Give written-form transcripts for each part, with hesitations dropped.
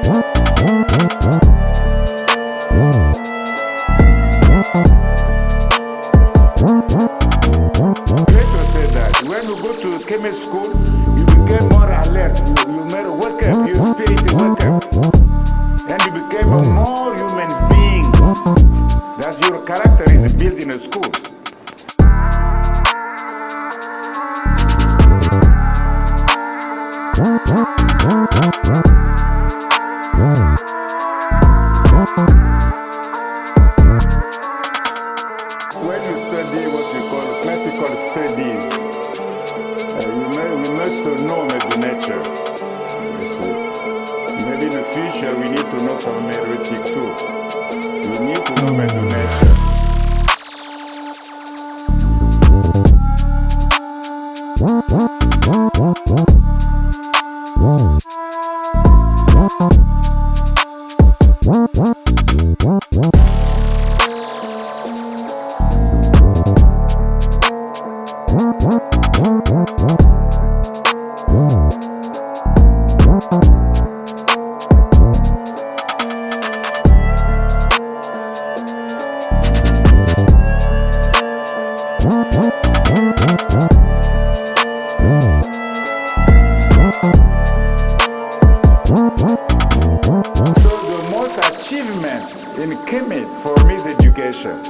Plato said that when you go to Kemet school, you became more alert. You made a wake up, your spirit wake up. And you became a more human being. That's your character is built in a school. When you study what we call classical studies, we must know maybe nature. You see, maybe in the future we need to know some heretic too. We need to know maybe nature. In Kemet, for me, is education.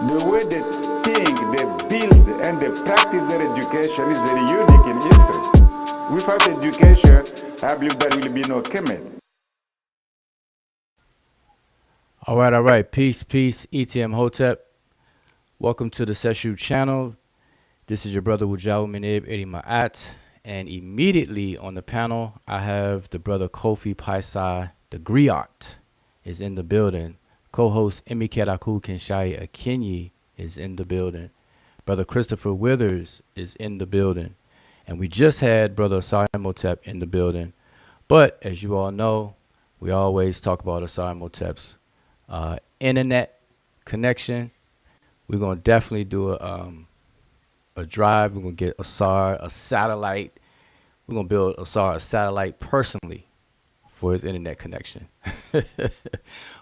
The way they think, they build, and they practice their education is very unique in history. Without education, I believe there will be no Kemet. All right. Peace, ETM Hotep. Welcome to the Sesh channel. This is your brother Wujau Menib Edi Ma'at. And immediately on the panel, I have the brother Kofi Paisai, the Griot, is in the building. Co-host Emikeraku Kenshai Akinyi is in the building. Brother Christopher Withers is in the building. And we just had Brother Asari Motep in the building. But as you all know, we always talk about Asari Motep's internet connection. We're going to definitely do a drive. We're going to get Asar a satellite. We're going to build Asar a satellite personally for his internet connection.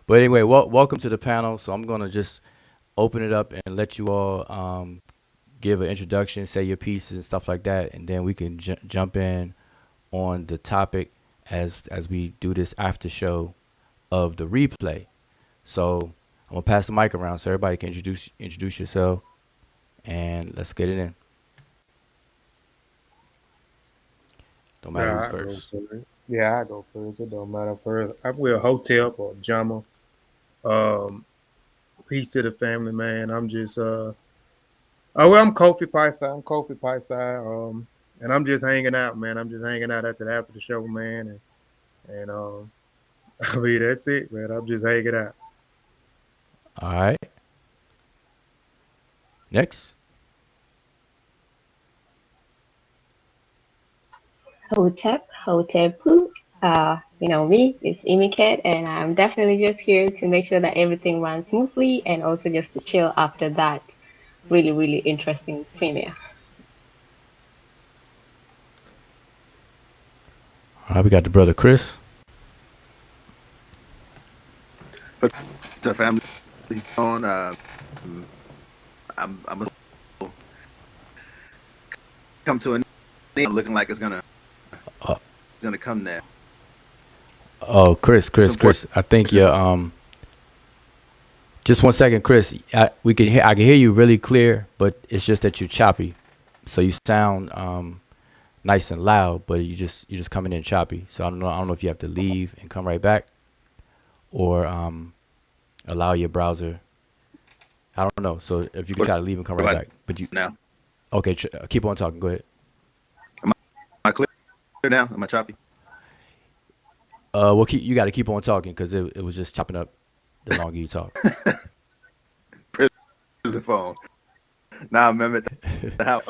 But anyway, welcome to the panel. So I'm going to just open it up and let you all give an introduction, say your pieces and stuff like that. And then we can jump in on the topic as we do this after show of the replay. So I'm going to pass the mic around so everybody can introduce yourself. And let's get it in. Don't matter who first. I go first. It don't matter first. I wear Hotep or Jama. Peace to the family, man. I'm just I'm Kofi Paisai. And I'm just hanging out, man. I'm just hanging out after the show, man. And I mean that's it, man. I'm just hanging out. All right. Next. Hotepu. Me, it's Imiket, and I'm definitely just here to make sure that everything runs smoothly and also just to chill after that really, really interesting premiere. All right, we got the brother Chris. What's up, family? On, I'm come to an end, looking like it's gonna come there. Oh, Chris, I think you're just 1 second, Chris. I can hear you really clear, but it's just that you're choppy. So you sound nice and loud, but you're just coming in choppy. So I don't know if you have to leave and come right back, or allow your browser. I don't know. So if you can try to leave and come right back, but you now. Okay, keep on talking. Go ahead. Am I clear now? Am I choppy? Well, you got to keep on talking because it was just chopping up the longer you talk. The phone. Now remember how.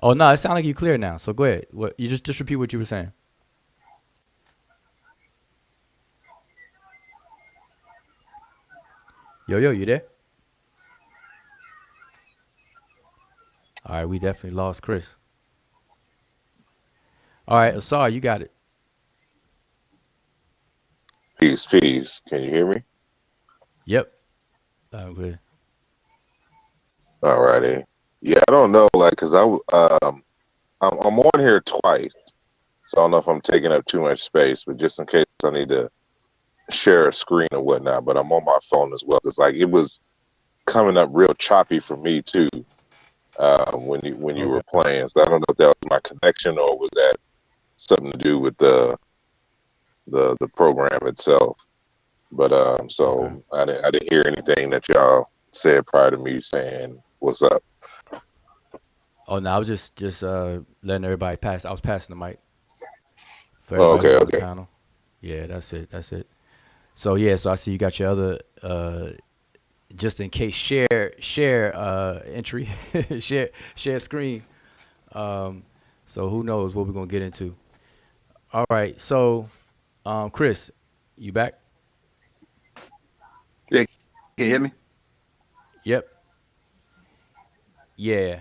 Oh no, it sounds like you're clear now. So go ahead. What you just repeat what you were saying. Yo, you there? All right, we definitely lost Chris. All right, Asar, you got it. Peace, peace. Can you hear me? Yep. Loud and clear. All righty. Yeah, I don't know, like, cause I'm on here twice, so I don't know if I'm taking up too much space. But just in case I need to share a screen or whatnot, but I'm on my phone as well. Cause like it was coming up real choppy for me too when you Okay. were playing. So I don't know if that was my connection or was that something to do with the program itself. But Okay. so I didn't hear anything that y'all said prior to me saying what's up. Oh no, I was just letting everybody pass. I was passing the mic for Oh, everybody okay, who's on the okay. panel. Yeah, that's it. That's it. So yeah, so I see you got your other just in case share entry share screen. Um, so who knows what we're gonna get into. All right, so Chris, you back? Yeah, can you hear me? Yep. Yeah.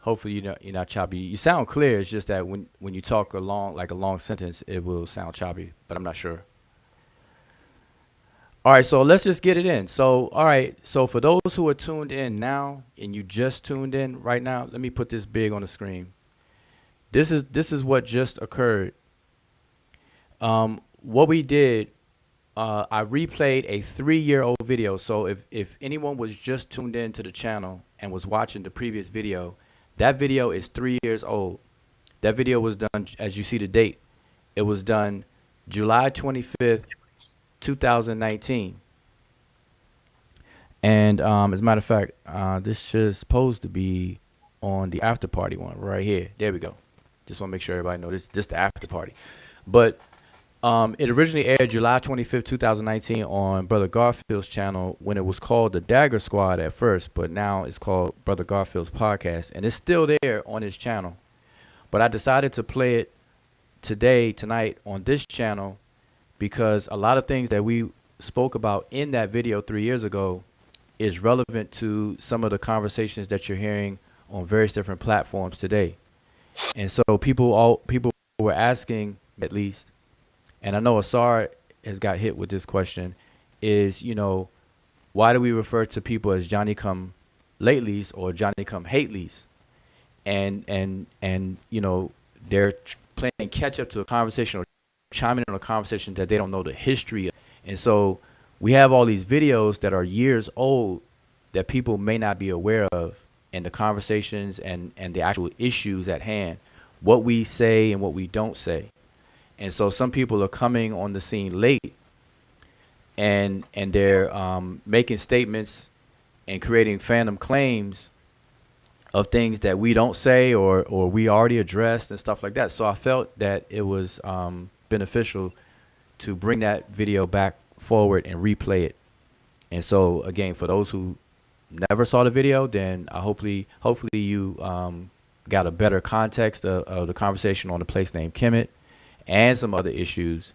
Hopefully you're not choppy. You sound clear. It's just that when you talk a long sentence, it will sound choppy. But I'm not sure. All right, so let's just get it in. So, all right, so for those who are tuned in now and you just tuned in right now, let me put this big on the screen. This is what just occurred. What we did, I replayed a 3-year-old video. So if anyone was just tuned in to the channel and was watching the previous video, that video is 3 years old. That video was done, as you see the date, it was done July 25th, 2019. And as a matter of fact, this is supposed to be on the after party one right here. There we go. Just want to make sure everybody know this the after party. But it originally aired July 25th, 2019 on Brother Garfield's channel when it was called the Dagger Squad at first, but now it's called Brother Garfield's Podcast. And it's still there on his channel. But I decided to play it tonight on this channel because a lot of things that we spoke about in that video 3 years ago is relevant to some of the conversations that you're hearing on various different platforms today. And so people were asking, at least, and I know Asar has got hit with this question, is, why do we refer to people as Johnny come latelys or Johnny come hateleys? And they're playing catch up to a conversation or chiming in on a conversation that they don't know the history of. And so we have all these videos that are years old that people may not be aware of, and the conversations and the actual issues at hand, what we say and what we don't say. And so some people are coming on the scene late and they're making statements and creating phantom claims of things that we don't say or we already addressed and stuff like that. So I felt that it was beneficial to bring that video back forward and replay it. And so again, for those who never saw the video, then hopefully you got a better context of the conversation on a place named Kemet and some other issues.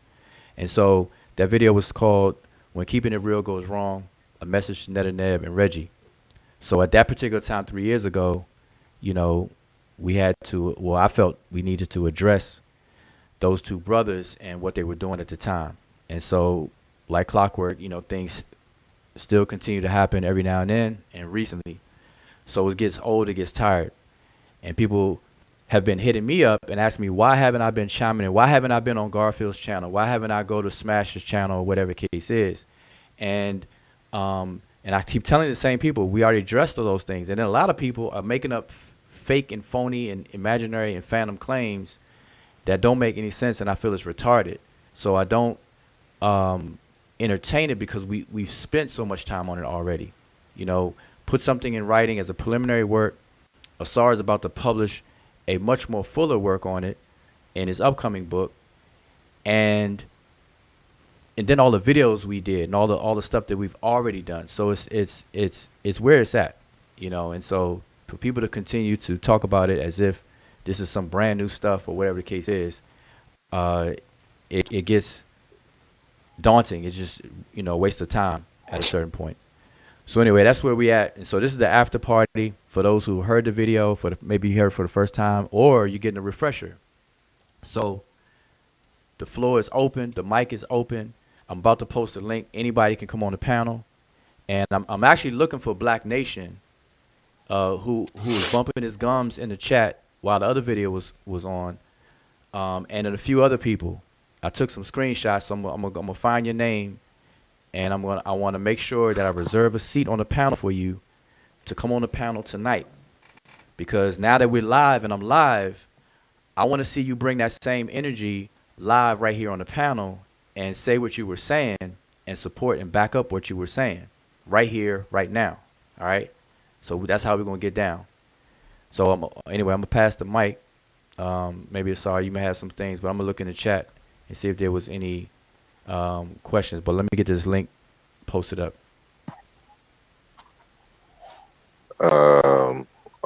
And so that video was called When Keeping It Real Goes Wrong, a message to NEB and Reggie. So at that particular time, 3 years ago, we had to, well, I felt we needed to address those two brothers and what they were doing at the time. And so like clockwork, things still continue to happen every now and then and recently. So it gets old, it gets tired. And people have been hitting me up and asking me, why haven't I been chiming in? Why haven't I been on Garfield's channel? Why haven't I go to Smash's channel or whatever the case is? And I keep telling the same people, we already addressed all those things. And then a lot of people are making up fake and phony and imaginary and phantom claims that don't make any sense, and I feel it's retarded. So I don't entertain it because we've spent so much time on it already. Put something in writing as a preliminary work. Asar is about to publish a much more fuller work on it in his upcoming book, and then all the videos we did and all the stuff that we've already done. So it's where it's at, And so for people to continue to talk about it as if this is some brand new stuff or whatever the case is, it gets daunting. It's just a waste of time at a certain point. So anyway, that's where we at. And so this is the after party for those who heard the video, maybe you heard it for the first time, or you're getting a refresher. So the floor is open. The mic is open. I'm about to post a link. Anybody can come on the panel, and I'm actually looking for Black Nation, who was bumping his gums in the chat while the other video was on, and then a few other people. I took some screenshots. So I'm gonna find your name, and I want to make sure that I reserve a seat on the panel for you to come on the panel tonight, because now that we're live and I'm live, I want to see you bring that same energy live right here on the panel and say what you were saying and support and back up what you were saying right here, right now. All right. So that's how we're going to get down. So anyway, I'm going to pass the mic. Maybe sorry, you may have some things, but I'm going to look in the chat and see if there was any questions. But let me get this link posted up.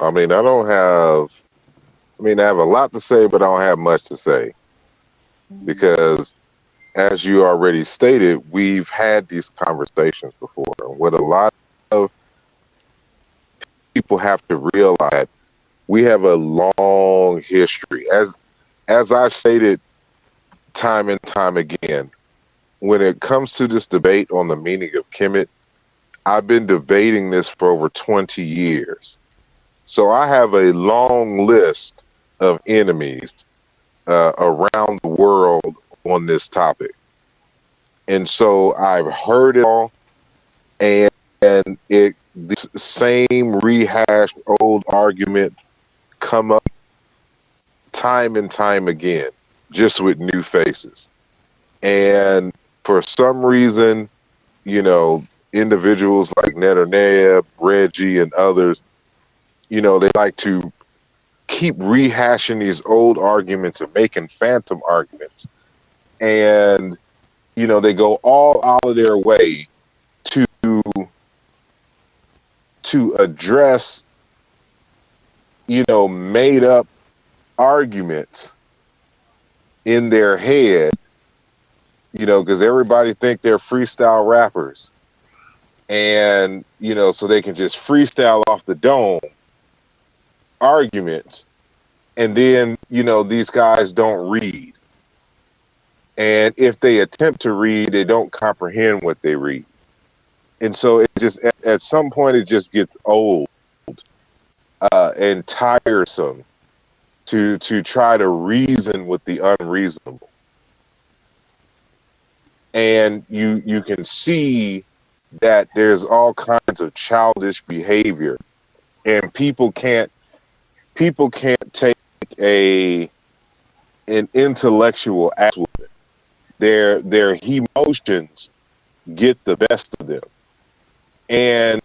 I mean, I have a lot to say, but I don't have much to say because, as you already stated, we've had these conversations before. And what a lot of people have to realize, we have a long history. As I've stated time and time again, when it comes to this debate on the meaning of Kemet, I've been debating this for over 20 years. So I have a long list of enemies around the world on this topic. And so I've heard it all, and this same rehashed old argument come up time and time again, just with new faces. And for some reason, individuals like NEB, Reggie, and others, they like to keep rehashing these old arguments and making phantom arguments. And, they go all out of their way to address, made up arguments in their head, because everybody think they're freestyle rappers. And, so they can just freestyle off the dome arguments. And then, these guys don't read. And if they attempt to read, they don't comprehend what they read. And so it just, at some point, it just gets old and tiresome to try to reason with the unreasonable. And you can see that there's all kinds of childish behavior, and people can't take an intellectual action. Their emotions get the best of them. And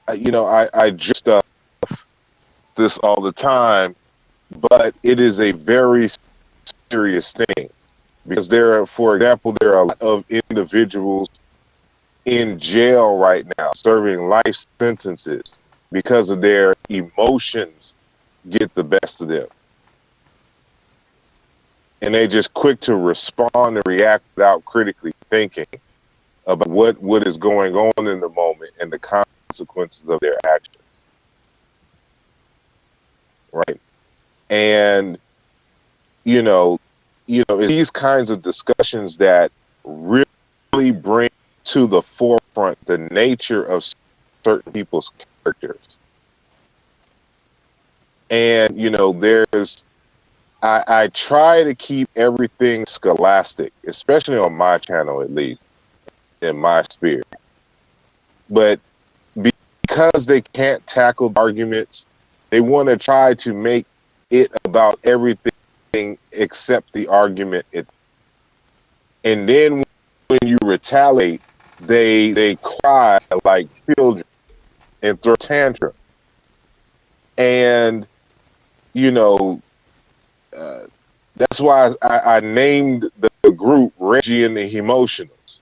I just this all the time, but it is a very serious thing, because for example, there are a lot of individuals in jail right now serving life sentences because of their emotions get the best of them. And they just quick to respond and react without critically thinking about what is going on in the moment and the consequences of their actions. Right. And, it's these kinds of discussions that really bring to the forefront the nature of certain people's characters. And, I try to keep everything scholastic, especially on my channel, at least in my spirit. But because they can't tackle arguments, they want to try to make it about everything except the argument. And then when you retaliate, they cry like children and throw tantrums. And, that's why I named the group Reggie and the Emotionals.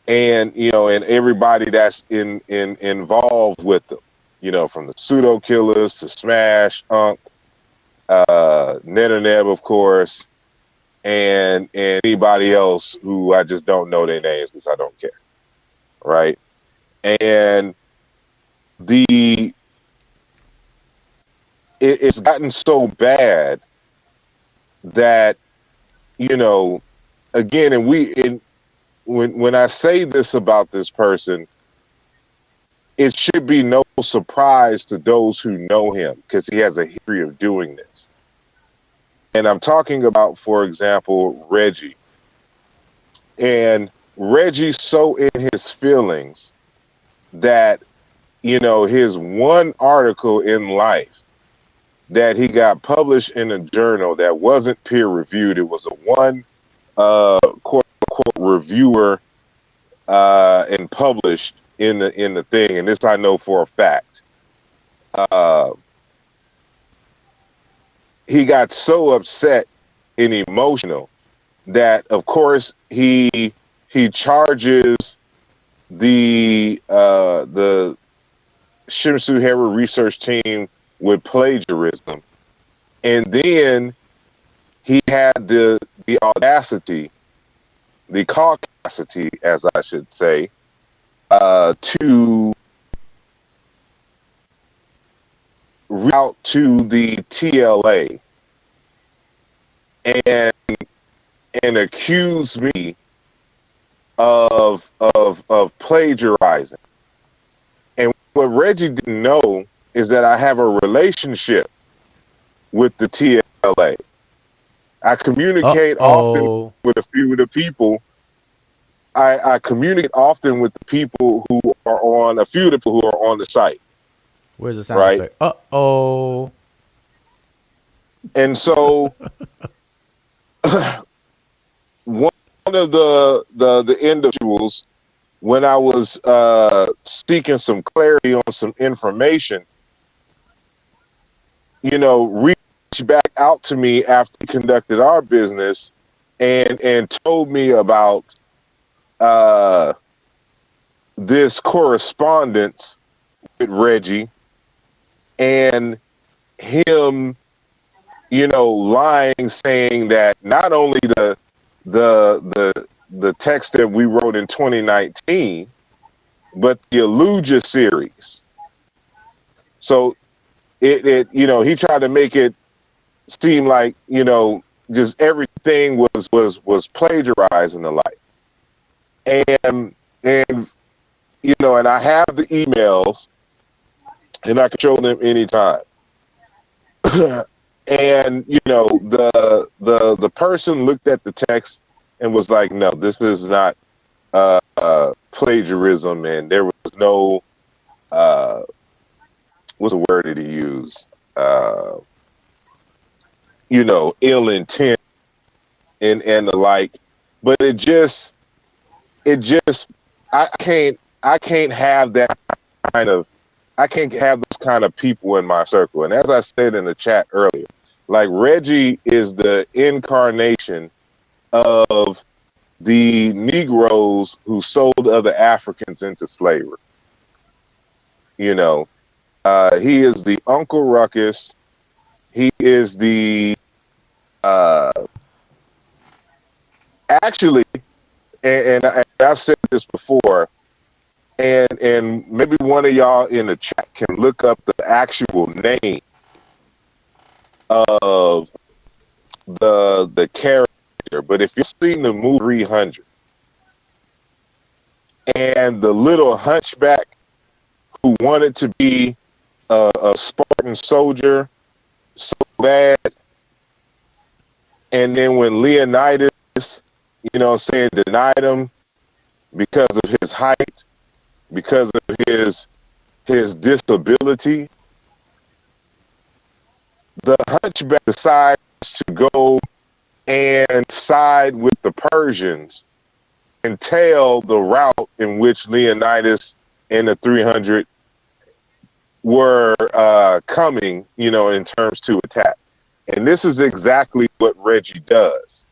And, and everybody that's involved with them, from the Pseudo Killers to Smash, Unk, NEB, of course, and anybody else who I just don't know their names because I don't care. Right. And it's gotten so bad that, you know, again, when I say this about this person, it should be no surprise to those who know him because he has a history of doing this. And I'm talking about, for example, Reggie. And Reggie's so in his feelings that, his one article in Life that he got published in a journal that wasn't peer reviewed. It was a one quote unquote reviewer and published in the thing. And this I know for a fact. He got so upset and emotional that, of course, he charges the Shimsu Hera research team with plagiarism, and then he had the audacity, the caucasity, as I should say, to reach out to the TLA and accuse me of plagiarizing. And what Reggie didn't know is that I have a relationship with the TLA. I communicate often with a few of the people. I communicate often with the people who are on a few of the people who are on the site. Where's the sound effect? And so one of the individuals, when I was seeking some clarity on some information, reached back out to me after he conducted our business and told me about this correspondence with Reggie and him, lying, saying that not only the text that we wrote in 2019, but the Alluja series. So it he tried to make it seem like, just everything was plagiarized and the like. And and I have the emails and I can show them anytime. And the person looked at the text and was like, no, this is not plagiarism, and there was no what's the word that he used? Ill intent and the like. But it just I can't have that kind of I can't have those kind of people in my circle. And as I said in the chat earlier, like Reggie is the incarnation of the Negroes who sold other Africans into slavery. He is the Uncle Ruckus. He is the actually, and I've said this before, and maybe one of y'all in the chat can look up the actual name of the character. But if you've seen the movie 300 and the little hunchback who wanted to be a Spartan soldier so bad, and then when Leonidas, denied him because of his height, because of his disability, the hunchback decides to go and side with the Persians and tell the route in which Leonidas and the 300 were coming, in terms to attack. And this is exactly what Reggie does.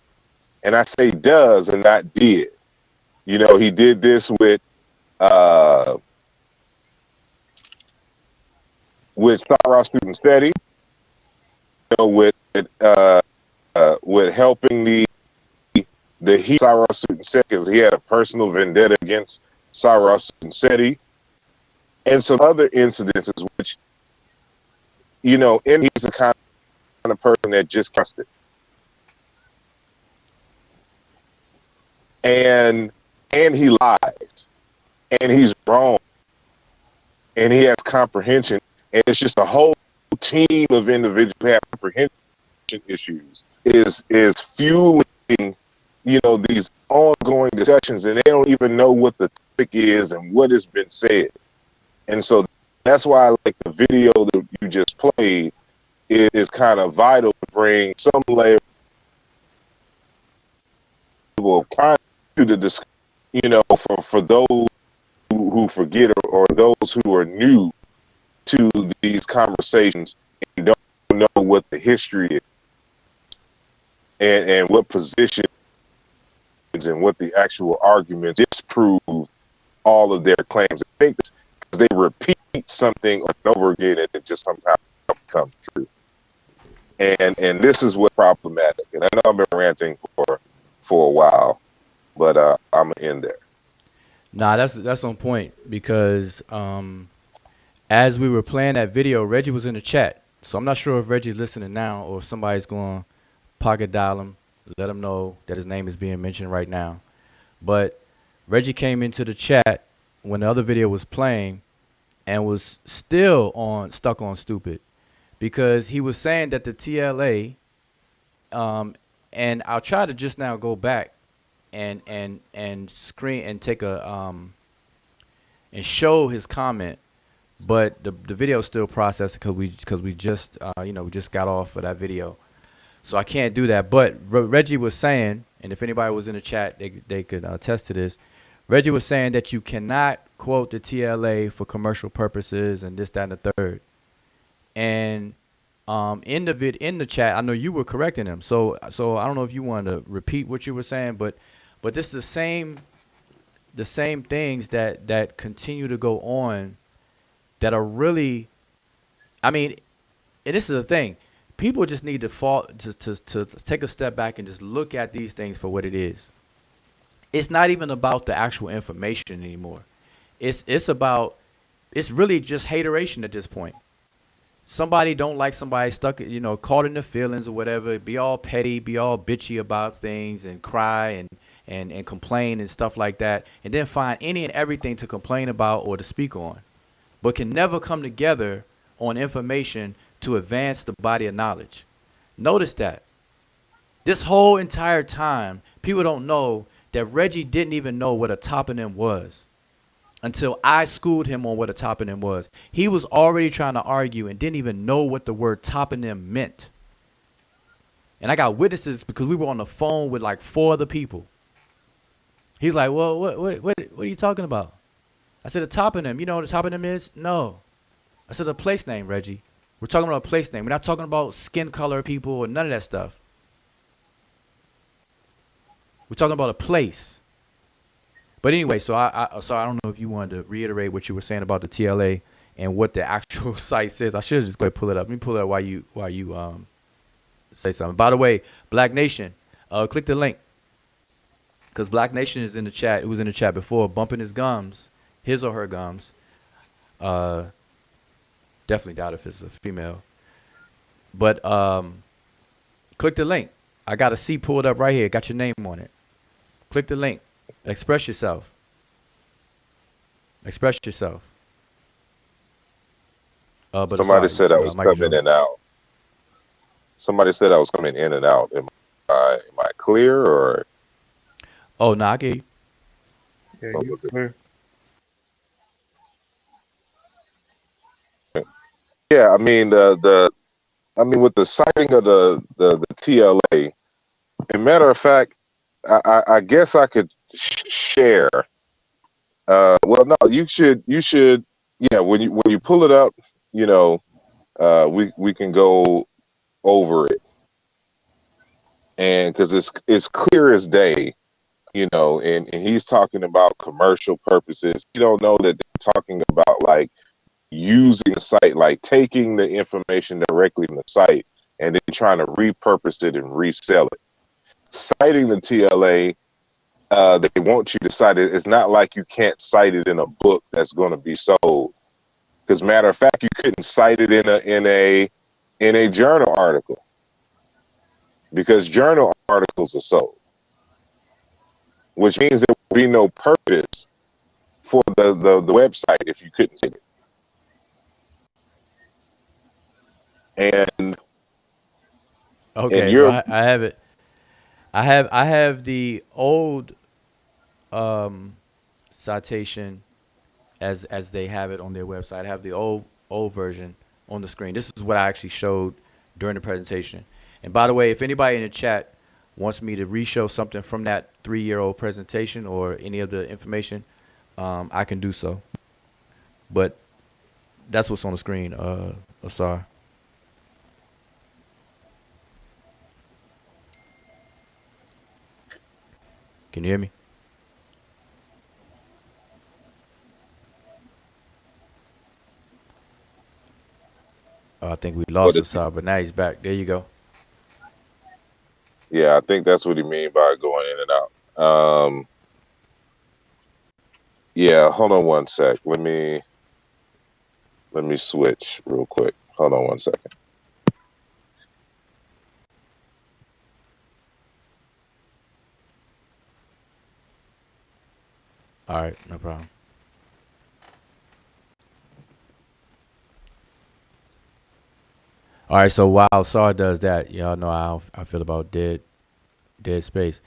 And I say does and not did. He did this with Cyrus Student Steady, with helping the Cyrus Student Steady, because he had a personal vendetta against Cyrus Student Steady, and some other incidences which, and he's the kind of person that just cussed it. and he lies, and he's wrong, and he has comprehension, and it's just a whole team of individuals who have comprehension issues is fueling, these ongoing discussions, and they don't even know what the topic is and what has been said. And so that's why I like the video that you just played is kind of vital to bring some level of context to the discussion, for those who forget, or those who are new to these conversations and don't know what the history is and what positions and what the actual arguments disprove all of their claims. I think because they repeat something over and over again, and it just somehow becomes true. And this is what's problematic. And I know I've been ranting for a while, but I'm gonna end there. Nah, that's on point, because as we were playing that video, Reggie was in the chat. So I'm not sure if Reggie's listening now, or if somebody's going to pocket dial him, let him know that his name is being mentioned right now. But Reggie came into the chat when the other video was playing and was still stuck on stupid, because he was saying that the TLA, and I'll try to just now go back and screen and take a and show his comment, but the video is still processing because we just we just got off of that video, so I can't do that. But Reggie was saying, and if anybody was in the chat, they could attest to this. Reggie was saying that you cannot quote the TLA for commercial purposes and this, that, and the third. And in the chat, I know you were correcting him. So I don't know if you wanted to repeat what you were saying, but this is the same things that continue to go on that are really, I mean, and this is the thing. People just need to take a step back and just look at these things for what it is. It's not even about the actual information anymore. It's really just hateration at this point. Somebody don't like somebody stuck, caught in the feelings or whatever, be all petty, be all bitchy about things and cry and complain and stuff like that, and then find any and everything to complain about or to speak on, but can never come together on information to advance the body of knowledge. Notice that this whole entire time, people don't know that Reggie didn't even know what a toponym was until I schooled him on what a toponym was. He was already trying to argue and didn't even know what the word toponym meant. And I got witnesses because we were on the phone with like 4 other people. He's like, well, what are you talking about? I said, a toponym. You know what a toponym is? No. I said, a place name, Reggie. We're talking about a place name. We're not talking about skin color people or none of that stuff. We're talking about a place. But anyway, so I don't know if you wanted to reiterate what you were saying about the TLA and what the actual site says. I should just go ahead and pull it up. Let me pull it up while you say something. By the way, Black Nation, click the link, because Black Nation is in the chat. It was in the chat before, bumping his gums, his or her gums. Definitely doubt if it's a female. But click the link. I got a seat pulled up right here. Got your name on it. Click the link. Express yourself. Express yourself. But somebody said I was coming in and out. Somebody said I was coming in and out. Am I clear or? Oh, no, I get you. Yeah, you're clear. Yeah, I mean with the citing of the TLA. As a matter of fact, I guess I could share. Well, no, you should. Yeah, when you pull it up, we can go over it, and because it's clear as day, and he's talking about commercial purposes. You don't know that they're talking about like using the site, like taking the information directly from the site and then trying to repurpose it and resell it. Citing the TLA, they want you to cite it. It's not like you can't cite it in a book that's going to be sold. Because matter of fact, you couldn't cite it in a journal article, because journal articles are sold. which means there would be no purpose for the website if you couldn't cite it. And Okay, so you're I have it. I have the old citation as they have it on their website. I have the old version on the screen. This is what I actually showed during the presentation. And by the way, if anybody in the chat wants me to re-show something from that 3-year-old presentation or any of the information, I can do so. But that's what's on the screen, Asar. Can you hear me? I think we lost Asar, but now he's back. There you go. Yeah, I think that's what he mean by going in and out. Yeah, hold on one sec. Let me switch real quick. Hold on one second. All right, no problem. All right, so while Sar does that, y'all know how I feel about dead space.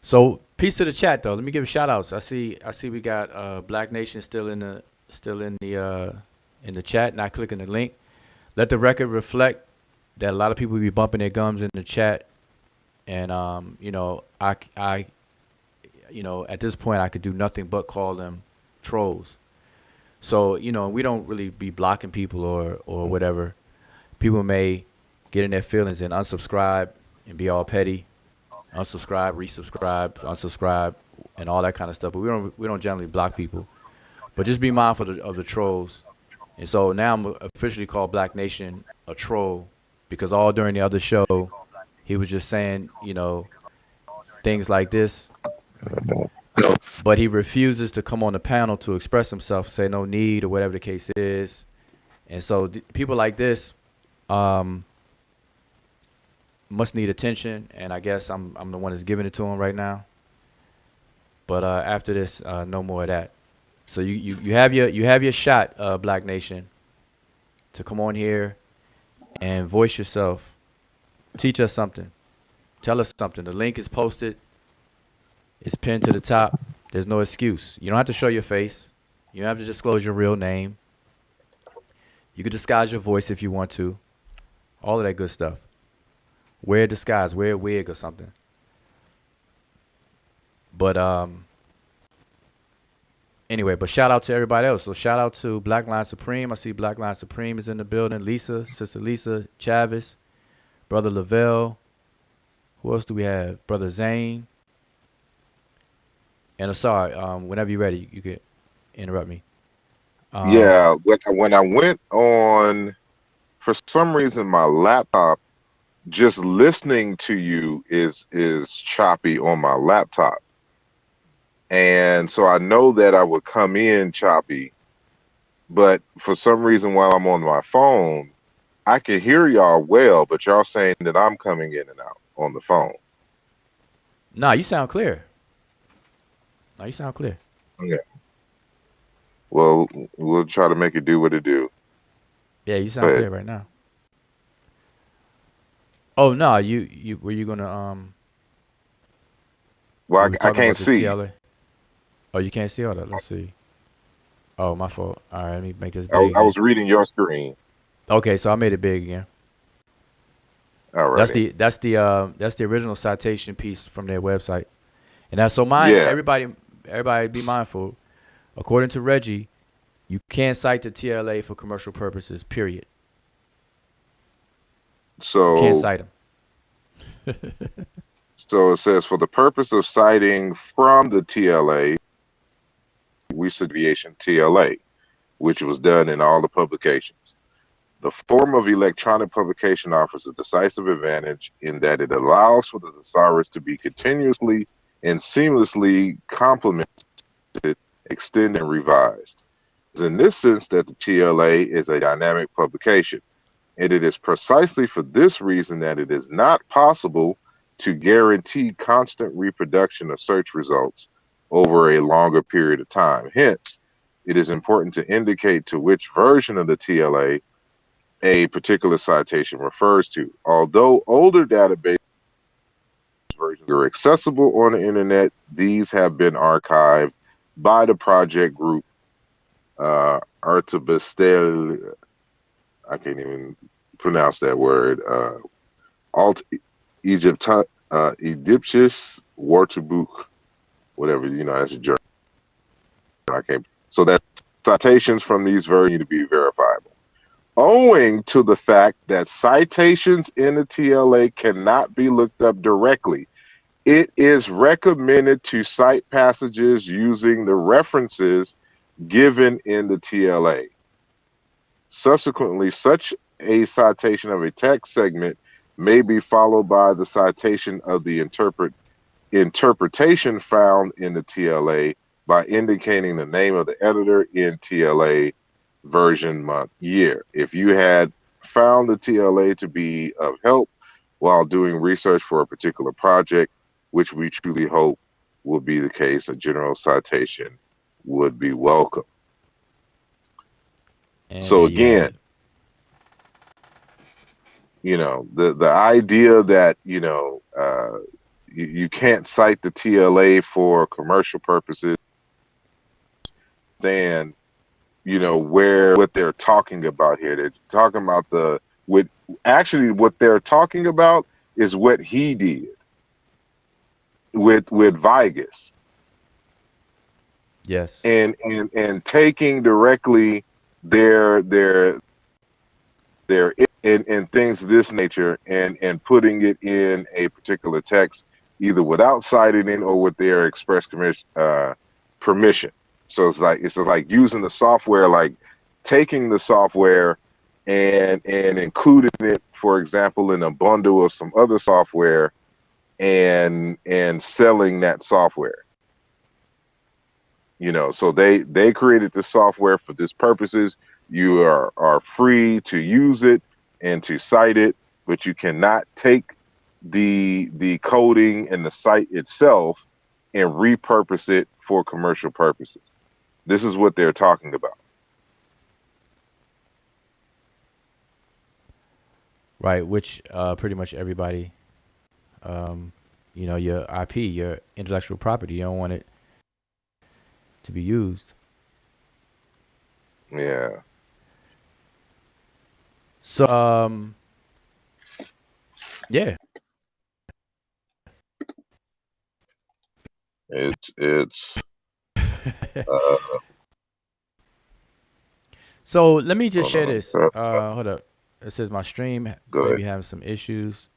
So peace to the chat though. Let me give shout outs. I see we got Black Nation still in the chat, not clicking the link. Let the record reflect that a lot of people be bumping their gums in the chat, and you know, I you know, at this point I could do nothing but call them trolls. So, you know, we don't really be blocking people or whatever. People may get in their feelings and unsubscribe and be all petty, unsubscribe, resubscribe, unsubscribe, and all that kind of stuff. But we don't generally block people. But just be mindful of the trolls. And so now I'm officially called Black Nation a troll because all during the other show, he was just saying, you know, things like this. But he refuses to come on the panel to express himself, say no need or whatever the case is. And so people like this must need attention, and I guess I'm the one that's giving it to him right now. But after this, no more of that. So you have your shot, Black Nation, to come on here and voice yourself, teach us something, tell us something. The link is posted. It's pinned to the top. There's no excuse. You don't have to show your face. You don't have to disclose your real name. You can disguise your voice if you want to. All of that good stuff. Wear a disguise. Wear a wig or something. But anyway, but shout out to everybody else. So shout out to Black Line Supreme. I see Black Line Supreme is in the building. Lisa, Sister Lisa, Chavis, Brother Lavelle. Who else do we have? Brother Zane. And Asar, whenever you're ready, you can interrupt me. Yeah, when I went on, for some reason, my laptop, just listening to you is choppy on my laptop. And so I know that I would come in choppy, but for some reason while I'm on my phone, I can hear y'all well, but y'all saying that I'm coming in and out on the phone. Nah, you sound clear. No, you sound clear. Okay. Well, we'll try to make it do what it do. Yeah, you sound clear right now. Oh no, you were you gonna Well, I can't see. TLA? Oh, you can't see all that. Let's see. Oh, my fault. All right, let me make this big. I was reading your screen. Okay, so I made it big again. All right. That's the original citation piece from their website. And that's so mine. Yeah. Everybody be mindful. According to Reggie, you can't cite the TLA for commercial purposes. Period. So you can't cite them. So it says, for the purpose of citing from the TLA, we abbreviation TLA, which was done in all the publications. The form of electronic publication offers a decisive advantage in that it allows for the thesaurus to be continuously and seamlessly complemented, extended, and revised. It's in this sense that the TLA is a dynamic publication, and it is precisely for this reason that it is not possible to guarantee constant reproduction of search results over a longer period of time. Hence, it is important to indicate to which version of the TLA a particular citation refers to. Although older database versions are accessible on the internet, these have been archived by the project group Artibestel. I can't even pronounce that word. Alt Egyptius Wartabuch, whatever, that's a German. I can't. So that citations from these versions need to be verifiable. Owing to the fact that citations in the TLA cannot be looked up directly, it is recommended to cite passages using the references given in the TLA. Subsequently, such a citation of a text segment may be followed by the citation of the interpretation found in the TLA by indicating the name of the editor in TLA, version, month, year. If you had found the TLA to be of help while doing research for a particular project, which we truly hope will be the case, a general citation would be welcome. And so again, the idea that you can't cite the TLA for commercial purposes, then what they're talking about here. They're talking about what they're talking about is what he did with Vigus. Yes. And taking directly their and things of this nature and putting it in a particular text, either without citing it or with their express permission. So it's like using the software, like taking the software and including it, for example, in a bundle of some other software and selling that software. So they created the software for this purposes. You are free to use it and to cite it, but you cannot take the coding and the site itself and repurpose it for commercial purposes. This is what they're talking about. Right, which pretty much everybody, your IP, your intellectual property, you don't want it to be used. Yeah. So, yeah. It's So let me just share this. Hold up. It says my stream maybe having some issues.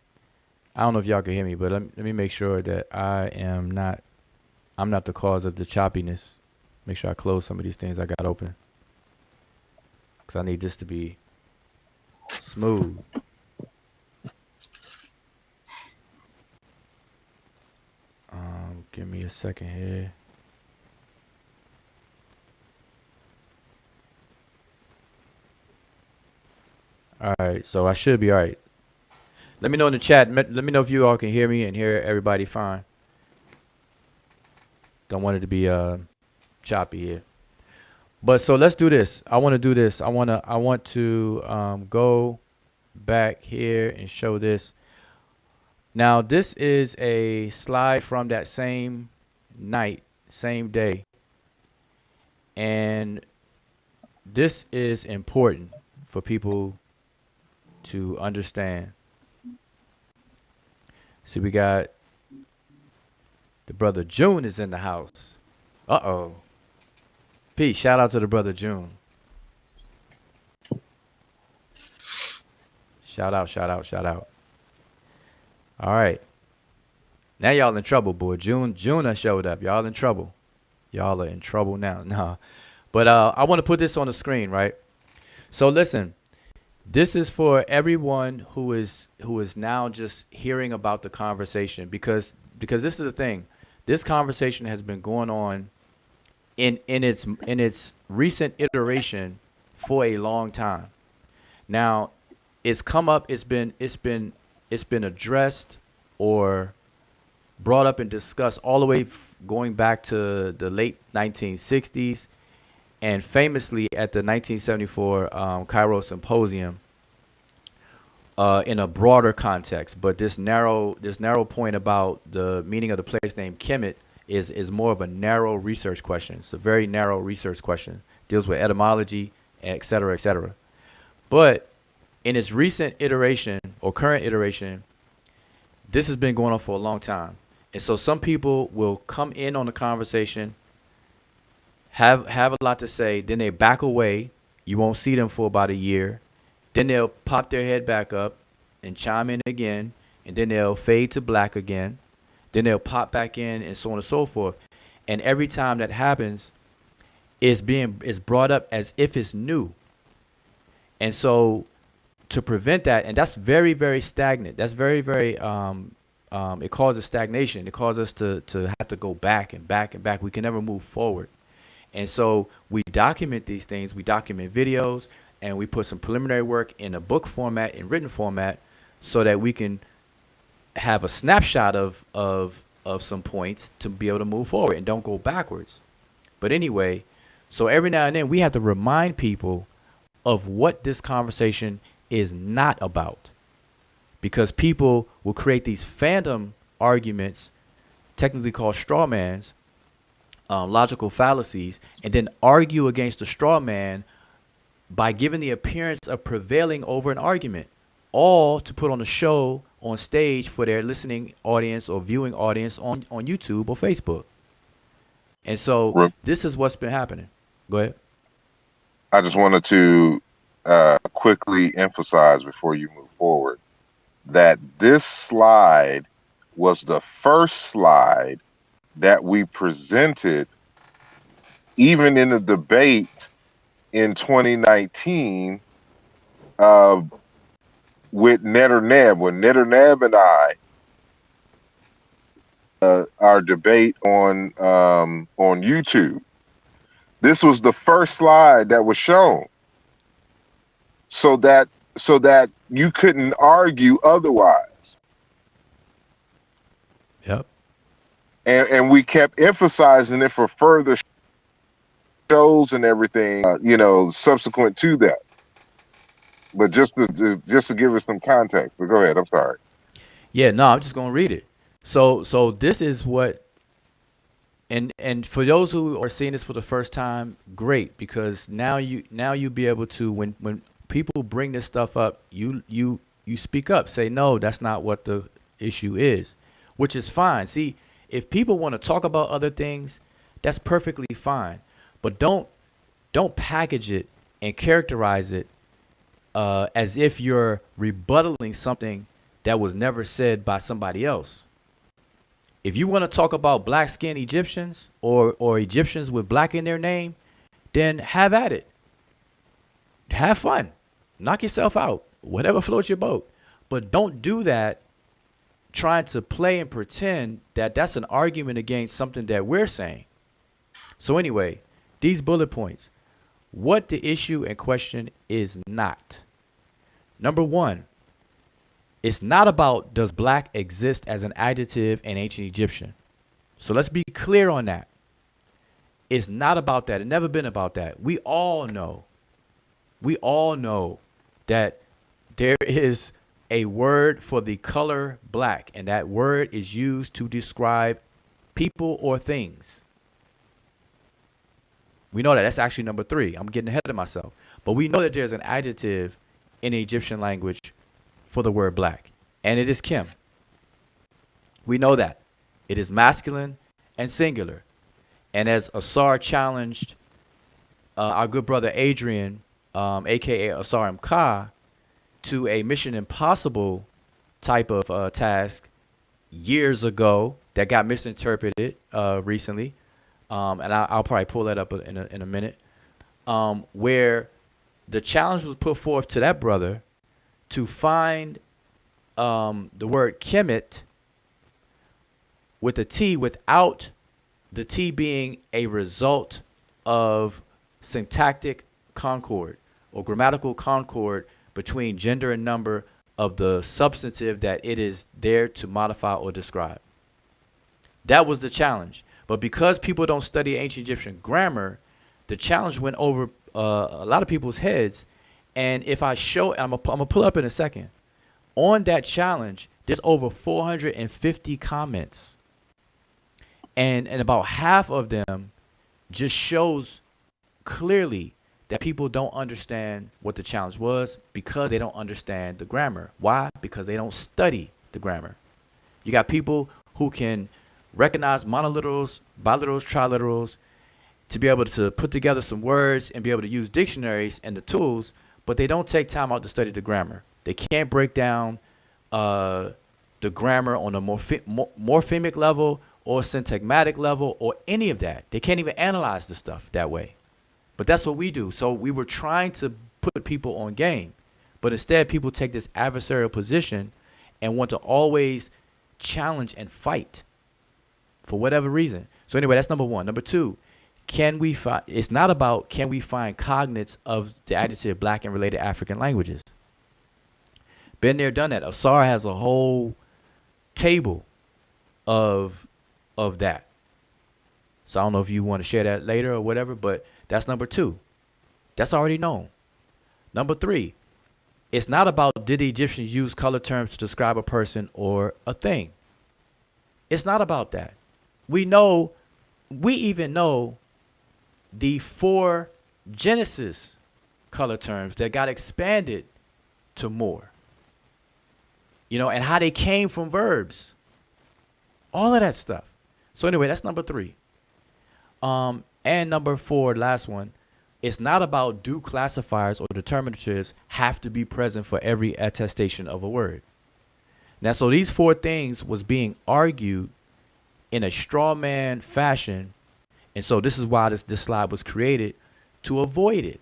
I don't know if y'all can hear me, but let me make sure that I'm not the cause of the choppiness. Make sure I close some of these things I got open, because I need this to be smooth. Give me a second here. All right, so I should be all right. Let me know in the chat. Let me know if you all can hear me and hear everybody fine. Don't want it to be choppy here. But so let's do this. I want to do this. I want to go back here and show this. Now, this is a slide from that same night, same day. And this is important for people to understand. See, we got the brother June is in the house. Uh-oh. Pete, shout out to the brother June. Shout out, shout out, shout out. All right. Now y'all in trouble, boy. June done showed up. Y'all in trouble. Y'all are in trouble now. Nah. But I want to put this on the screen, right? So listen, this is for everyone who is now just hearing about the conversation, because this is the thing. This conversation has been going on in its recent iteration for a long time. Now, it's come up, it's been addressed or brought up and discussed all the way going back to the late 1960s, and famously at the 1974 Cairo Symposium, in a broader context. But this narrow point about the meaning of the place name Kemet is more of a narrow research question. It's a very narrow research question. Deals with etymology, et cetera, et cetera. But in its recent iteration or current iteration, this has been going on for a long time. And so some people will come in on the conversation, have a lot to say, then they back away. You won't see them for about a year. Then they'll pop their head back up and chime in again, and then they'll fade to black again. Then they'll pop back in, and so on and so forth. And every time that happens, it's brought up as if it's new. And so to prevent that, and that's very, very stagnant. That's very, very, it causes stagnation. It causes us to have to go back and back and back. We can never move forward. And so we document these things. We document videos, and we put some preliminary work in a book format, in written format, so that we can have a snapshot of some points to be able to move forward and don't go backwards. But anyway, so every now and then we have to remind people of what this conversation is not about, because people will create these fandom arguments, technically called straw mans, logical fallacies, and then argue against the straw man by giving the appearance of prevailing over an argument, all to put on a show on stage for their listening audience or viewing audience on YouTube or Facebook. And so this is what's been happening. Go ahead. I just wanted to quickly emphasize before you move forward that this slide was the first slide that we presented even in the debate in 2019 with NEB, when NEB and I our debate on YouTube. This was the first slide that was shown, so that you couldn't argue otherwise. Yep. And we kept emphasizing it for further shows and everything, subsequent to that. But just to give us some context. But go ahead. I'm sorry. Yeah, no, I'm just gonna read it. So this is what, and for those who are seeing this for the first time, great, because now you be able to, when people bring this stuff up, you speak up, say no, that's not what the issue is, which is fine. See, if people want to talk about other things, that's perfectly fine, but don't package it and characterize it as if you're rebuttaling something that was never said by somebody else. If you want to talk about black-skinned Egyptians or Egyptians with black in their name, then have at it. Have fun. Knock yourself out. Whatever floats your boat. But don't do that trying to play and pretend that that's an argument against something that we're saying. So anyway, these bullet points. What the issue in question is not. Number one, it's not about does black exist as an adjective in ancient Egyptian. So let's be clear on that. It's not about that. It's never been about that. We all know that there is a word for the color black, and that word is used to describe people or things. We know that. That's actually number 3. I'm getting ahead of myself. But we know that there's an adjective in the Egyptian language for the word black, and it is Kim. We know that. It is masculine and singular. And as Asar challenged our good brother Adrian, a.k.a. Asar Mka, to a Mission Impossible type of task years ago that got misinterpreted recently, and I'll probably pull that up in a minute, where the challenge was put forth to that brother to find the word Kemet with a T without the T being a result of syntactic concord or grammatical concord between gender and number of the substantive that it is there to modify or describe. That was the challenge. But because people don't study ancient Egyptian grammar, the challenge went over a lot of people's heads. And if I show, I'm gonna pull up in a second. On that challenge, there's over 450 comments, and about half of them just shows clearly that people don't understand what the challenge was because they don't understand the grammar. Why? Because they don't study the grammar. You got people who can recognize monoliterals, biliterals, triliterals, to be able to put together some words and be able to use dictionaries and the tools, but they don't take time out to study the grammar. They can't break down the grammar on a morphemic level or syntagmatic level or any of that. They can't even analyze the stuff that way. But that's what we do. So we were trying to put people on game, but instead people take this adversarial position and want to always challenge and fight for whatever reason. So anyway, that's number one. Number two, it's not about can we find cognates of the adjective black and related African languages. Been there, done that. Asar has a whole table of that. So I don't know if you want to share that later or whatever, but that's number two. That's already known. Number three, it's not about did the Egyptians use color terms to describe a person or a thing. It's not about that. We even know the 4 Genesis color terms that got expanded to more. And how they came from verbs. All of that stuff. So anyway, that's number 3. And number 4, last one, it's not about do classifiers or determinatives have to be present for every attestation of a word. Now, so these 4 things was being argued in a straw man fashion. And so this is why this slide was created, to avoid it,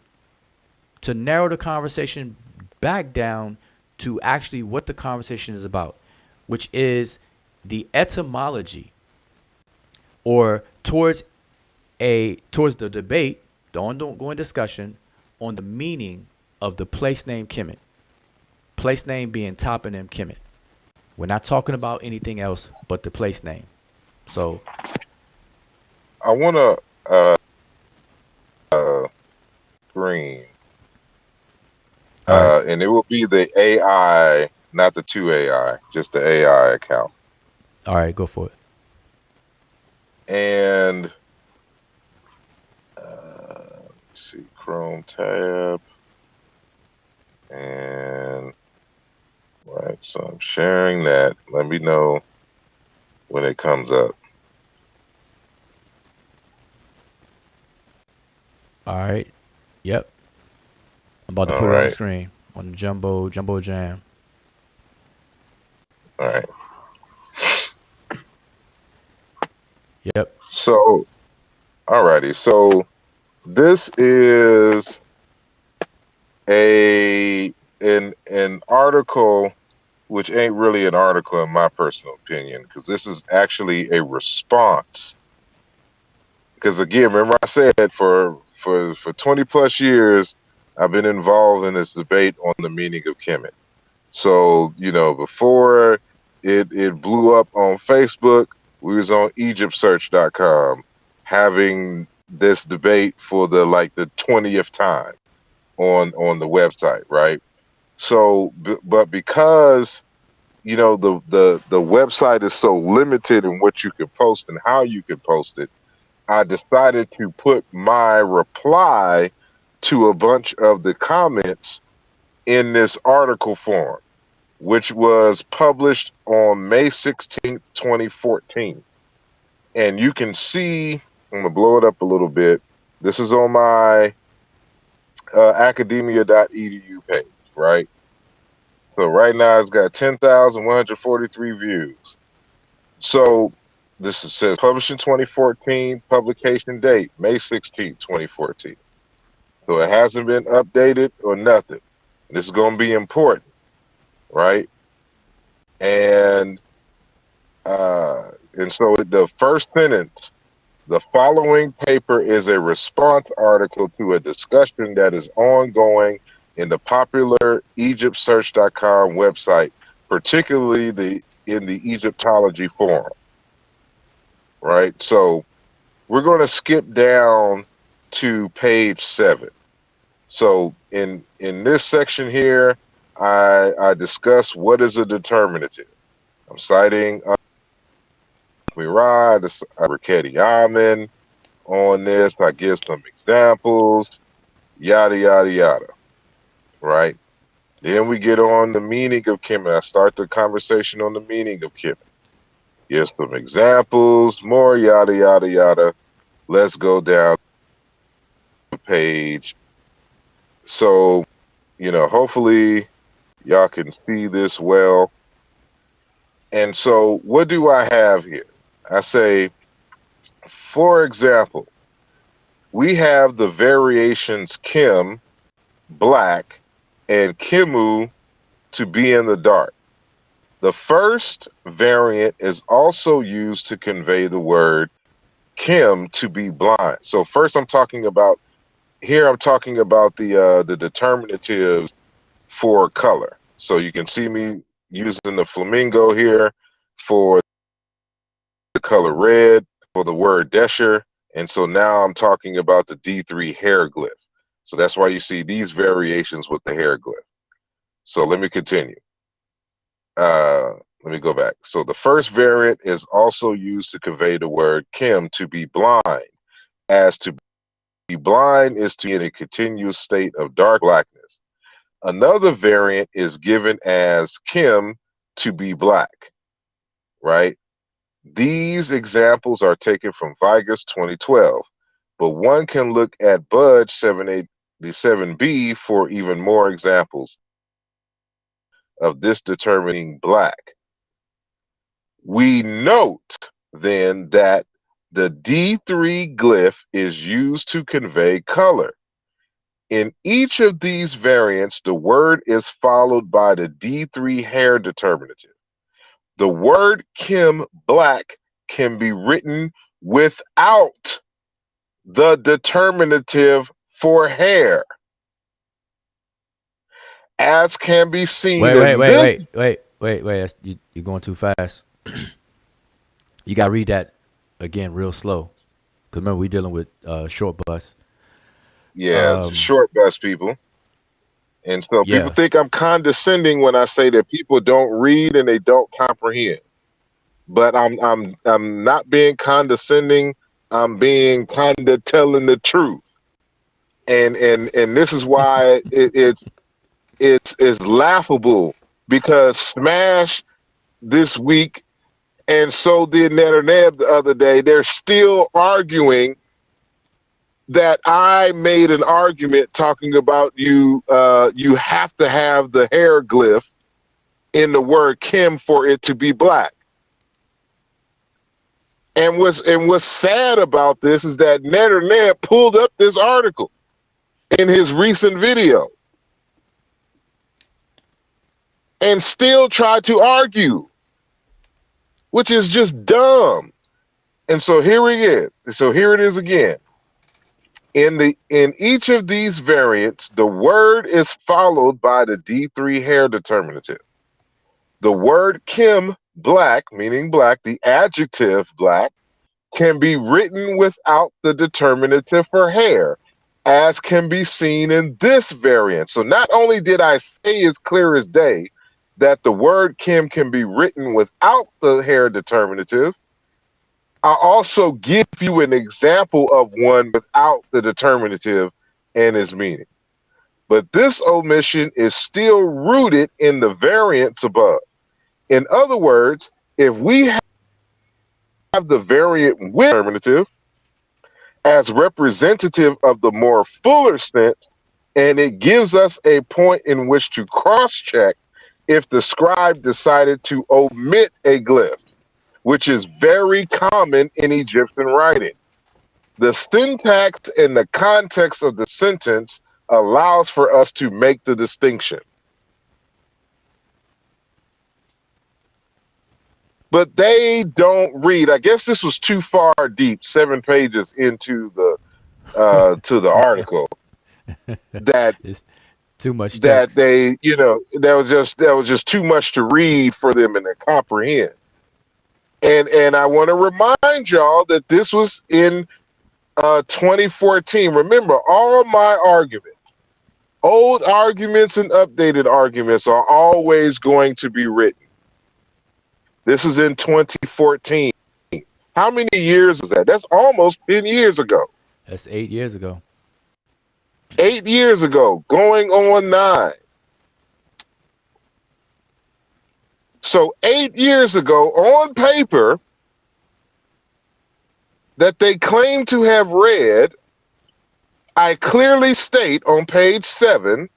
to narrow the conversation back down to actually what the conversation is about, which is the etymology, or towards the debate, the ongoing discussion on the meaning of the place name Kemet. Place name being toponym Kemet. We're not talking about anything else but the place name. So I want to screen, right. and it will be the AI, not the 2 AI, just the AI account. All right, go for it. And let's see, Chrome tab, and right. So I'm sharing that. Let me know when it comes up. All right. Yep. I'm about to put it on the screen on the jumbo jam. All right. Yep. So, alrighty. So this is an article, which ain't really an article in my personal opinion, because this is actually a response. Because again, remember I said for 20 plus years, I've been involved in this debate on the meaning of Kemet. So, before it blew up on Facebook, we was on EgyptSearch.com having this debate for the 20th time on the website, right? So, but because the website is so limited in what you can post and how you can post it, I decided to put my reply to a bunch of the comments in this article form, which was published on May 16th, 2014. And you can see, I'm going to blow it up a little bit. This is on my academia.edu page, right? So right now it's got 10,143 views. So this says published in 2014, publication date, May 16th, 2014. So it hasn't been updated or nothing. This is going to be important, right? And so the first sentence, the following paper is a response article to a discussion that is ongoing in the popular EgyptSearch.com website, particularly in the Egyptology forum, right? So we're going to skip down to page 7. So in this section here, I discuss what is a determinative. I'm citing Riccati on this. I give some examples, yada yada yada. Right. Then we get on the meaning of Kemet. I start the conversation on the meaning of Kemet. Give some examples, more yada yada yada. Let's go down the page. So, hopefully y'all can see this well. And so what do I have here? I say, for example, we have the variations Kim, black, and Kimu, to be in the dark. The first variant is also used to convey the word Kim, to be blind. So first I'm talking about the determinatives for color. So you can see me using the flamingo here for the color red, for the word Desher. And so now I'm talking about the D3 hieroglyph. So that's why you see these variations with the hieroglyph. So let me continue. Let me go back. So the first variant is also used to convey the word Kim, to be blind, as to be blind is to be in a continuous state of dark blackness. Another variant is given as Kim, to be black, right? These examples are taken from Vigus 2012, but one can look at Budge 787b for even more examples of this determining black. We note then that the D3 glyph is used to convey color. In each of these variants, the word is followed by the D3 hair determinative. The word Kim, black, can be written without the determinative for hair, as can be seen in this. Wait. You're going too fast. You got to read that again real slow. Because remember, we're dealing with short bus. Yeah, short bus people. And so people Yeah. think I'm condescending when I say that people don't read and they don't comprehend. But I'm not being condescending. I'm being kind of telling the truth. And this is why it's laughable, because Smash this week, and so did NEB the other day, they're still arguing that I made an argument talking about you have to have the hieroglyph in the word Kim for it to be black. And what's sad about this is that NEB pulled up this article in his recent video and still tried to argue, which is just dumb. And so here it is. So here it is again. In each of these variants, the word is followed by the D3 hair determinative. The word Kim, black, meaning black, the adjective black, can be written without the determinative for hair, as can be seen in this variant. So not only did I say as clear as day that the word Kim can be written without the hair determinative, I also give you an example of one without the determinative and its meaning. But this omission is still rooted in the variants above. In other words, if we have the variant with determinative as representative of the more fuller sense, and it gives us a point in which to cross-check if the scribe decided to omit a glyph, which is very common in Egyptian writing. The syntax and the context of the sentence allows for us to make the distinction. But they don't read. I guess this was too far deep, 7 pages into the to the article. That It's too much that text. they, that was just too much to read for them and to comprehend. And I want to remind y'all that this was in 2014. Remember, all my arguments, old arguments and updated arguments, are always going to be written. This is in 2014. How many years is that? That's almost 10 years ago. That's 8 years ago. 8 years ago, going on 9. So 8 years ago, on paper, that they claim to have read, I clearly state on page 7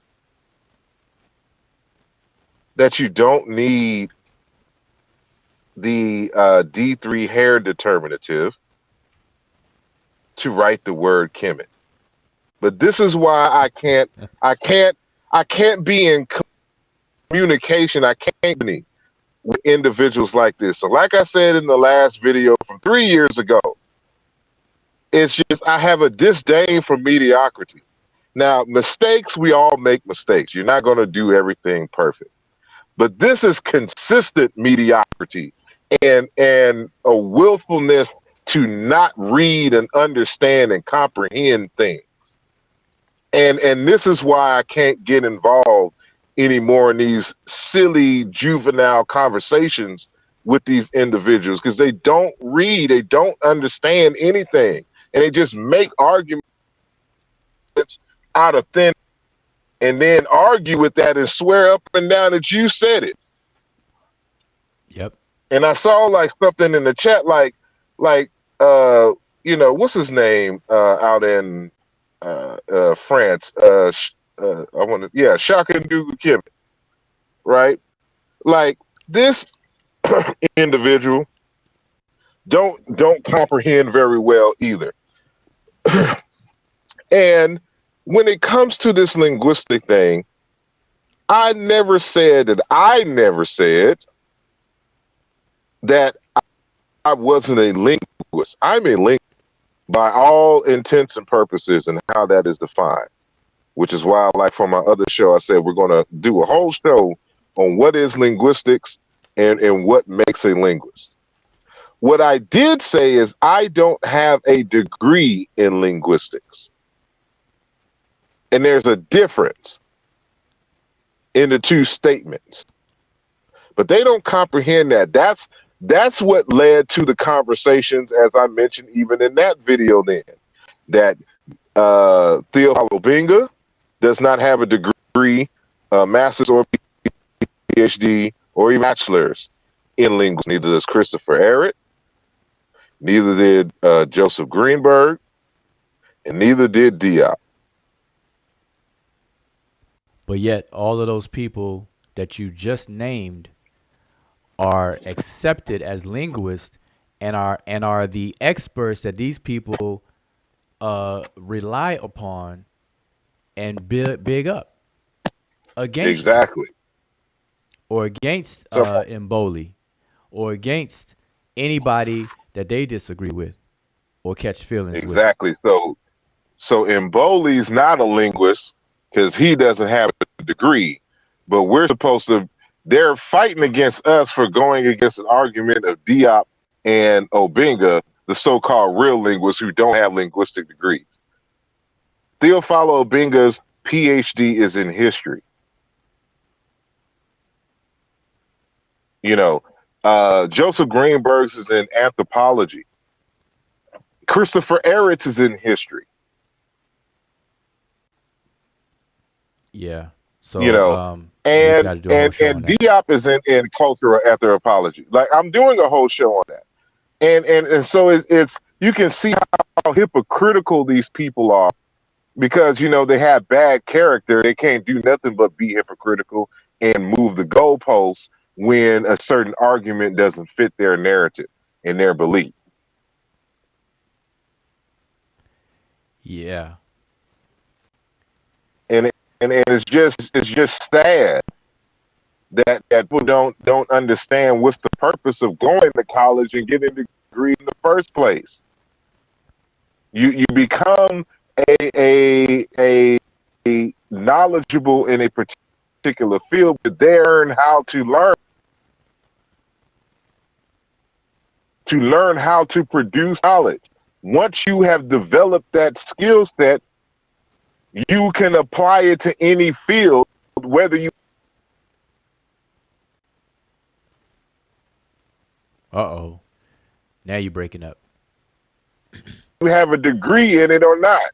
that you don't need the D3 hair determinative to write the word Kemet. But this is why I can't be in communication. I can't be with individuals like this. So like I said in the last video from 3 years ago, it's just I have a disdain for mediocrity. Now, mistakes, we all make mistakes. You're not going to do everything perfect. But this is consistent mediocrity and a willfulness to not read and understand and comprehend things. And this is why I can't get involved anymore in these silly juvenile conversations with these individuals, because they don't read, they don't understand anything, and they just make arguments out of thin and then argue with that and swear up and down that you said it. Yep. And I saw like something in the chat like you know, what's his name out in France? Shaka Ndugu Kemet, right? Like this individual don't comprehend very well either. And when it comes to this linguistic thing, I never said that I wasn't a linguist. I'm a linguist by all intents and purposes and how that is defined, which is why, like for my other show, I said we're going to do a whole show on what is linguistics and what makes a linguist. What I did say is I don't have a degree in linguistics. And there's a difference in the two statements. But they don't comprehend that. That's what led to the conversations, as I mentioned even in that video then, that Theophilo Benga does not have a degree, master's or PhD or even bachelor's in linguistics. Neither does Christopher Ehret, neither did Joseph Greenberg, and neither did Diop. But yet all of those people that you just named are accepted as linguists and are the experts that these people rely upon and big up against Exactly. you, or against So, Mboli, or against anybody that they disagree with or catch feelings exactly. So Mboli's not a linguist because he doesn't have a degree, but we're supposed to. They're fighting against us for going against an argument of Diop and Obenga, the so-called real linguists who don't have linguistic degrees. Theophilo Obenga's PhD is in history. You know, Joseph Greenberg's is in anthropology. Christopher Ehret's is in history. Yeah. So You know, and Diop is in cultural anthropology. Like I'm doing a whole show on that, and so it's you can see how hypocritical these people are, because you know they have bad character. They can't do nothing but be hypocritical and move the goalposts when a certain argument doesn't fit their narrative and their belief. Yeah. And it's just sad that people don't understand what's the purpose of going to college and getting a degree in the first place. You become a knowledgeable in a particular field, but they learn how to learn. to learn how to produce knowledge. Once you have developed that skill set, you can apply it to any field, whether you Uh-oh. Now you're breaking up. have a degree in it or not.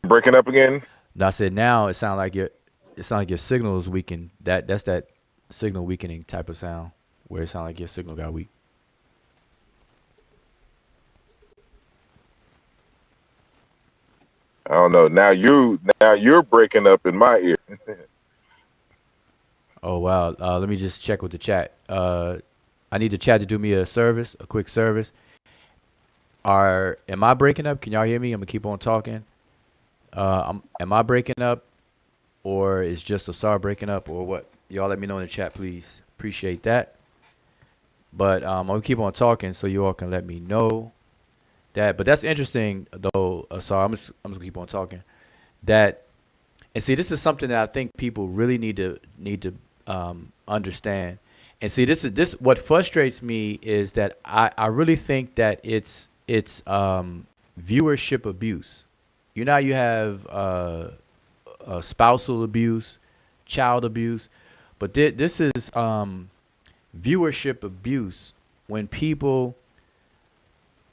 Breaking up again? No, I said now it sounds like your signal is weakened. That's that signal weakening type of sound where it sounds like your signal got weak. I don't know. Now you're breaking up in my ear. Oh wow. Let me just check with the chat. I need the chat to do me a service, a quick service. Am I breaking up? Can y'all hear me? I'm gonna keep on talking. Am I breaking up, or is just Asar breaking up, or what? Y'all let me know in the chat, please. Appreciate that. But I'm gonna keep on talking so you all can let me know that. But that's interesting though, Asar. I'm just gonna keep on talking. And see, this is something that I think people really need to understand. And see, this what frustrates me is that I really think that it's viewership abuse. You know, you have spousal abuse, child abuse, but this is viewership abuse when people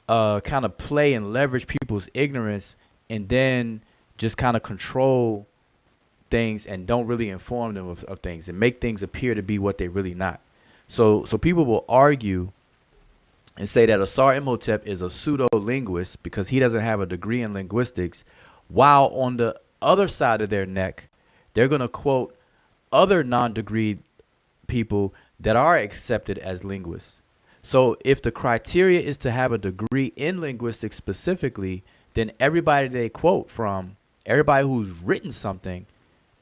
kind of play and leverage people's ignorance and then just kind of control things and don't really inform them of things and make things appear to be what they're really not. So people will argue and say that Asar Imhotep is a pseudo-linguist because he doesn't have a degree in linguistics, while on the other side of their neck, they're going to quote other non-degree people that are accepted as linguists. So if the criteria is to have a degree in linguistics specifically, then everybody they quote from, everybody who's written something,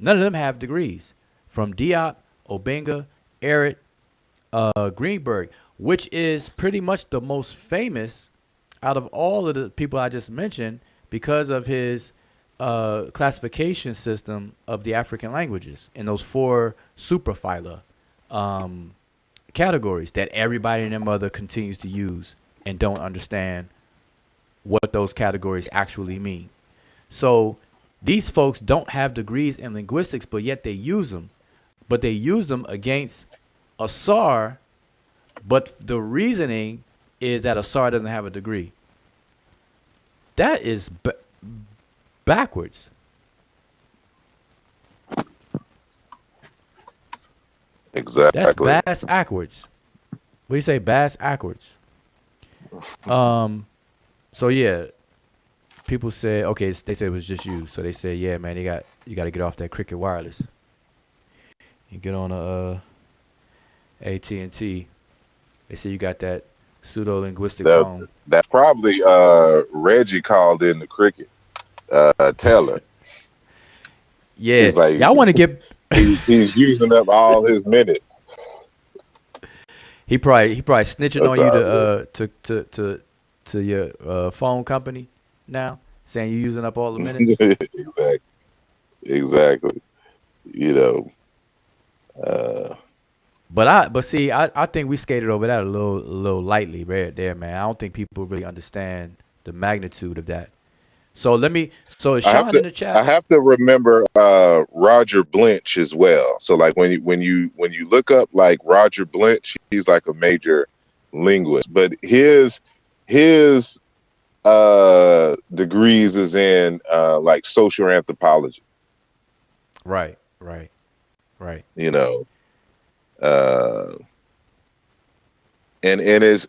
none of them have degrees. From Diop, Obenga, Eric, Greenberg, which is pretty much the most famous out of all of the people I just mentioned because of his classification system of the African languages in those 4 superphyla categories that everybody and their mother continues to use and don't understand what those categories actually mean. So these folks don't have degrees in linguistics, but yet they use them. But they use them against Asar, but the reasoning is that Asar doesn't have a degree. That is backwards. Exactly. That's bass backwards. What do you say, bass backwards? So yeah, people say, okay, they said it was just you. So they say, yeah, man, you got to get off that Cricket Wireless. You get on a AT&T. They say you got that pseudo-linguistic phone. That probably Reggie called in the Cricket. Taylor. Yeah, he's like, y'all want to get. he's using up all his minutes. He probably snitching That's on you to your phone company now, saying you're using up all the minutes. Exactly. You know. But see, I think we skated over that a little lightly right there, man. I don't think people really understand the magnitude of that. So is Sean in the chat? I have to remember Roger Blinch as well. So like when you look up like Roger Blinch, he's like a major linguist, but his degrees is in like social anthropology. Right. You know, and it's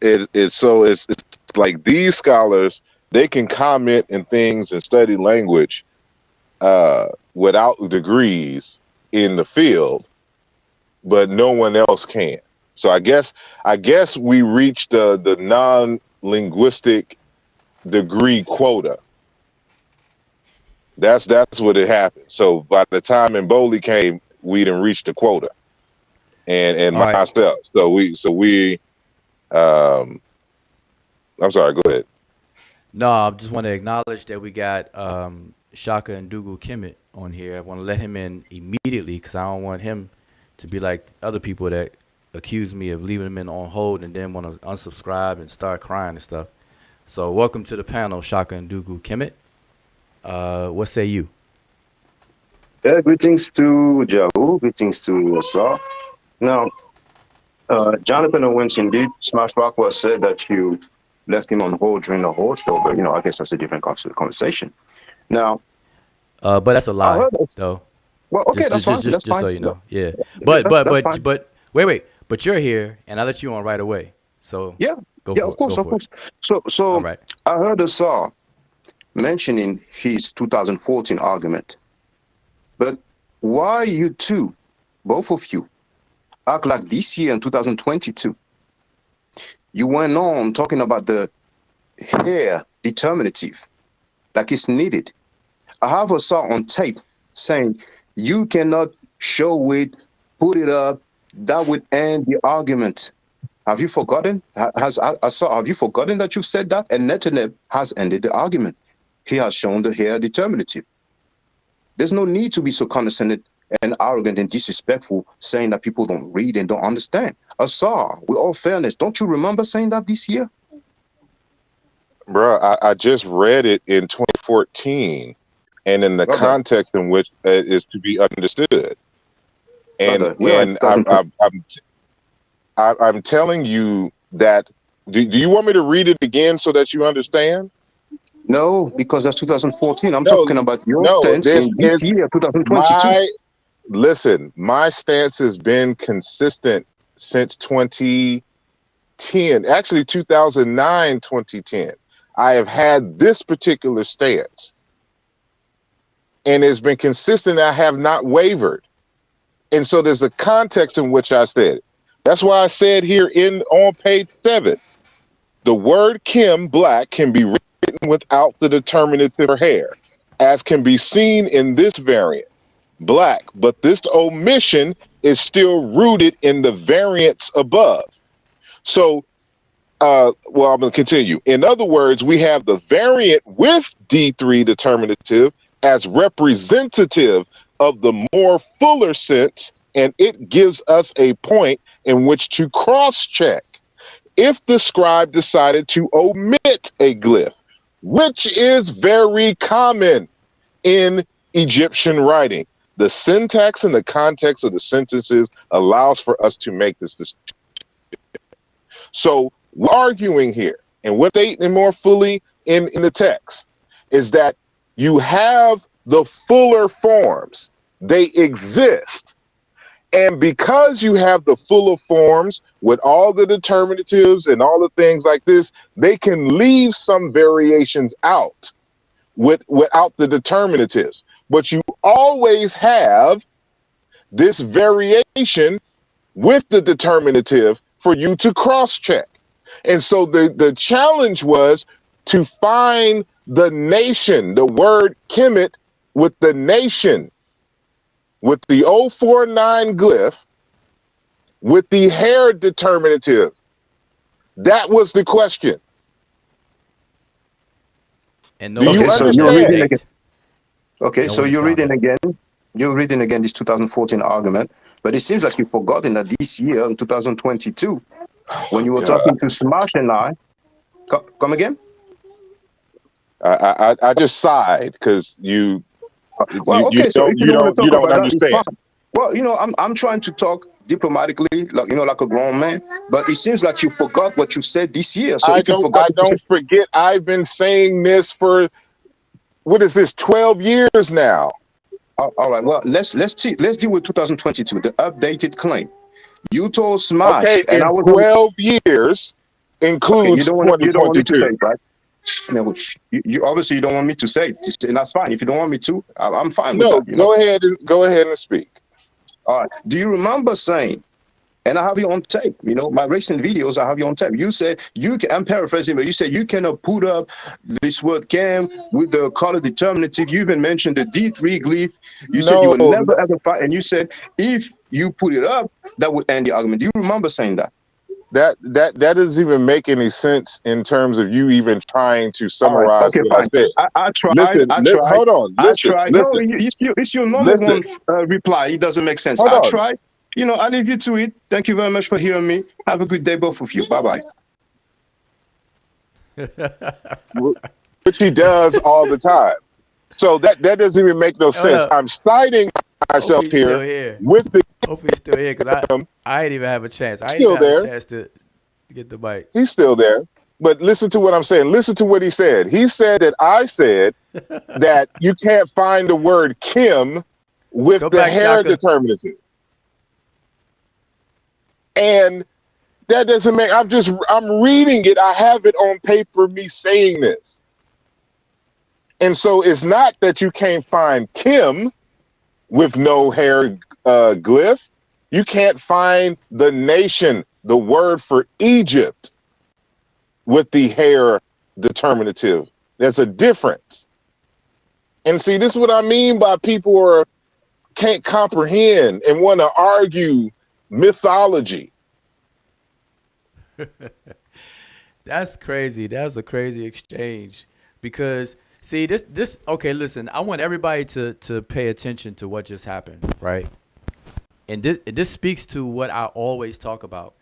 like these scholars, they can comment in things and study language without degrees in the field, but no one else can. So I guess we reached the non-linguistic degree quota. That's what it happened. So by the time Mboli came, we didn't reach the quota, and All myself. right. So we I'm sorry. Go ahead. No, I just want to acknowledge that we got Shaka and Dougal Kemet on here. I want to let him in immediately because I don't want him to be like other people that accuse me of leaving them in on hold and then want to unsubscribe and start crying and stuff. So welcome to the panel, Shaka and Dugu Kemet. What say you? Yeah, greetings to Jabu, greetings to Saw. Now, Jonathan Owens indeed, Smash Rockwell said that you left him on hold during the whole show, but I guess that's a different conversation. Now, but that's a lie, though. Well, okay, that's fine. That's fine. So you know, yeah. That's fine. But wait. But you're here, and I let you on right away. So yeah, of course. So all right. I heard Saw mentioning his 2014 argument, but why you two, both of you, act like this year in 2022? You went on talking about the here determinative, like it's needed. I have a Saw on tape saying you cannot show it, put it up. That would end the argument. Have you forgotten? Have you forgotten that you said that? And NEB has ended the argument. He has shown the here determinative. There's no need to be so condescending and arrogant and disrespectful, saying that people don't read and don't understand. Asar, with all fairness, don't you remember saying that this year? Bro, I just read it in 2014, and in the context in which it is to be understood. And I'm telling you that. Do you want me to read it again so that you understand? No, because that's 2014. I'm talking about your stance in this year, 2022. Listen, my stance has been consistent since 2010, actually 2009, 2010. I have had this particular stance, and it's been consistent. I have not wavered. And so there's a context in which I said it. That's why I said here on page 7, the word Kim, black, can be written without the determinative or hair, as can be seen in this variant, black, but this omission is still rooted in the variants above. So, I'm going to continue. In other words, we have the variant with D3 determinative as representative of the more fuller sense, and it gives us a point in which to cross-check if the scribe decided to omit a glyph, which is very common in Egyptian writing. The syntax and the context of the sentences allows for us to make this distinction. So we're arguing here, and what they more fully in the text is that you have the fuller forms. They exist. And because you have the fuller forms with all the determinatives and all the things like this, they can leave some variations out without the determinatives. But you always have this variation with the determinative for you to cross-check. And so the challenge was to find the nation, the word Kemet with the nation, with the 049 glyph, with the hair determinative. That was the question. And so you're reading again. Okay, so you're reading again. You're reading again this 2014 argument, but it seems like you've forgotten that this year in 2022, when you were talking to Smash and I, come again? I just sighed because you. Well, okay, so if you don't understand. Well, I'm trying to talk diplomatically, like a grown man, but it seems like you forgot what you said this year. So I don't forget. I've been saying this for, what is this, 12 years now. All right. Well, let's deal with 2022, the updated claim. You told Smash, and I was 12 years includes 2022. You don't want me to say, right? You obviously you don't want me to say it, and that's fine. If you don't want me to, I'm fine with that. Go ahead and speak. All right. Do you remember saying, and I have you on tape, my recent videos, I have you on tape. You said I'm paraphrasing, but you said you cannot put up this word cam with the color determinative. You even mentioned the D3 glyph. You said you would never ever fight, and you said if you put it up, that would end the argument. Do you remember saying that? That doesn't even make any sense in terms of you even trying to summarize what I said. I tried. Listen, hold on. Listen, I tried. No, it's your number one reply. It doesn't make sense. I tried. I leave you to it. Thank you very much for hearing me. Have a good day, both of you. Bye bye. Which he does all the time. So that doesn't even make no Hold sense. up. I'm citing Hope myself he's still here here. with the Hopefully he's still here because I ain't even have a chance. I ain't even still have a there. chance to get the mic. He's still there. But listen to what I'm saying. Listen to what he said. He said that I said that you can't find the word Kim with Go the back, hair Shaka. determinative. And that doesn't make I'm reading it. I have it on paper, me saying this. And so it's not that you can't find Kim with no hair glyph. You can't find the nation, the word for Egypt, with the hair determinative. There's a difference. And see, this is what I mean by people can't comprehend and want to argue mythology. That's crazy. That's a crazy exchange because see this okay, listen, I want everybody to pay attention to what just happened, right? And this speaks to what I always talk about.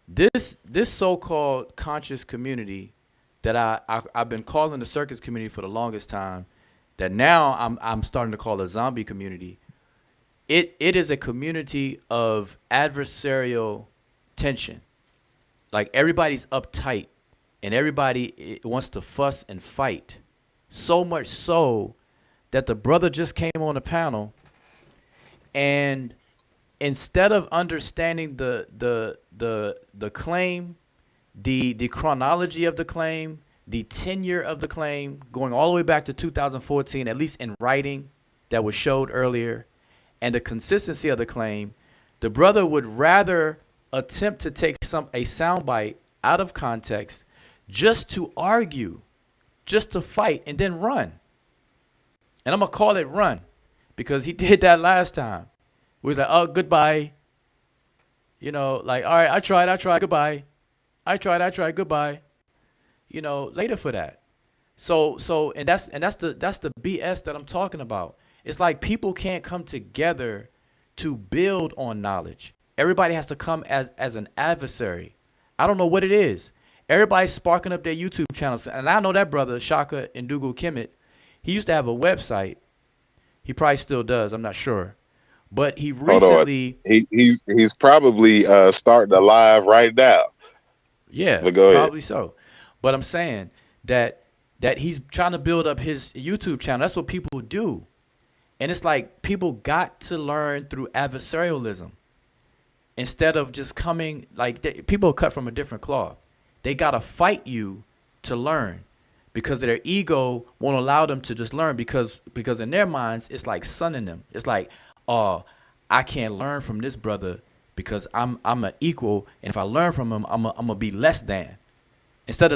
This so-called conscious community that I've been calling the circus community for the longest time, that now I'm starting to call a zombie community. It is a community of adversarial tension. Like everybody's uptight and everybody wants to fuss and fight. So much so that the brother just came on the panel and instead of understanding the claim, the chronology of the claim, the tenure of the claim, going all the way back to 2014, at least in writing that was showed earlier, and the consistency of the claim, the brother would rather attempt to take a soundbite out of context just to argue, just to fight, and then run. And I'm gonna call it run because he did that last time. We was like, oh, goodbye. Like, all right, I tried, goodbye. I tried, goodbye. Later for that. So and that's the BS that I'm talking about. It's like people can't come together to build on knowledge. Everybody has to come as an adversary. I don't know what it is. Everybody's sparking up their YouTube channels. And I know that brother, Shaka Ndugu Kemet, he used to have a website. He probably still does. I'm not sure. But he recently... He's probably starting a live right now. Yeah, but go probably ahead. so. But I'm saying that he's trying to build up his YouTube channel. That's what people do. And it's like people got to learn through adversarialism instead of just coming like people cut from a different cloth. They got to fight you to learn because their ego won't allow them to just learn because in their minds, it's like sunning them. It's like, oh, I can't learn from this brother because I'm an equal. And if I learn from him, I'm going to be less than. Instead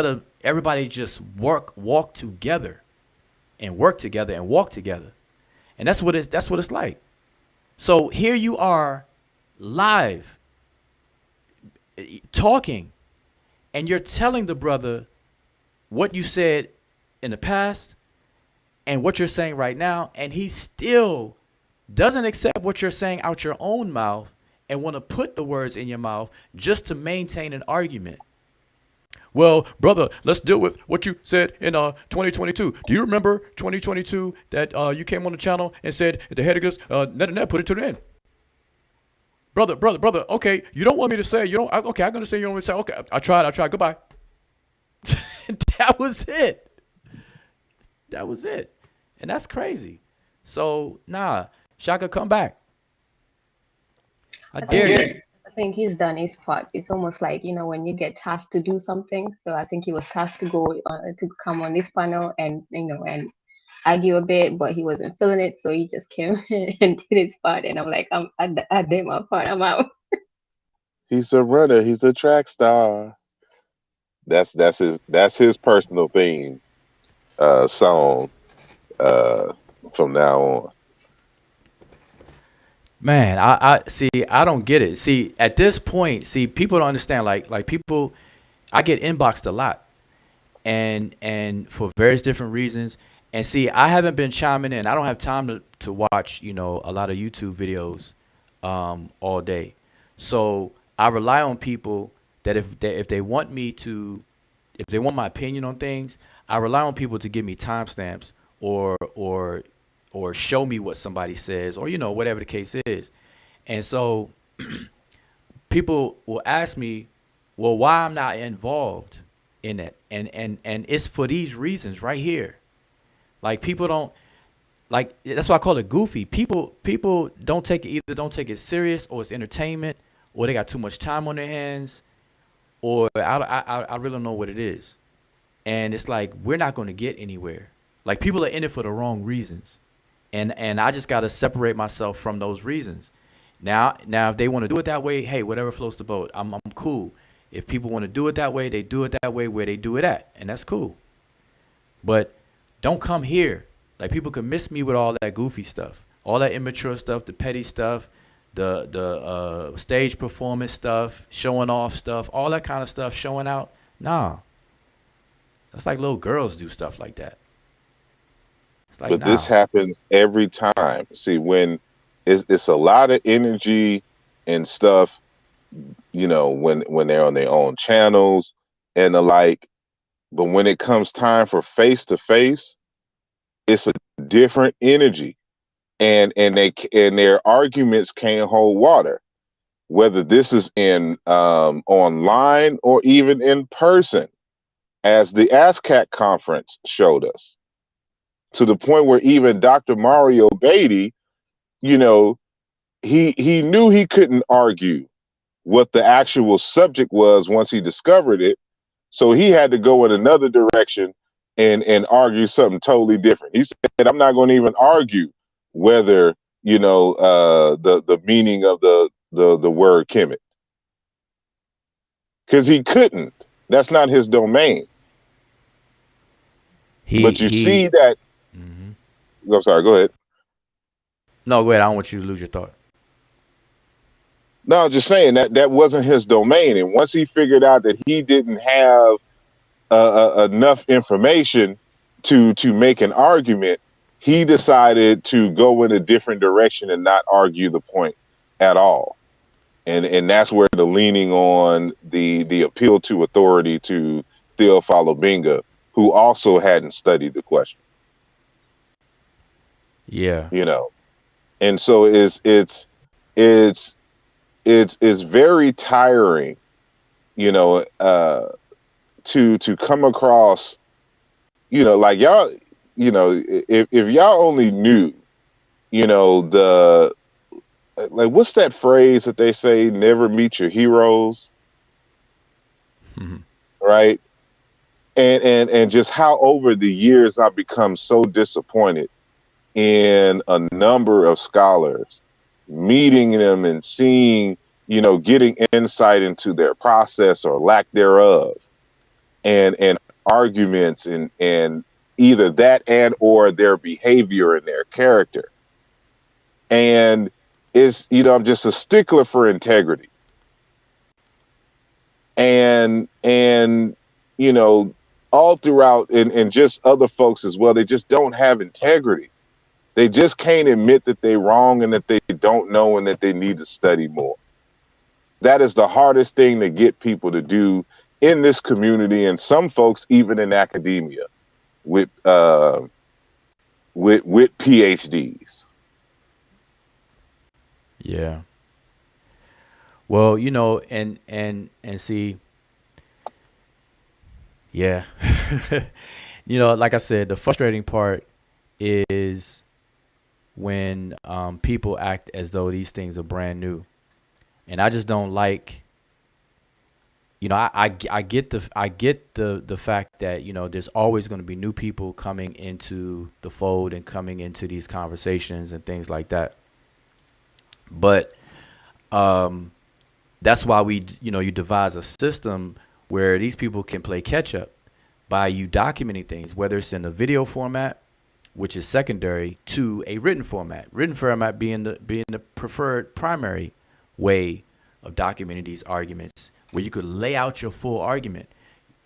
of everybody just walk together and work together and walk together. And that's what it's like. So here you are live talking and you're telling the brother what you said in the past and what you're saying right now. And he still doesn't accept what you're saying out your own mouth and want to put the words in your mouth just to maintain an argument. Well, brother, let's deal with what you said in 2022. Do you remember 2022 that you came on the channel and said the Hieroglyphics, NEB, put it to the end? Brother, okay, you don't want me to say, okay, I'm going to say you don't want me to say, okay, I tried, goodbye. That was it. And that's crazy. So, nah, Shaka, come back. I dare you. I think he's done his part. It's almost like, when you get tasked to do something. So I think he was tasked to come on this panel and and argue a bit, but he wasn't feeling it, so he just came and did his part. And I'm like, I did my part. I'm out. He's a runner. He's a track star. That's his personal theme song from now on. Man, I see. I don't get it. See, at this point, people don't understand. Like people, I get inboxed a lot, and for various different reasons. And see, I haven't been chiming in. I don't have time to watch, a lot of YouTube videos all day. So I rely on people that if they want me to, if they want my opinion on things, I rely on people to give me timestamps or show me what somebody says, or whatever the case is. And so people will ask me, well, why I'm not involved in it, and it's for these reasons right here. Like people don't like that's why I call it goofy. People don't take it, either don't take it serious, or it's entertainment, or they got too much time on their hands, or I really don't know what it is. And it's like we're not going to get anywhere. Like people are in it for the wrong reasons, and I just got to separate myself from those reasons. Now, if they want to do it that way, hey, whatever floats the boat, I'm cool. If people want to do it that way, they do it that way where they do it at, and that's cool. But don't come here. Like people can miss me with all that goofy stuff, all that immature stuff, the petty stuff, the stage performance stuff, showing off stuff, all that kind of stuff, showing out. Nah, that's like little girls do stuff like that. It's like But this nah. happens every time. See, when it's a lot of energy and stuff, when they're on their own channels and the like. But when it comes time for face to face, it's a different energy, and their arguments can't hold water. Whether this is in online or even in person, as the ASCAC conference showed us, to the point where even Dr. Mario Beatty, you know, he knew he couldn't argue what the actual subject was once he discovered it. So he had to go in another direction and argue something totally different. He said, I'm not going to even argue whether, the meaning of the word Kemet. Because he couldn't. That's not his domain. But you see He. that. I'm sorry, go ahead. No, go ahead. I don't want you to lose your thought. No, just saying that wasn't his domain. And once he figured out that he didn't have enough information to make an argument, he decided to go in a different direction and not argue the point at all. And that's where the leaning on the appeal to authority to Theophilo Benga, who also hadn't studied the question. Yeah. And so it's very tiring, to come across, like y'all, if y'all only knew, the like what's that phrase that they say, never meet your heroes, right? And just how over the years I've become so disappointed in a number of scholars, meeting them and seeing, getting insight into their process or lack thereof, and arguments and either that and or their behavior and their character. And it's, I'm just a stickler for integrity. And all throughout, and just other folks as well, they just don't have integrity. They just can't admit that they're wrong and that they don't know and that they need to study more. That is the hardest thing to get people to do in this community, and some folks even in academia with PhDs. Yeah. Well, and see, yeah. Like I said, the frustrating part is when people act as though these things are brand new, and I just don't like. I get the fact that there's always going to be new people coming into the fold and coming into these conversations and things like that. But that's why you devise a system where these people can play catch up by you documenting things, whether it's in a video format, which is secondary to a written format. Written format being the preferred primary way of documenting these arguments, where you could lay out your full argument.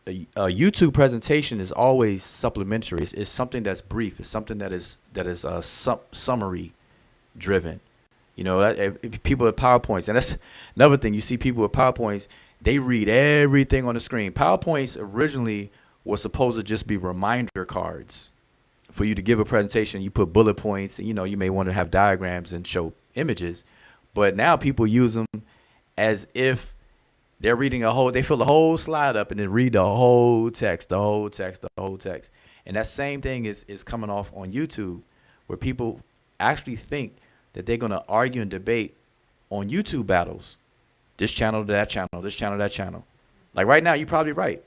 A YouTube presentation is always supplementary. It's something that's brief. It's something that is summary driven. You know, people with PowerPoints, and that's another thing. You see people with PowerPoints, they read everything on the screen. PowerPoints originally was supposed to just be reminder cards for you to give a presentation. You put bullet points, and you may want to have diagrams and show images, but now people use them as if they're reading they fill the whole slide up and then read the whole text, the whole text, the whole text. And that same thing is coming off on YouTube, where people actually think that they're going to argue and debate on YouTube battles. This channel to that channel, this channel to that channel. Like right now, you're probably right.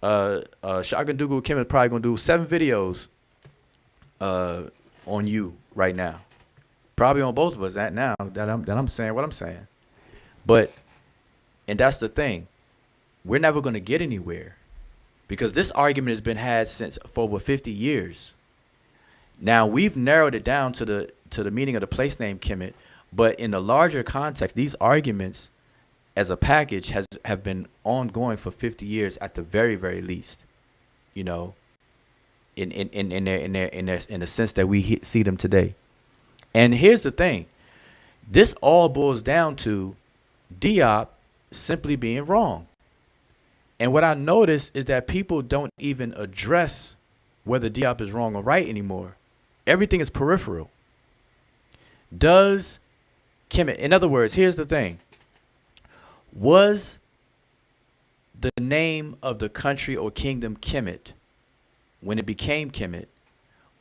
Shotgun Dougal Kim is probably going to do 7 videos on you right now. Probably on both of us that I'm saying what I'm saying. And that's the thing. We're never going to get anywhere because this argument has been had for over 50 years. Now we've narrowed it down to the meaning of the place name Kemet, but in the larger context, these arguments as a package have been ongoing for 50 years at the very, very least. You know, in the sense that we see them today. And here's the thing. This all boils down to Diop simply being wrong. And what I notice is that people don't even address whether Diop is wrong or right anymore. Everything is peripheral. Does Kemet, in other words, here's the thing. Was the name of the country or kingdom Kemet, when it became Kemet,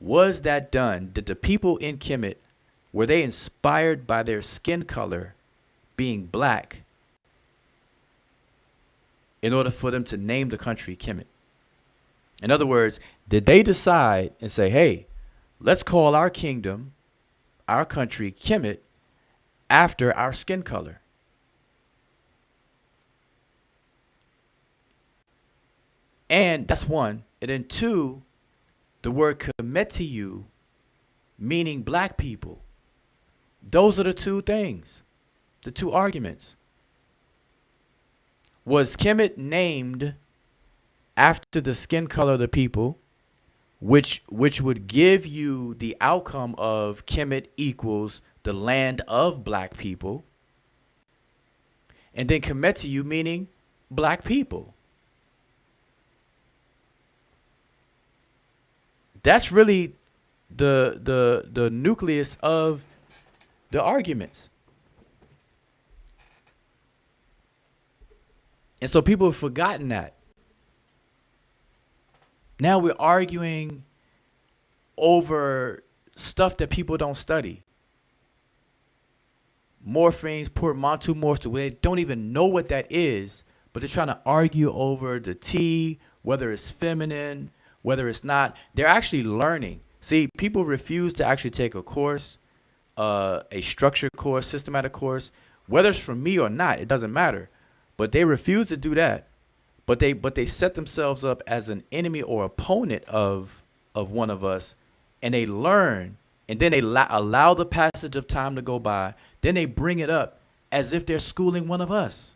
was that done? Did the people in Kemet, were they inspired by their skin color being black in order for them to name the country Kemet? In other words, did they decide and say, hey, let's call our kingdom, our country, Kemet, after our skin color? And that's one. And then 2, the word Kemetiu, meaning black people. Those are the 2 things, the 2 arguments. Was Kemet named after the skin color of the people, which would give you the outcome of Kemet equals the land of black people, and then Kemetiu meaning black people. That's really the nucleus of the arguments. And so people have forgotten that. Now we're arguing over stuff that people don't study. Morphemes, portmanteau morphs, they don't even know what that is, but they're trying to argue over the T, whether it's feminine, whether it's not. They're actually learning. See, people refuse to actually take a course, a structured course, systematic course, whether it's from me or not, it doesn't matter. But they refuse to do that. But they set themselves up as an enemy or opponent of one of us, and they learn, and then they allow the passage of time to go by. Then they bring it up as if they're schooling one of us.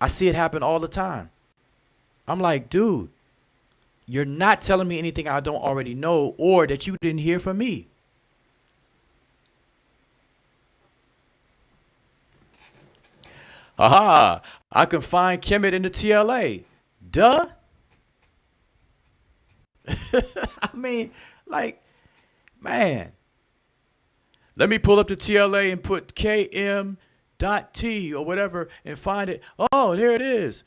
I see it happen all the time. I'm like, dude, you're not telling me anything I don't already know or that you didn't hear from me. Aha, I can find Kemet in the TLA. Duh. I mean, like, man. Let me pull up the TLA and put KM.T or whatever and find it. Oh, there it is.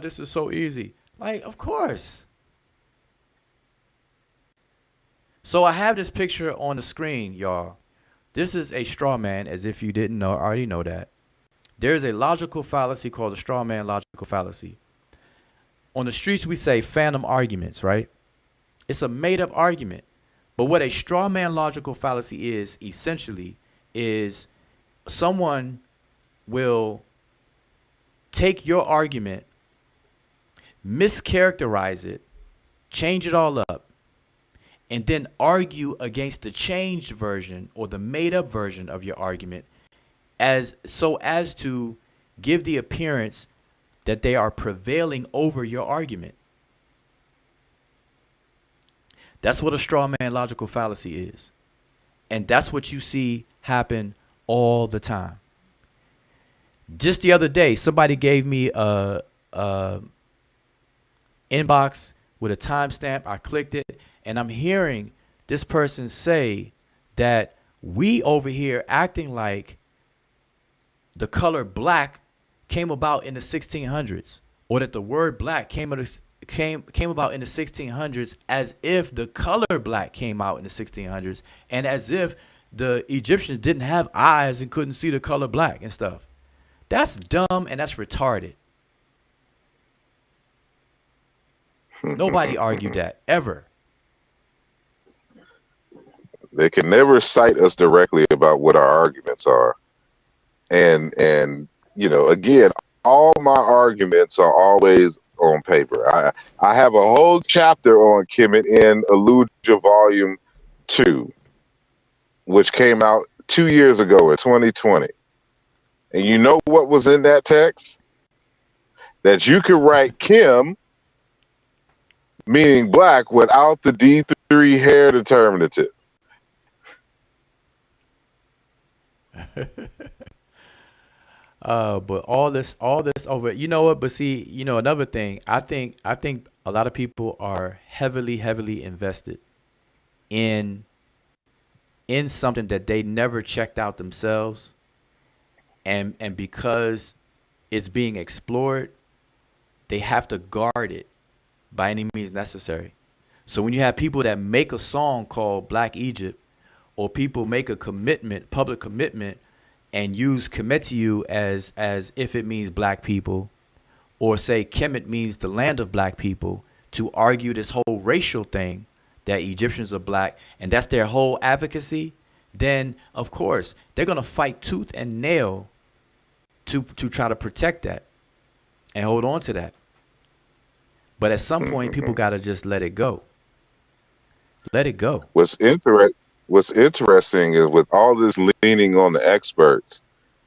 This is so easy. Like, of course. So I have this picture on the screen, y'all. This is a straw man, as if you didn't know, already know that. There's a logical fallacy called the straw man logical fallacy. On the streets, we say phantom arguments, right? It's a made-up argument. But what a straw man logical fallacy is, essentially, is someone will take your argument, mischaracterize it, change it all up, and then argue against the changed version or the made-up version of your argument as to give the appearance that they are prevailing over your argument. That's what a straw man logical fallacy is. And that's what you see happen all the time. Just the other day, somebody gave me a inbox with a timestamp. I clicked it, and I'm hearing this person say that we over here acting like the color black came about in the 1600s, or that the word black came about in the 1600s, as if the color black came out in the 1600s, and as if the Egyptians didn't have eyes and couldn't see the color black and stuff. That's dumb and that's retarded. Nobody argued that ever. They can never cite us directly about what our arguments are. And you know, again, all my arguments are always on paper. I have a whole chapter on Kemet in Alluja Volume 2, which came out 2 years ago in 2020. And you know what was in that text? That you could write Kim, meaning black, without the D3 hair determinative. But all this over, you know what? But see, you know, another thing, I think a lot of people are heavily invested in something that they never checked out themselves, and because it's being explored, they have to guard it by any means necessary. So when you have people that make a song called Black Egypt, or people make a commitment, public commitment, and use Kemetu as if it means black people, or say Kemet means the land of black people, to argue this whole racial thing that Egyptians are black, and that's their whole advocacy, then of course they're gonna fight tooth and nail to try to protect that and hold on to that. But at some point, people gotta just let it go. Let it go. What's interesting is, with all this leaning on the experts,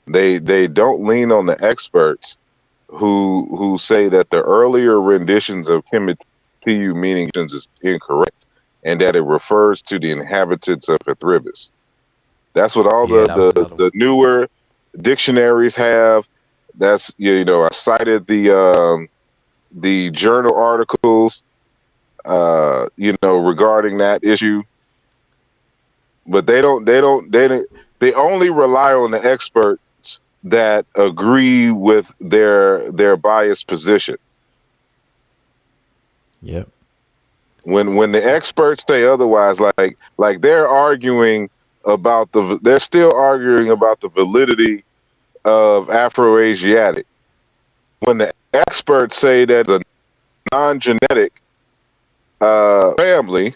they don't lean on the experts who say that the earlier renditions of Kemet meaning is incorrect, and that it refers to the inhabitants of Ethribis. That's what all the newer dictionaries have. That's, you know, I cited the journal articles, you know, regarding that issue. But they only rely on the experts that agree with their biased position. Yep. When the experts say otherwise, like they're still arguing about the validity of Afroasiatic. When the experts say that it's a non-genetic family,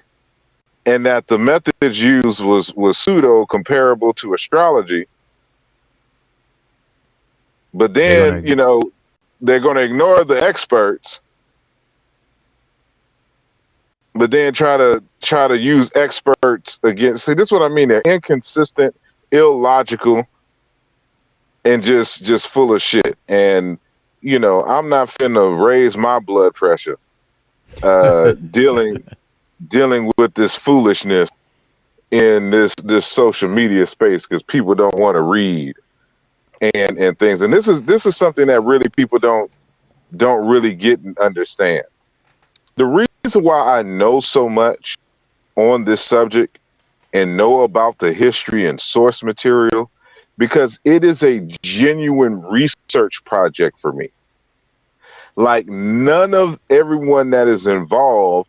and that the methods used was pseudo comparable to astrology, but then, you know, they're going to ignore the experts, but then try to use experts against. See, this is what I mean. They're inconsistent, illogical, and just full of shit. And, you know, I'm not finna raise my blood pressure dealing with this foolishness in this social media space, because people don't want to read and things. And this is something that really people don't really get and understand. The reason why I know so much on this subject and know about the history and source material, because it is a genuine research project for me. Like, none of everyone that is involved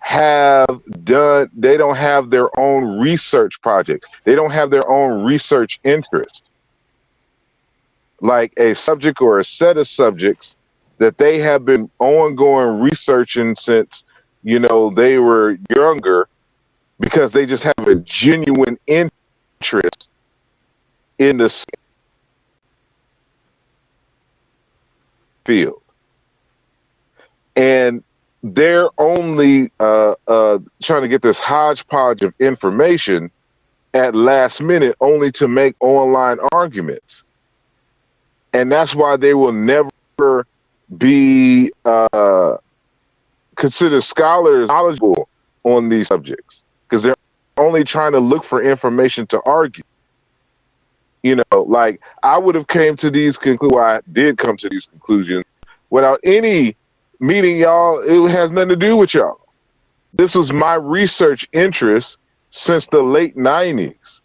they don't have their own research project. They don't have their own research interest. Like a subject or a set of subjects that they have been ongoing researching since, you know, they were younger, because they just have a genuine interest in the field. And they're only trying to get this hodgepodge of information at last minute, only to make online arguments. And that's why they will never be considered scholars knowledgeable on these subjects because they're only trying to look for information to argue. You know, like I would have came to these conclusions. I did come to these conclusions without any meeting y'all. It has nothing to do with y'all. This was my research interest since the late 90s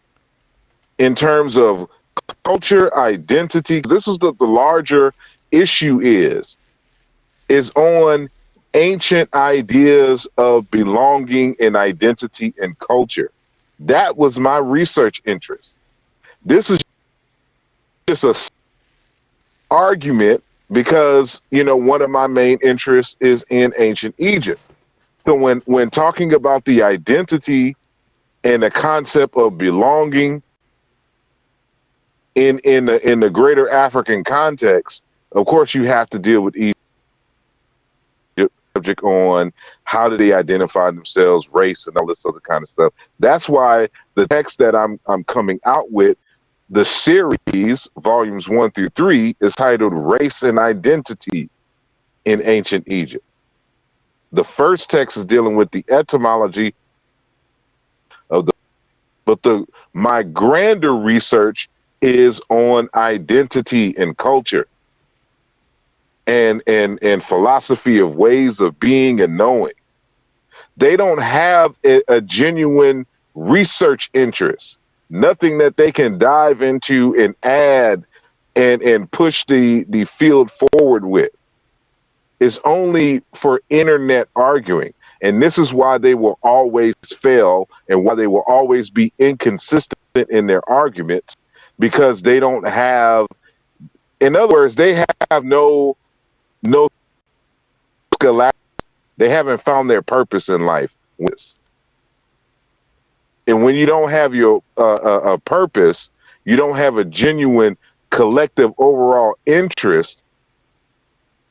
in terms of culture, identity. This is the larger issue is on ancient ideas of belonging and identity and culture. That was my research interest. This is just a argument because, you know, one of my main interests is in ancient Egypt. So when talking about the identity and the concept of belonging in the greater African context, of course you have to deal with Egypt subject on how do they identify themselves, race, and all this other kind of stuff. That's why the text that I'm coming out with, the series, volumes 1 through 3, is titled Race and Identity in Ancient Egypt. The first text is dealing with the etymology of my grander research is on identity and culture and philosophy of ways of being and knowing. They don't have a genuine research interest, nothing that they can dive into and add and push the field forward with. It's only for internet arguing. And this is why they will always fail and why they will always be inconsistent in their arguments, because they don't have, in other words, they have no scholastic. They haven't found their purpose in life. And when you don't have your a purpose, you don't have a genuine collective overall interest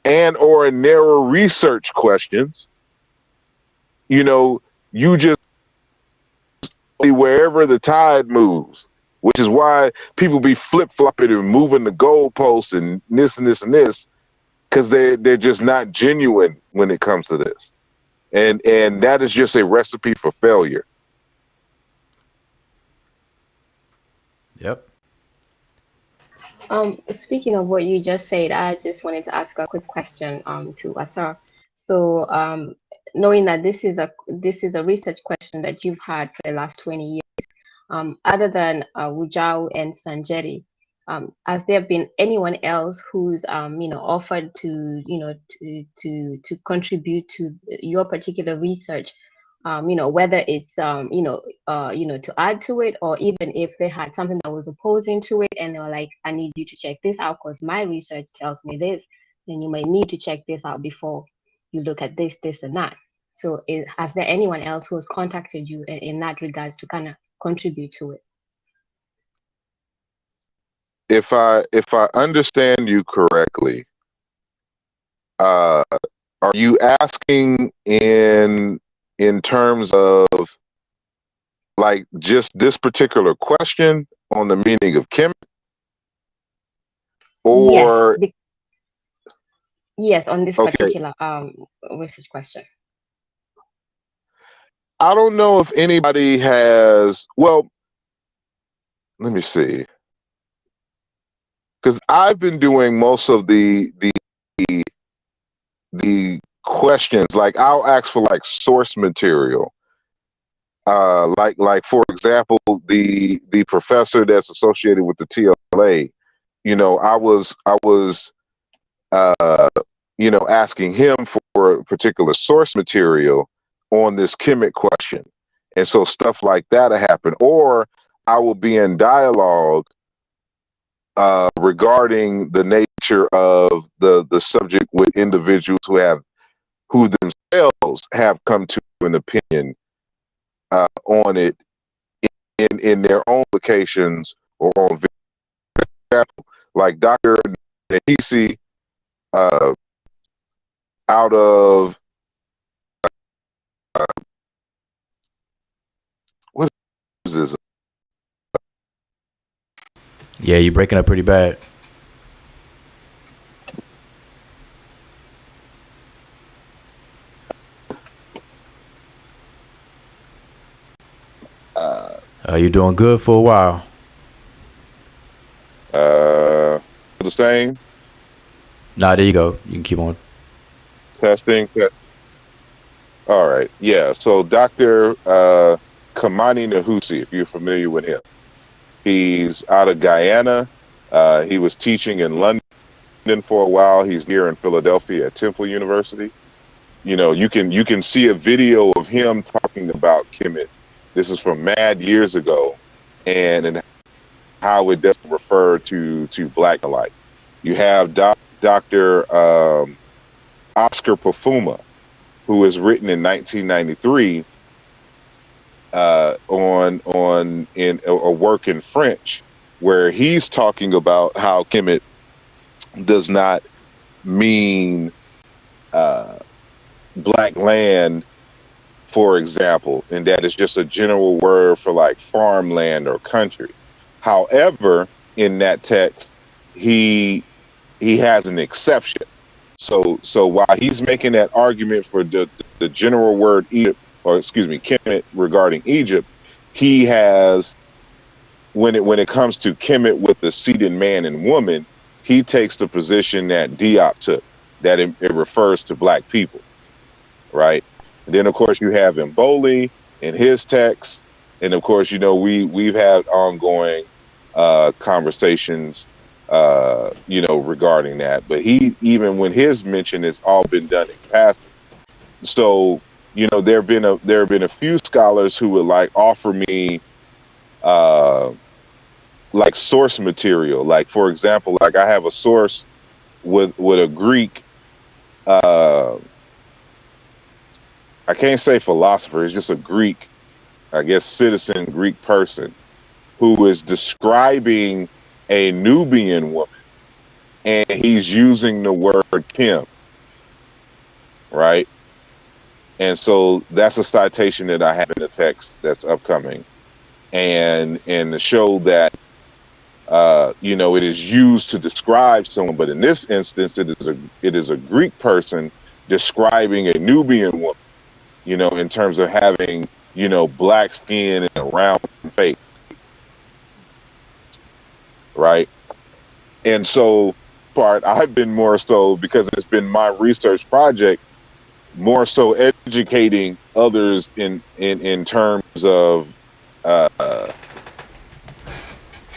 and or a narrow research questions, you know, you just wherever the tide moves, which is why people be flip-flopping and moving the goalposts and this and this and this, because they're just not genuine when it comes to this. And that is just a recipe for failure. Yep. Speaking of what you just said, I just wanted to ask a quick question to Asar. So knowing that this is a research question that you've had for the last 20 years, other than Wujao and Sanjeri, has there been anyone else who's offered to to contribute to your particular research, whether it's to add to it, or even if they had something that was opposing to it and they were like, I need you to check this out because my research tells me this, then you might need to check this out before you look at this and that. So has there anyone else who has contacted you in that regards to kind of contribute to it? If I understand you correctly, are you asking in terms of like just this particular question on the meaning of Kemet, or yes, on this particular research question? I don't know if anybody has. Well, let me see, because I've been doing most of the questions. Like I'll ask for like source material. Like for example, the professor that's associated with the TLA, you know, I was asking him for particular source material on this Kemet question, and so stuff like that happen. Or I will be in dialogue regarding the nature of the subject with individuals who themselves have come to an opinion on it in their own locations or on example, like Dr. Nahisi out of what is this? Yeah, you're breaking up pretty bad. You're doing good for a while. The same. Nah, there you go. You can keep on. Testing. All right. Yeah. So Dr. Kamani Nahusi, if you're familiar with him, he's out of Guyana. He was teaching in London for a while. He's here in Philadelphia at Temple University. You can see a video of him talking about Kemet. This is from mad years ago, and how it doesn't refer to black alike. You have Dr. Oscar Pafuma, who was written in 1993 on in a work in French, where he's talking about how Kemet does not mean black land, for example, and that is just a general word for like farmland or country. However, in that text, he has an exception. So while he's making that argument for the general word Egypt, or excuse me, Kemet regarding Egypt, he has when it comes to Kemet with the seated man and woman, he takes the position that Diop took, that it refers to black people, right? And then of course you have Mboli in his text, and of course we've had ongoing conversations regarding that, but he, even when his mention, has all been done in passing. So there have been a few scholars who would like offer me like source material, like for example, like I have a source with a Greek I can't say philosopher, it's just a Greek, I guess, citizen Greek person who is describing a Nubian woman, and he's using the word Kim, right? And so that's a citation that I have in the text that's upcoming, and to show that it is used to describe someone, but in this instance, it is a Greek person describing a Nubian woman, in terms of having black skin and a round face, right? And so I've been more so, because it's been my research project, more so educating others in terms of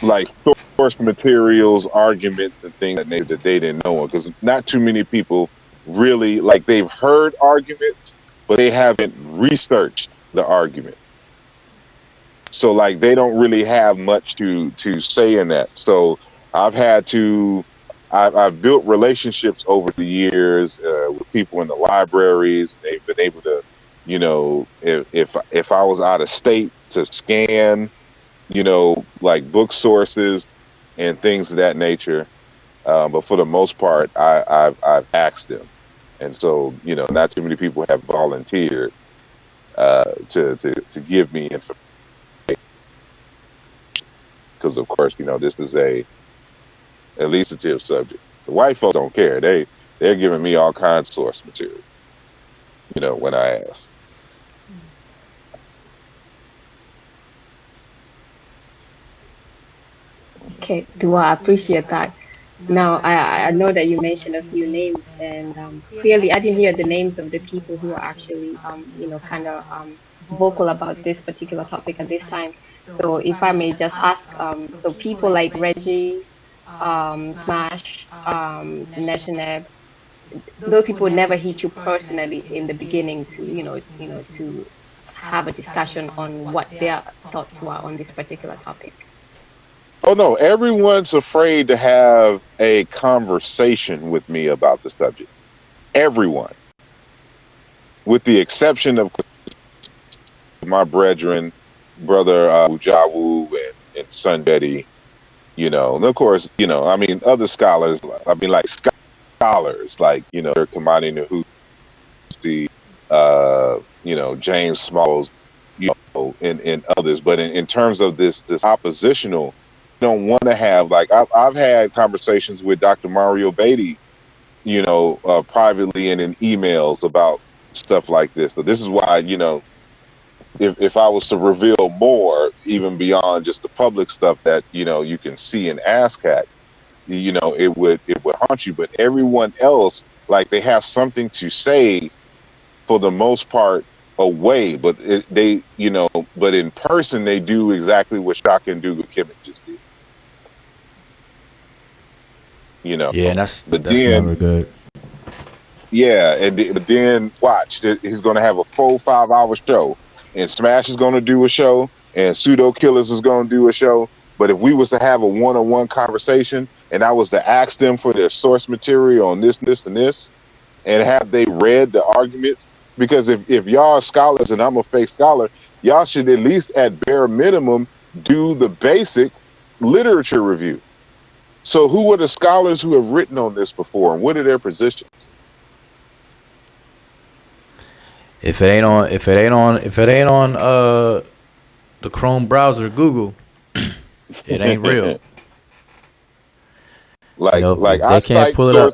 like source materials, arguments, and things that they didn't know, because not too many people really, like, they've heard arguments, but they haven't researched the argument. So like they don't really have much to say in that. So I've built relationships over the years with people in the libraries. They've been able to, if I was out of state, to scan, like book sources and things of that nature. But for the most part, I've asked them, and so not too many people have volunteered to give me information, because of course this is a elucidative subject. The white folks don't care. They're giving me all kinds of source material, when I ask. Okay, do I appreciate that. Now, I know that you mentioned a few names, and clearly I didn't hear the names of the people who are actually, kind of vocal about this particular topic at this time. So if I may just ask, so people like Reggie, Smash, Netcher, those people never hit you personally in the beginning to, to have a discussion on what their thoughts were on this particular topic. Oh no, everyone's afraid to have a conversation with me about the subject. Everyone, with the exception of my brethren, brother Ujawu and son Betty, and of course, other scholars. Like scholars, like Kamani Nahusi, James Smalls, and others. But in terms of this oppositional, don't want to have, like, I've had conversations with Dr. Mario Beatty, privately and in emails about stuff like this. So this is why, if I was to reveal more, even beyond just the public stuff that you can see and ask at, it would haunt you. But everyone else, like, they have something to say for the most part away, but but in person they do exactly what Shaka and Duga Kemet just did. Yeah, and But that's then never good. yeah, but then watch, he's gonna have a full 5 hour show, and Smash is gonna do a show, and Pseudo Killers is gonna do a show. But if we was to have a one-on-one conversation, and I was to ask them for their source material on this, and this, and have they read the arguments? Because if y'all are scholars and I'm a fake scholar, y'all should at least at bare minimum do the basic literature review. So who are the scholars who have written on this before, and what are their positions? If it ain't on the Chrome browser, Google, it ain't real. like If they can't pull it up.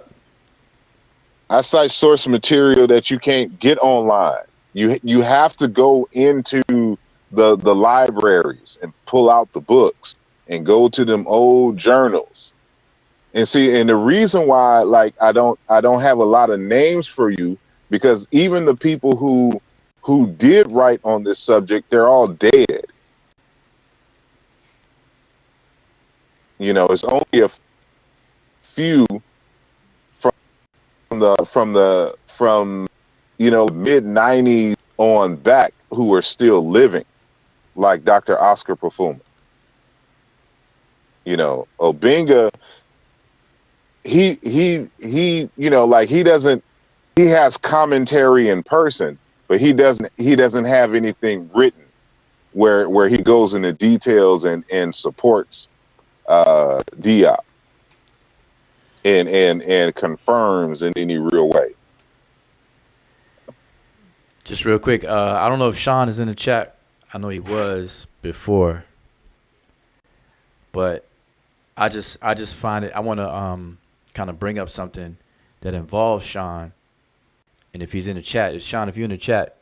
I cite source material that you can't get online. You have to go into the libraries and pull out the books and go to them old journals. And see, and the reason why, like, I don't have a lot of names for you, because even the people who did write on this subject, they're all dead. It's only a few from mid 90s on back who are still living, like Dr. Oscar Pafuma. Obinga, he has commentary in person, but he doesn't have anything written where he goes into details and supports Diop and confirms in any real way. Just real quick, I don't know if Sean is in the chat. I know he was before, but I just find it. I want to kind of bring up something that involves Sean, and if he's in the chat, Sean, if you're in the chat,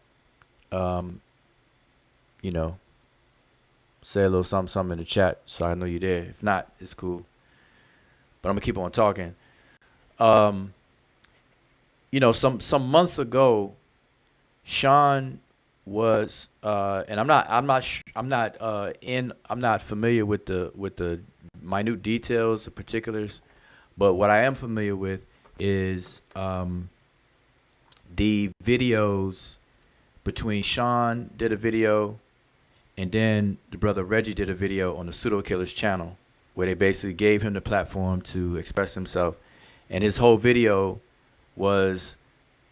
say a little something in the chat so I know you're there. If not, it's cool. But I'm gonna keep on talking. Some months ago, Sean was, and I'm not familiar with the minute details, the particulars, but what I am familiar with is the videos between Sean did a video, and then the brother Reggie did a video on the Pseudo Killers channel, where they basically gave him the platform to express himself, and his whole video was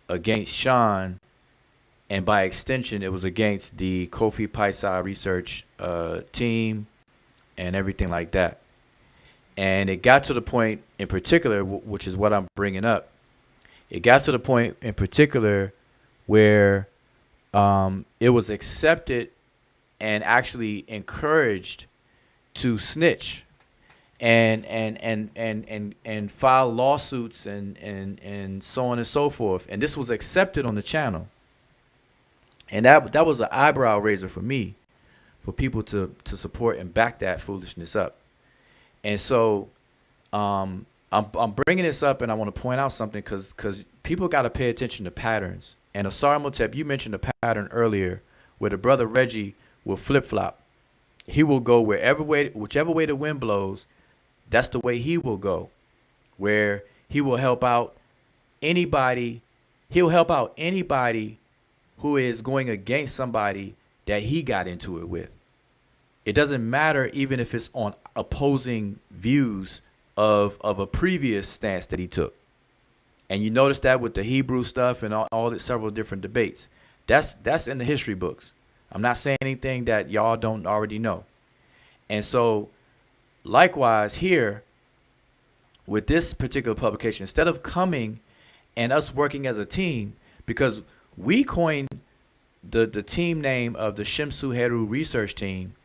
against Sean. And by extension, it was against the Kofi Paisai research team and everything like that. And it got to the point in particular, which is what I'm bringing up. It got to the point in particular where it was accepted and actually encouraged to snitch and file lawsuits and so on and so forth. And this was accepted on the channel. And that was an eyebrow raiser for me, for people to support and back that foolishness up. And so I'm bringing this up, and I want to point out something because people got to pay attention to patterns. And Asar Motep, you mentioned a pattern earlier where the brother Reggie will flip-flop. He will go whichever way the wind blows, that's the way he will go, where he will help out anybody. He'll help out anybody who is going against somebody that he got into it with. It doesn't matter even if it's on opposing views of a previous stance that he took. And you notice that with the Hebrew stuff and all the several different debates. That's in the history books. I'm not saying anything that y'all don't already know. And so likewise here with this particular publication, instead of coming and us working as a team, because we coined the team name of the Shimsu Heru research team,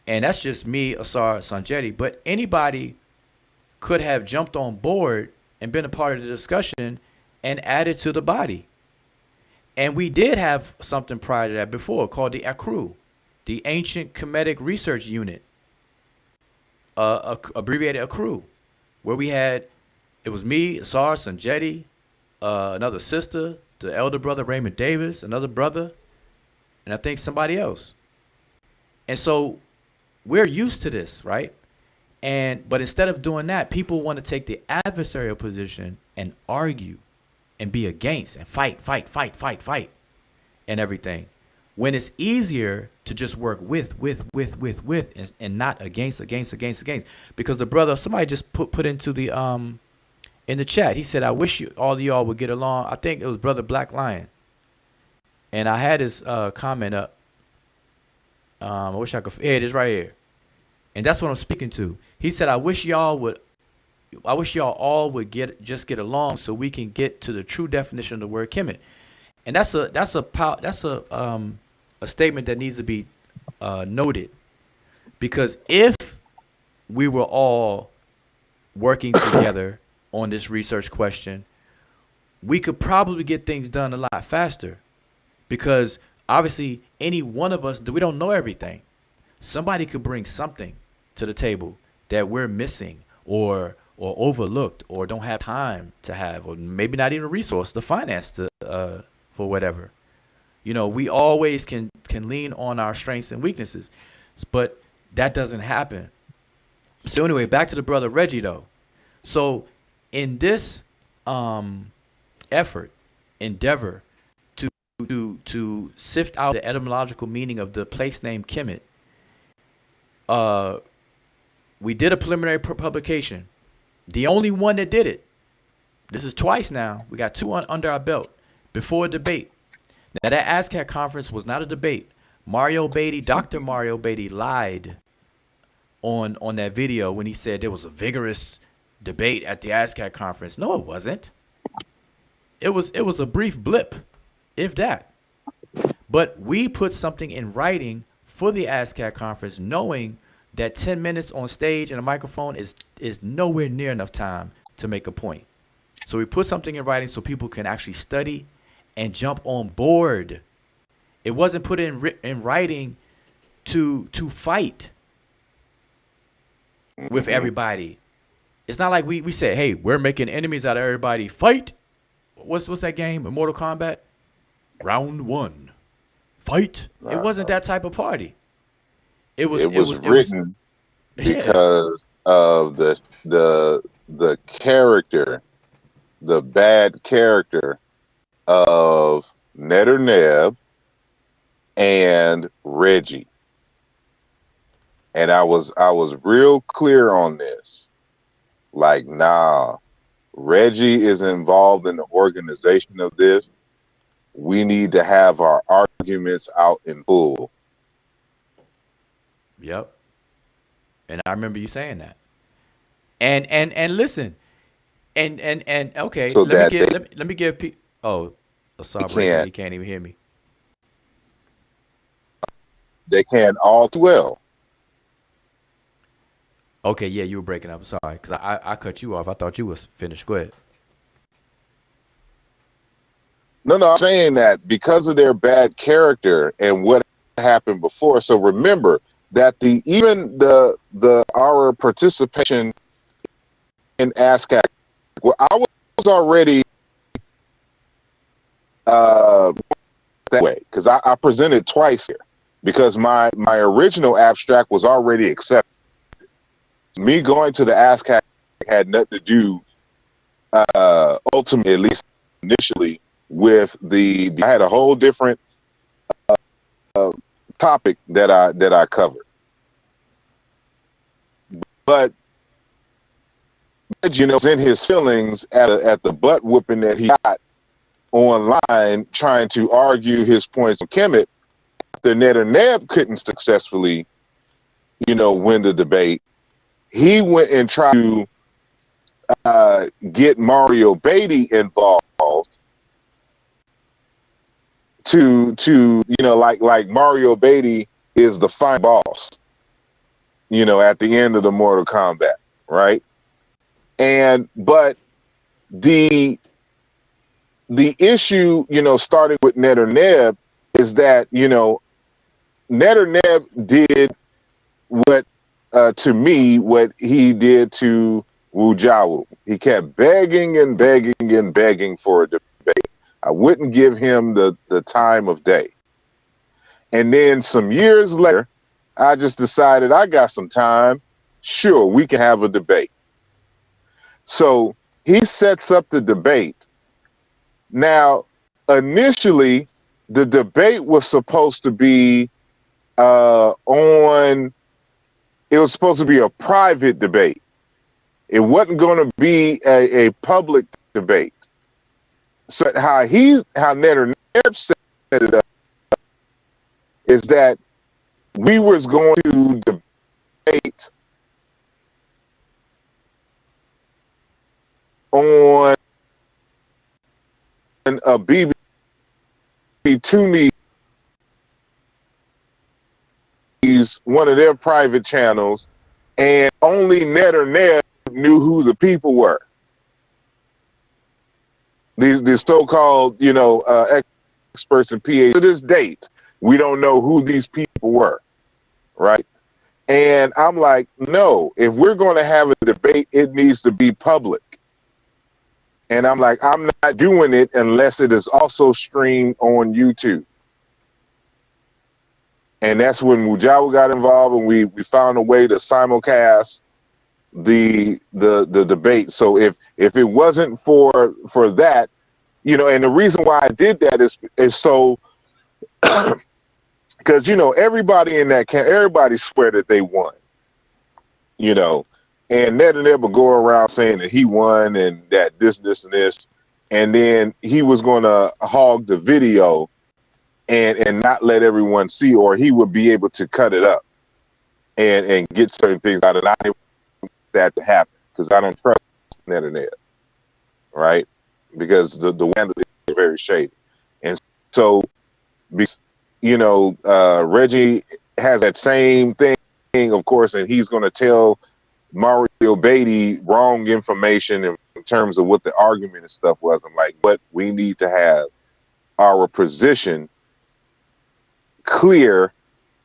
and that's just me, Asar Sanjeti, but anybody could have jumped on board and been a part of the discussion and added to the body. And we did have something prior to that before called the ACRU, the Ancient Kemetic Research Unit, abbreviated ACRU, where we had, it was me, Asar Sanjeti, another sister, the elder brother Raymond Davis, another brother, and I think somebody else. And so we're used to this, right? But instead of doing that, people want to take the adversarial position and argue and be against and fight and everything. When it's easier to just work with and not against. Because the brother, somebody just put into the in the chat, he said, I wish all of y'all would get along. I think it was Brother Black Lion. And I had his comment up. I wish I could. Yeah, it is right here. And that's what I'm speaking to. He said, I wish y'all all would get along so we can get to the true definition of the word Kemet. And that's a statement that needs to be noted, because if we were all working together on this research question, we could probably get things done a lot faster, because obviously any one of us, we don't know everything. Somebody could bring something to the table that we're missing or overlooked or don't have time to have, or maybe not even a resource, the finance to for whatever. You know, we always can lean on our strengths and weaknesses, but that doesn't happen. So anyway, back to the brother Reggie though. So in this endeavor to sift out the etymological meaning of the place name Kemet, we did a preliminary publication. The only one that did it. This is twice now. We got two under our belt before a debate. Now that ASCAP conference was not a debate. Dr. Mario Beatty lied on that video when he said there was a vigorous debate at the ASCAP conference. No, it wasn't. It was a brief blip, if that. But we put something in writing for the ASCAP conference, knowing that 10 minutes on stage and a microphone is nowhere near enough time to make a point. So we put something in writing so people can actually study and jump on board. It wasn't put in writing to fight with everybody. It's not like we said, hey, we're making enemies out of everybody. Fight. What's that game in Mortal Kombat? Round 1. Fight. It wasn't that type of party. It was written because of the character, the bad character of NEB and Reggie. And I was real clear on this. Like, nah, Reggie is involved in the organization of this. We need to have our arguments out in full. Yep. And I remember you saying that. And listen. And okay, so let me give people. Oh, sorry, he can't even hear me. They can all too well. Okay, yeah, you were breaking up. Sorry, because I cut you off. I thought you was finished. Go ahead. No, I'm saying that because of their bad character and what happened before. So remember that our participation in ASCAP, well, I was already that way, because I presented twice here, because my original abstract was already accepted. Me going to the ASCAP had nothing to do, ultimately, at least initially, with I had a whole different topic that I covered. But you know, in his feelings at the butt whooping that he got online trying to argue his points on Kemet, after NEB couldn't successfully, win the debate, he went and tried to get Mario Beatty involved to like Mario Beatty is the final boss, at the end of the Mortal Kombat, right? But the the issue, starting with NEB is that, NEB did what, to me, what he did to Wujawu. He kept begging and begging and begging for a debate. I wouldn't give him the time of day. And then some years later, I just decided I got some time. Sure, we can have a debate. So he sets up the debate. Now, initially, the debate was supposed to be it was supposed to be a private debate. It wasn't going to be a public debate. So how Ned set it up is that we was going to debate on a BB2 one of their private channels, and only Ned knew who the people were. These so-called, experts in PA. To this date, we don't know who these people were, right? And I'm like, no, if we're going to have a debate, it needs to be public. And I'm like, I'm not doing it unless it is also streamed on YouTube. And that's when Wujawu got involved, and we found a way to simulcast the debate. So if it wasn't for that, and the reason why I did that is so because everybody in that camp, everybody swear that they won, and Ned would go around saying that he won and that this and this, and then he was going to hog the video and not let everyone see, or he would be able to cut it up and get certain things out of it. I didn't want that to happen because I don't trust Ned, right? Because the way is very shady. And so, Reggie has that same thing, of course, and he's going to tell Mario Beatty wrong information in terms of what the argument and stuff was. I'm like, but we need to have our position clear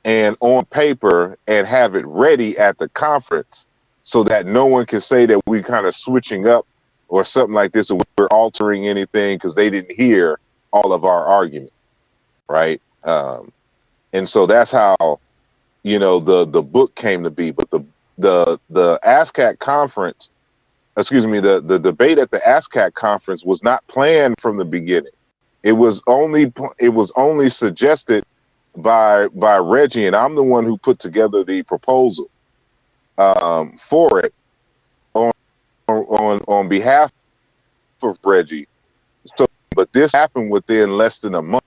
and on paper and have it ready at the conference so that no one can say that we kind of switching up or something like this, or we're altering anything because they didn't hear all of our argument, right? And so that's how, the book came to be. But the ASCAC conference, the debate at the ASCAC conference was not planned from the beginning. It was only suggested by Reggie, and I'm the one who put together the proposal for it on behalf of Reggie. So, but this happened within less than a month,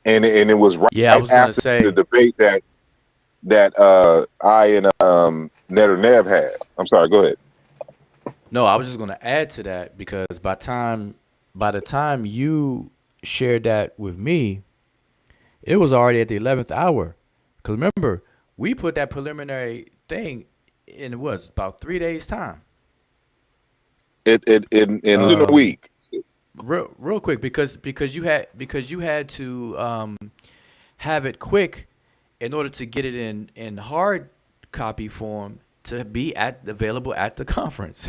and it was right Yeah, I was gonna after say the debate that I and Nev had. I'm sorry. Go ahead. no. I was just gonna add to that because by the time you shared that with me, it was already at the 11th hour. Because remember, we put that preliminary thing in about 3 days time. In a week. Real quick because you had to have it quick in order to get it in hard copy form to be available at the conference.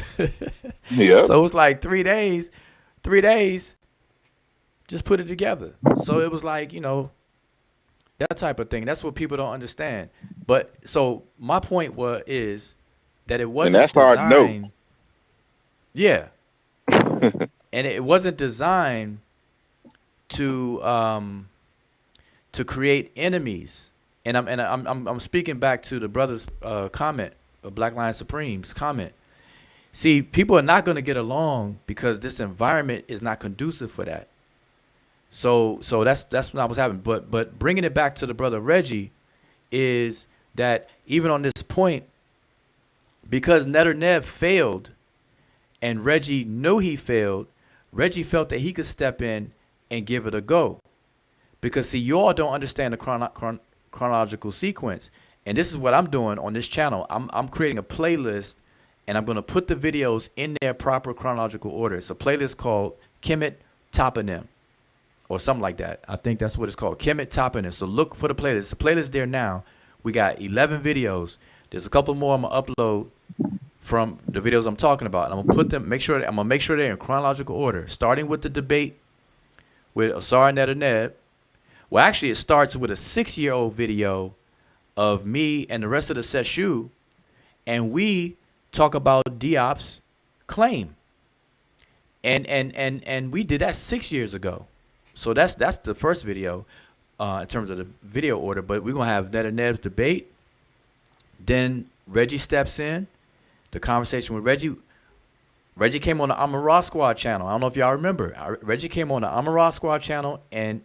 Yeah. So it was like 3 days, just put it together. So it was like, that type of thing. That's what people don't understand. But so my point is that it wasn't And that's designed. hard to know. Yeah. And it wasn't designed to create enemies. And I'm speaking back to the brother's comment, Black Lion Supreme's comment. See, people are not going to get along because this environment is not conducive for that. So that's what was happening. But bringing it back to the brother Reggie is that even on this point, because Ned failed, and Reggie knew he failed, Reggie felt that he could step in and give it a go. Because see, you all don't understand the chronological sequence, and this is what I'm doing on this channel. I'm creating a playlist, and I'm going to put the videos in their proper chronological order. It's a playlist called Kemet toponym or something like that. I think that's what it's called, Kemet toponym. So look for the playlist. The playlist there now. We got 11 videos. There's a couple more I'm gonna upload from the videos I'm talking about, and I'm gonna put them. I'm gonna make sure they're in chronological order, starting with the debate with Asar and NEB. Well, actually, it starts with a 6-year-old video of me and the rest of the Seshu, and we talk about Diop's claim, and we did that 6 years ago. So that's the first video in terms of the video order. But we're gonna have NEB's debate. Then Reggie steps in. The conversation with Reggie. Reggie came on the Amara Squad channel. I don't know if y'all remember. Reggie came on the Amara Squad channel and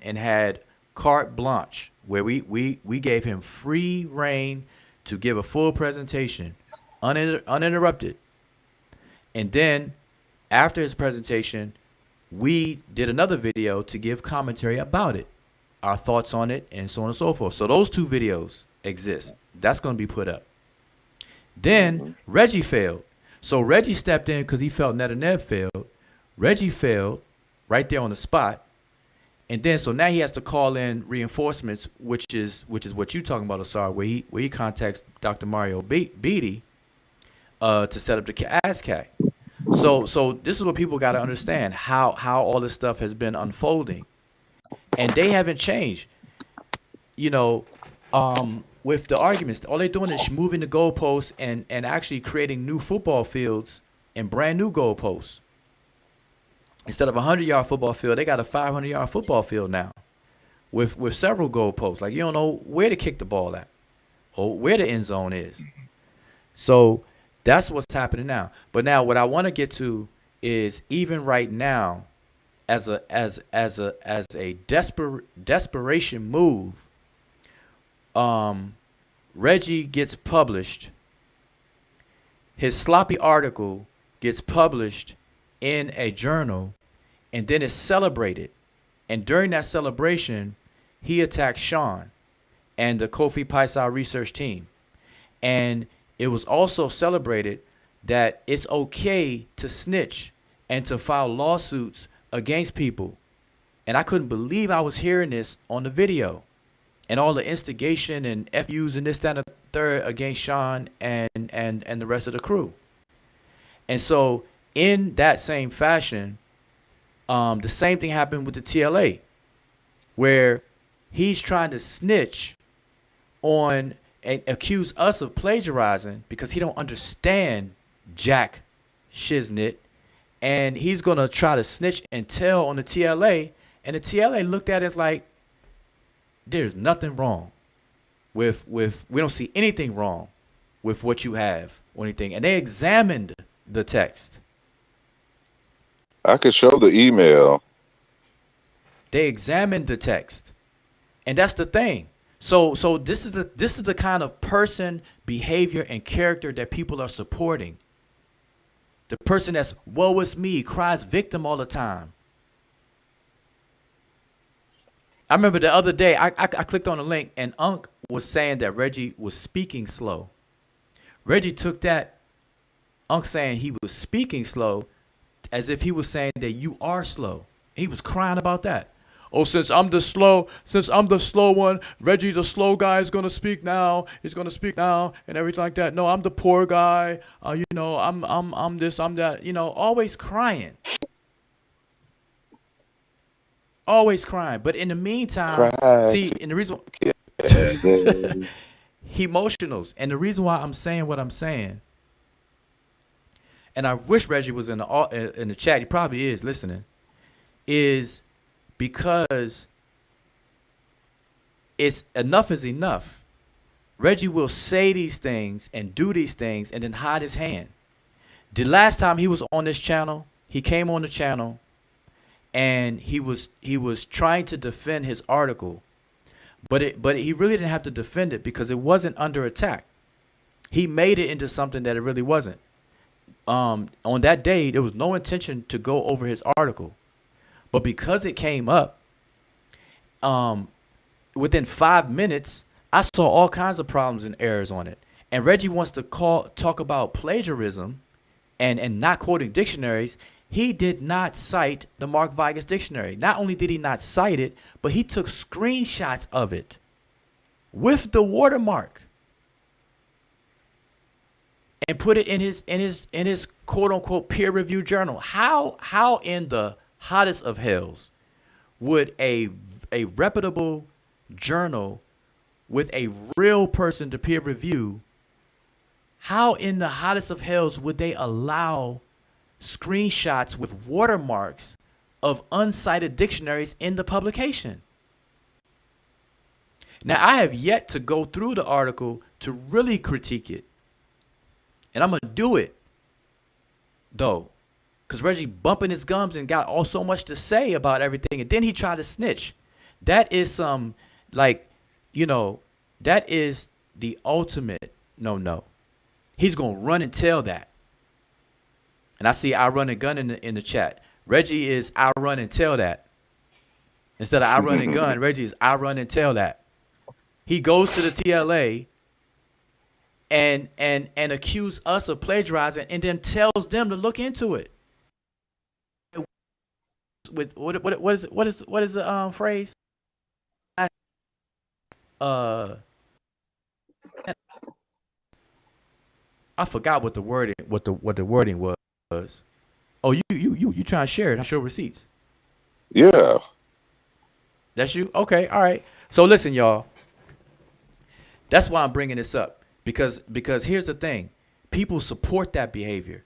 had carte blanche, where we gave him free reign to give a full presentation, uninterrupted. And then after his presentation, we did another video to give commentary about it, our thoughts on it, and so on and so forth. So those 2 videos exist. That's going to be put up. Then Reggie failed. So Reggie stepped in because he felt NEB failed. Reggie failed right there on the spot. And then so now he has to call in reinforcements, which is what you're talking about, Asar, where he contacts Dr. Mario Beatty to set up the ASCAC. So this is what people got to understand, how all this stuff has been unfolding. And they haven't changed. You know, with the arguments, all they're doing is moving the goalposts and actually creating new football fields and brand new goalposts. Instead of a 100-yard football field, they got a 500-yard football field now with several goalposts. Like, you don't know where to kick the ball at or where the end zone is. So that's what's happening now. But now what I want to get to is, even right now, as a desperation move, Reggie gets published. His sloppy article gets published in a journal, and then it's celebrated. And during that celebration, he attacks Sean and the Kofi Paisa research team. And it was also celebrated that it's okay to snitch and to file lawsuits against people. And I couldn't believe I was hearing this on the video. And all the instigation and FUs and this, that, and the third against Sean and the rest of the crew. And so in that same fashion, the same thing happened with the TLA, where he's trying to snitch on and accuse us of plagiarizing because he don't understand Jack Shiznit. And he's going to try to snitch and tell on the TLA. And the TLA looked at it like, there's nothing wrong with we don't see anything wrong with what you have or anything. And they examined the text. I could show the email. They examined the text. And that's the thing. So this is the kind of person, behavior, and character that people are supporting. The person that's woe is me, cries victim all the time. I remember the other day, I clicked on a link, and Unc was saying that Reggie was speaking slow. Reggie took that, Unc saying he was speaking slow, as if he was saying that you are slow. He was crying about that. Oh, since I'm the slow one, Reggie, the slow guy, is gonna speak now. He's gonna speak now, and everything like that. No, I'm the poor guy. I'm this, I'm that. Always crying. Always crying. But in the meantime, see, and the reason he emotionals, and the reason why I'm saying what I'm saying, and I wish Reggie was in the chat. He probably is listening. Is because it's enough is enough. Reggie will say these things and do these things and then hide his hand. The last time he was on this channel, he came on the channel and he was trying to defend his article, but he really didn't have to defend it because it wasn't under attack. He made it into something that it really wasn't. On that day, there was no intention to go over his article, but because it came up, within 5 minutes, I saw all kinds of problems and errors on it. And Reggie wants to talk about plagiarism and not quoting dictionaries. he did not cite the Mark Vigus dictionary. Not only did he not cite it, but he took screenshots of it with the watermark and put it in his quote unquote peer review journal. How in the hottest of hells would a reputable journal with a real person to peer review, how in the hottest of hells would they allow screenshots with watermarks of uncited dictionaries in the publication? Now, I have yet to go through the article to really critique it. And I'm going to do it, though, because Reggie bumping his gums and got so much to say about everything. And then he tried to snitch. That is some, like, that is the ultimate no. He's going to run and tell that. And I see I run and gun in the chat. Reggie is I run and tell that. Instead of I run and gun, Reggie is I run and tell that. He goes to the TLA and accuse us of plagiarizing and then tells them to look into it. With what is the phrase? I forgot what the wording was. Oh, you trying to share it? I show receipts. Yeah. That's you? Okay, all right. So listen, y'all. That's why I'm bringing this up because here's the thing. People support that behavior.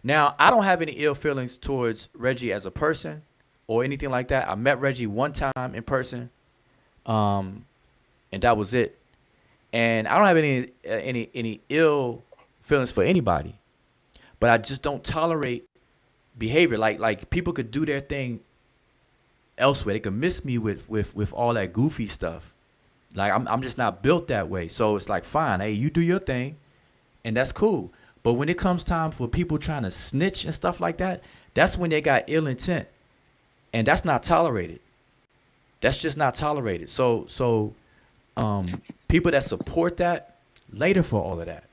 Now, I don't have any ill feelings towards Reggie as a person or anything like that. I met Reggie one time in person, and that was it. And I don't have any ill feelings for anybody, but I just don't tolerate behavior. Like people could do their thing elsewhere. They could miss me with all that goofy stuff. Like I'm just not built that way. So it's like, fine, hey, you do your thing, and that's cool. But when it comes time for people trying to snitch and stuff like that, that's when they got ill intent, and that's not tolerated. That's just not tolerated. So people that support that, later for all of that.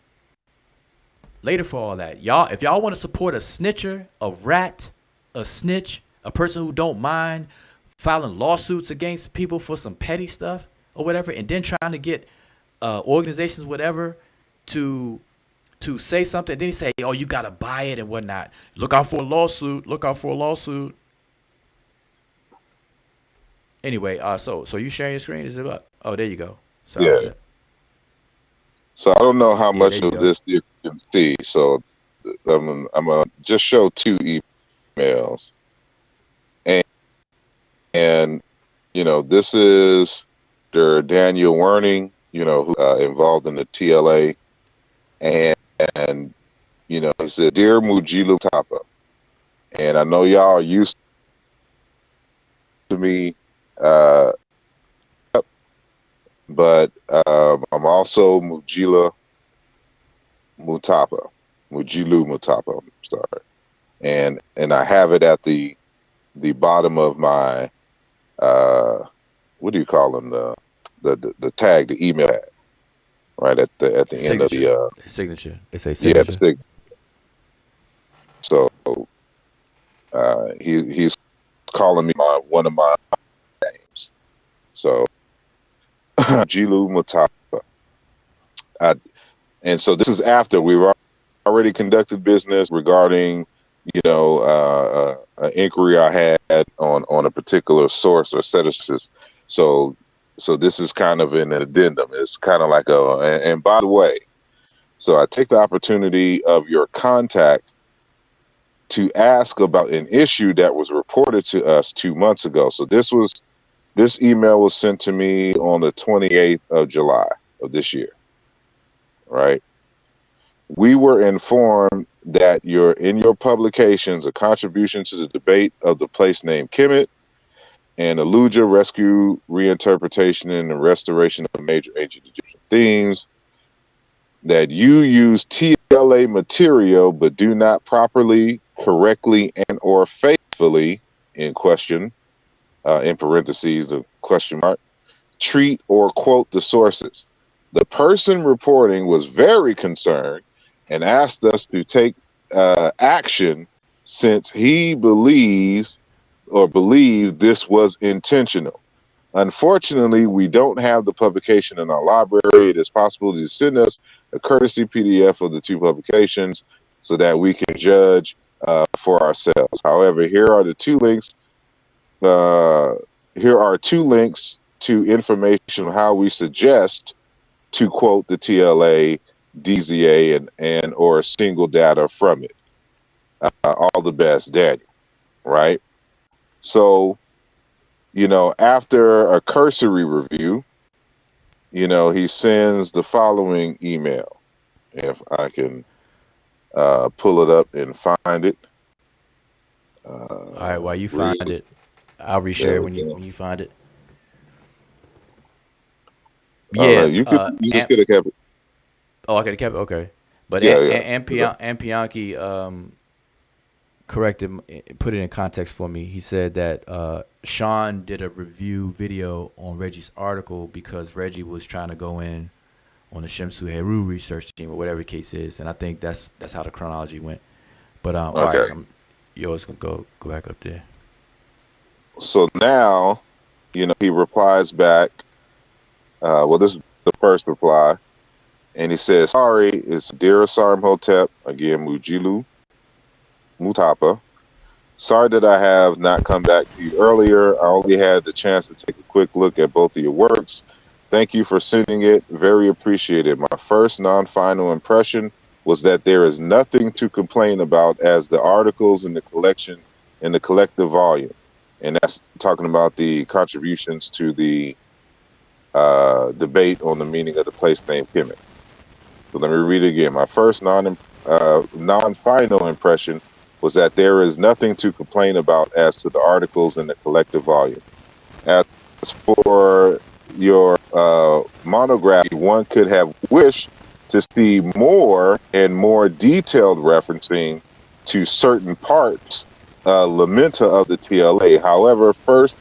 Later for all that. Y'all, if y'all want to support a snitcher, a rat, a snitch, a person who don't mind filing lawsuits against people for some petty stuff or whatever, and then trying to get organizations, whatever, to say something, then he say, oh, you got to buy it and whatnot. Look out for a lawsuit. Look out for a lawsuit. Anyway, so you sharing your screen? Is it up? Oh, there you go. Sorry. Yeah. So I don't know how much there you of go. this you can see. So I'm gonna just show two emails, and this is Daniel Werning, who involved in the TLA, and he said, "Dear Mujilu Tapa," and I know y'all are used to me, but I'm also Mujilu Mutapa, I'm sorry, and I have it at the bottom of my what do you call them, the tag, the email tag, right at the end of the signature. They say signature. yeah, the signature. So he's calling me one of my names. So Jilu Mutapa. And so this is after we've already conducted business regarding, an inquiry I had on a particular source or set of sources. So this is kind of an addendum. It's kind of like and by the way, so I take the opportunity of your contact to ask about an issue that was reported to us 2 months ago. So this email was sent to me on the 28th of July of this year, right? We were informed that in your publications, a contribution to the debate of the place name Kemet and Aluja rescue, reinterpretation, and the restoration of major ancient Egyptian themes, that you use TLA material but do not properly, correctly, and or faithfully, in question, in parentheses, the question mark, treat or quote the sources. The person reporting was very concerned and asked us to take action since he believes or believed this was intentional. Unfortunately, we don't have the publication in our library. It is possible to send us a courtesy PDF of the two publications so that we can judge for ourselves. However, here are the two links. Here are two links to information on how we suggest to quote the TLA, DZA, and or single data from it. All the best, Daniel. Right. So, after a cursory review, he sends the following email. If I can pull it up and find it. All right, while you find it, I'll reshare when you find it. Yeah, you just could have kept it. Oh, I could have kept it. Okay, but Yeah, Ampianki corrected, put it in context for me. He said that Sean did a review video on Reggie's article because Reggie was trying to go in on the Shemsu Heru research team or whatever the case is, and I think that's how the chronology went. But all right, yours can go back up there. So now, he replies back. Well, this is the first reply, and he says, "Sorry, it's Dear Sarmhotep again, Mujilu Mutapa. Sorry that I have not come back to you earlier. I only had the chance to take a quick look at both of your works. Thank you for sending it. Very appreciated. My first non-final impression was that there is nothing to complain about as the articles in the collection in the collective volume." And that's talking about the contributions to the debate on the meaning of the place name Kemet. So let me read it again. My first non-final impression was that there is nothing to complain about as to the articles in the collective volume. As for your monograph, one could have wished to see more and more detailed referencing to certain parts, lamenta of the TLA. However, first,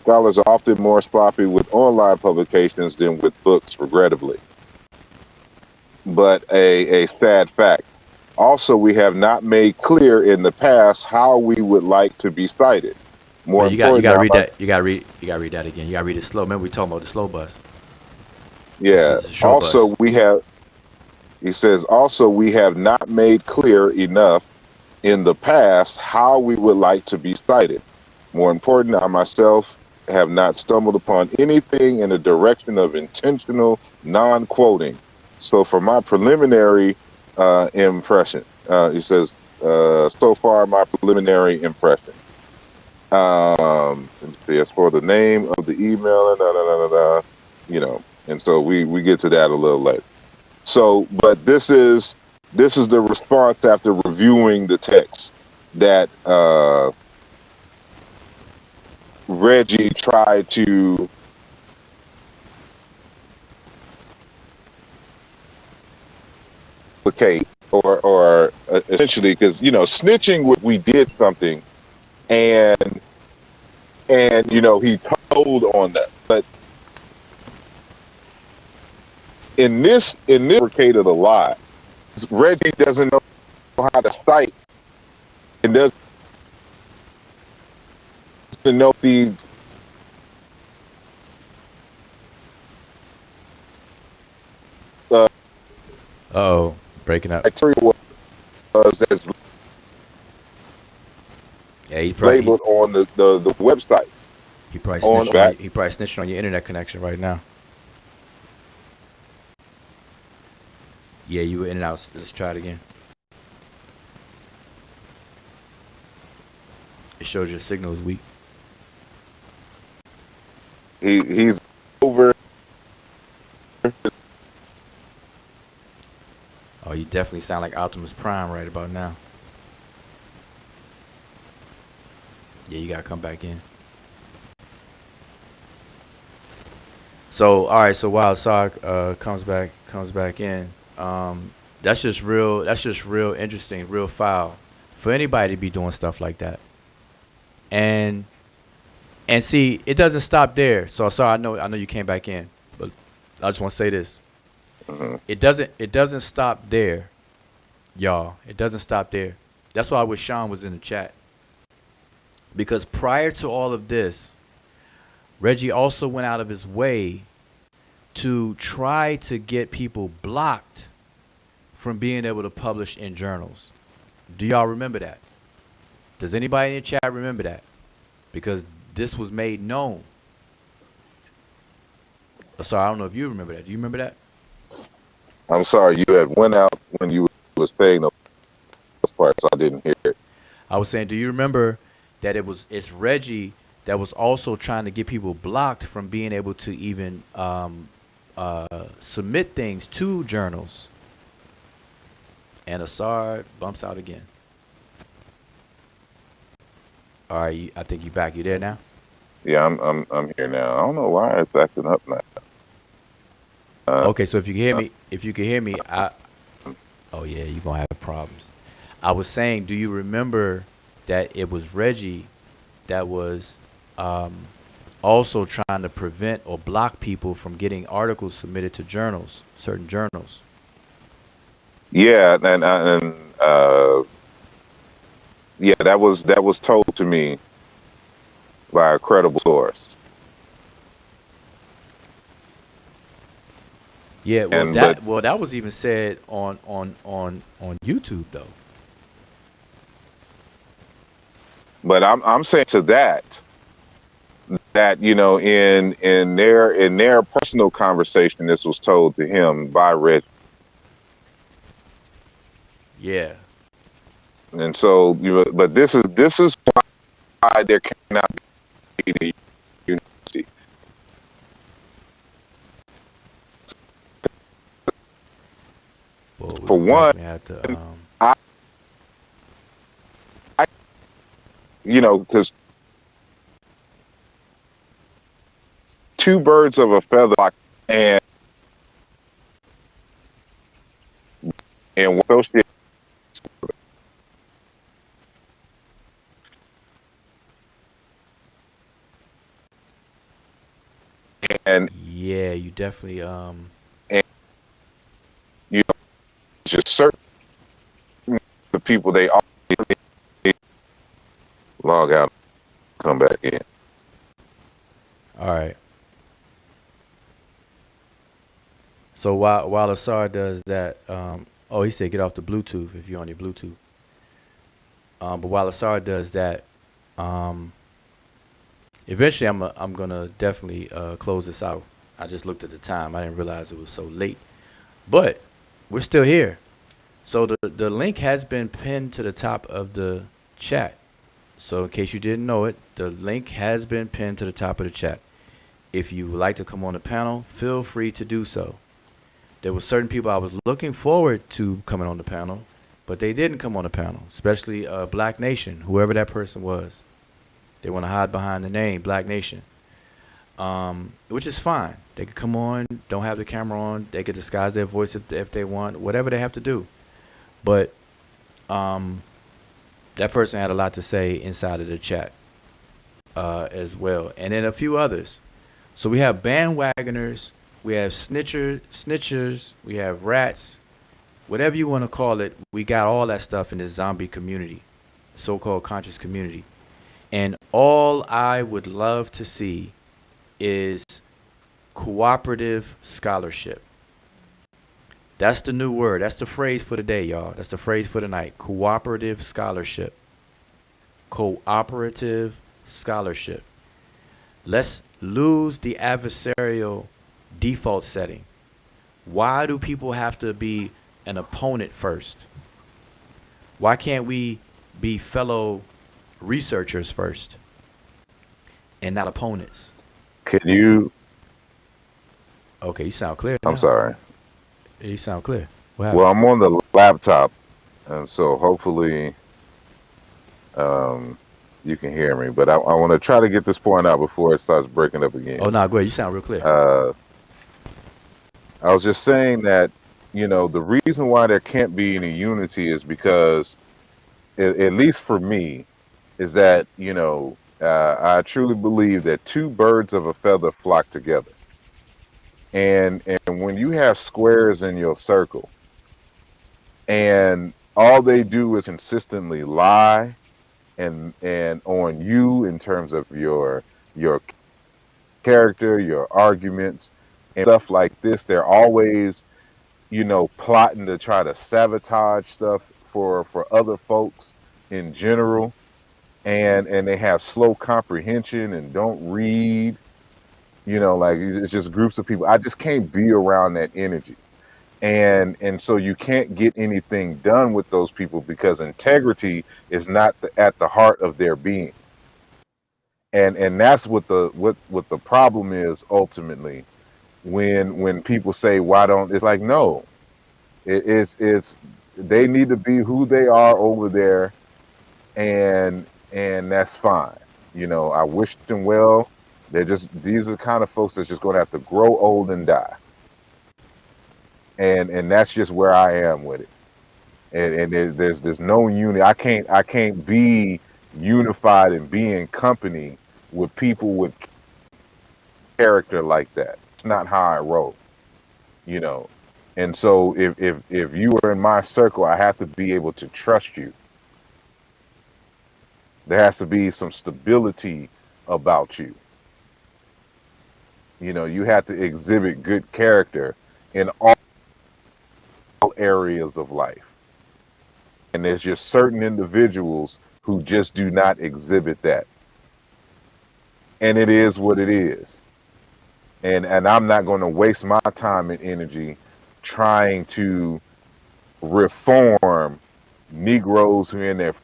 scholars are often more sloppy with online publications than with books, regrettably. But a sad fact. Also, we have not made clear in the past how we would like to be cited. More you gotta read that. You gotta read that again. You gotta read it slow. Remember we talking about the slow bus. Yeah. Also, we have. He says, also, we have not made clear enough in the past how we would like to be cited. More important, I myself have not stumbled upon anything in the direction of intentional non-quoting. So for my preliminary impression, he says, so far my preliminary impression. As for the name of the email, and so we get to that a little later. So, but this is the response after reviewing the text that Reggie tried to implicate or essentially, because snitching, we did something, and he told on that, but in this fabricated a lie. Reggie doesn't know how to cite and doesn't know the breaking up. Material was that's he's labeled on the website. He probably snitching on your internet connection right now. Yeah, you were in and out. Let's try it again. It shows your signal is weak. He's over. Oh, you definitely sound like Optimus Prime right about now. Yeah, you gotta come back in. So, all right. So while Sark comes back in, that's just real interesting, real foul for anybody to be doing stuff like that. And see, it doesn't stop there. So sorry, I know you came back in, but I just want to say this. It doesn't stop there, y'all. It doesn't stop there. That's why I wish Sean was in the chat. Because prior to all of this, Reggie also went out of his way to try to get people blocked from being able to publish in journals. Do y'all remember that? Does anybody in the chat remember that? Because this was made known. So I don't know if you remember that. Do you remember that? I'm sorry, you had went out when you was saying those parts, so I didn't hear it. I was saying, do you remember that it's Reggie that was also trying to get people blocked from being able to even submit things to journals? And Asar bumps out again. All right, I think you back. You there now? Yeah, I'm here now. I don't know why it's acting up now. Okay, so if you can hear me, oh yeah, you're gonna have problems. I was saying, do you remember that it was Reggie that was also trying to prevent or block people from getting articles submitted to journals, certain journals? Yeah, and yeah, that was told to me by a credible source. Yeah, And that was even said on YouTube though. but I'm saying to that you know in their personal conversation, this was told to him by Reggie. Yeah. And so but this is why there cannot be the unity. Well, For one, have to, you know, because two birds of a feather, and associate. And yeah, you definitely and you know, just certain the people they log out, come back in. all right. So while Asar does that, oh, he said get off the Bluetooth if you're on your Bluetooth. But while Asar does that, eventually I'm gonna definitely close this out. I just looked at the time. I didn't realize it was so late, but we're still here. So the link has been pinned to the top of the chat. So in case you didn't know it, the link has been pinned to the top of the chat. If you would like to come on the panel, feel free to do so. There were certain people I was looking forward to coming on the panel, but they didn't come on the panel, especially Black Nation, whoever that person was. They want to hide behind the name Black Nation, which is fine. They could come on, don't have the camera on. They could disguise their voice if they want, whatever they have to do. But that person had a lot to say inside of the chat as well, and then a few others. So we have bandwagoners, we have snitchers, we have rats, whatever you want to call it. We got all that stuff in this zombie community, so-called conscious community. And all I would love to see is cooperative scholarship. That's the new word. That's the phrase for the day, y'all. That's the phrase for the night. Cooperative scholarship. Cooperative scholarship. Let's lose the adversarial default setting. Why do people have to be an opponent first? Why can't we be fellow researchers first and not opponents? Can you? Okay, you sound clear. I'm now. sorry. You sound clear. What Well, happened? I'm on the laptop, and so hopefully you can hear me. But I want to try to get this point out before it starts breaking up again. Oh, no, go ahead. You sound real clear. I was just saying that, you know, the reason why there can't be any unity is because, at least for me, is that, you know, I truly believe that two birds of a feather flock together. And when you have squares in your circle, and all they do is consistently lie and on you in terms of your character, your arguments, and stuff like this. They're always, plotting to try to sabotage stuff for other folks in general, and they have slow comprehension and don't read. Like it's just groups of people. I just can't be around that energy, and so you can't get anything done with those people because integrity is not at the heart of their being, and that's what the problem is ultimately. When people say why don't, it's like, no, it's they need to be who they are over there, and that's fine. I wish them well. These are the kind of folks that's just going to have to grow old and die, and that's just where I am with it. And there's no unity. I can't be unified and be in company with people with character like that. It's not how I roll, you know. And so if you are in my circle, I have to be able to trust you. There has to be some stability about you. You have to exhibit good character in all areas of life. And there's just certain individuals who just do not exhibit that. And it is what it is. And I'm not going to waste my time and energy trying to reform Negroes who are in their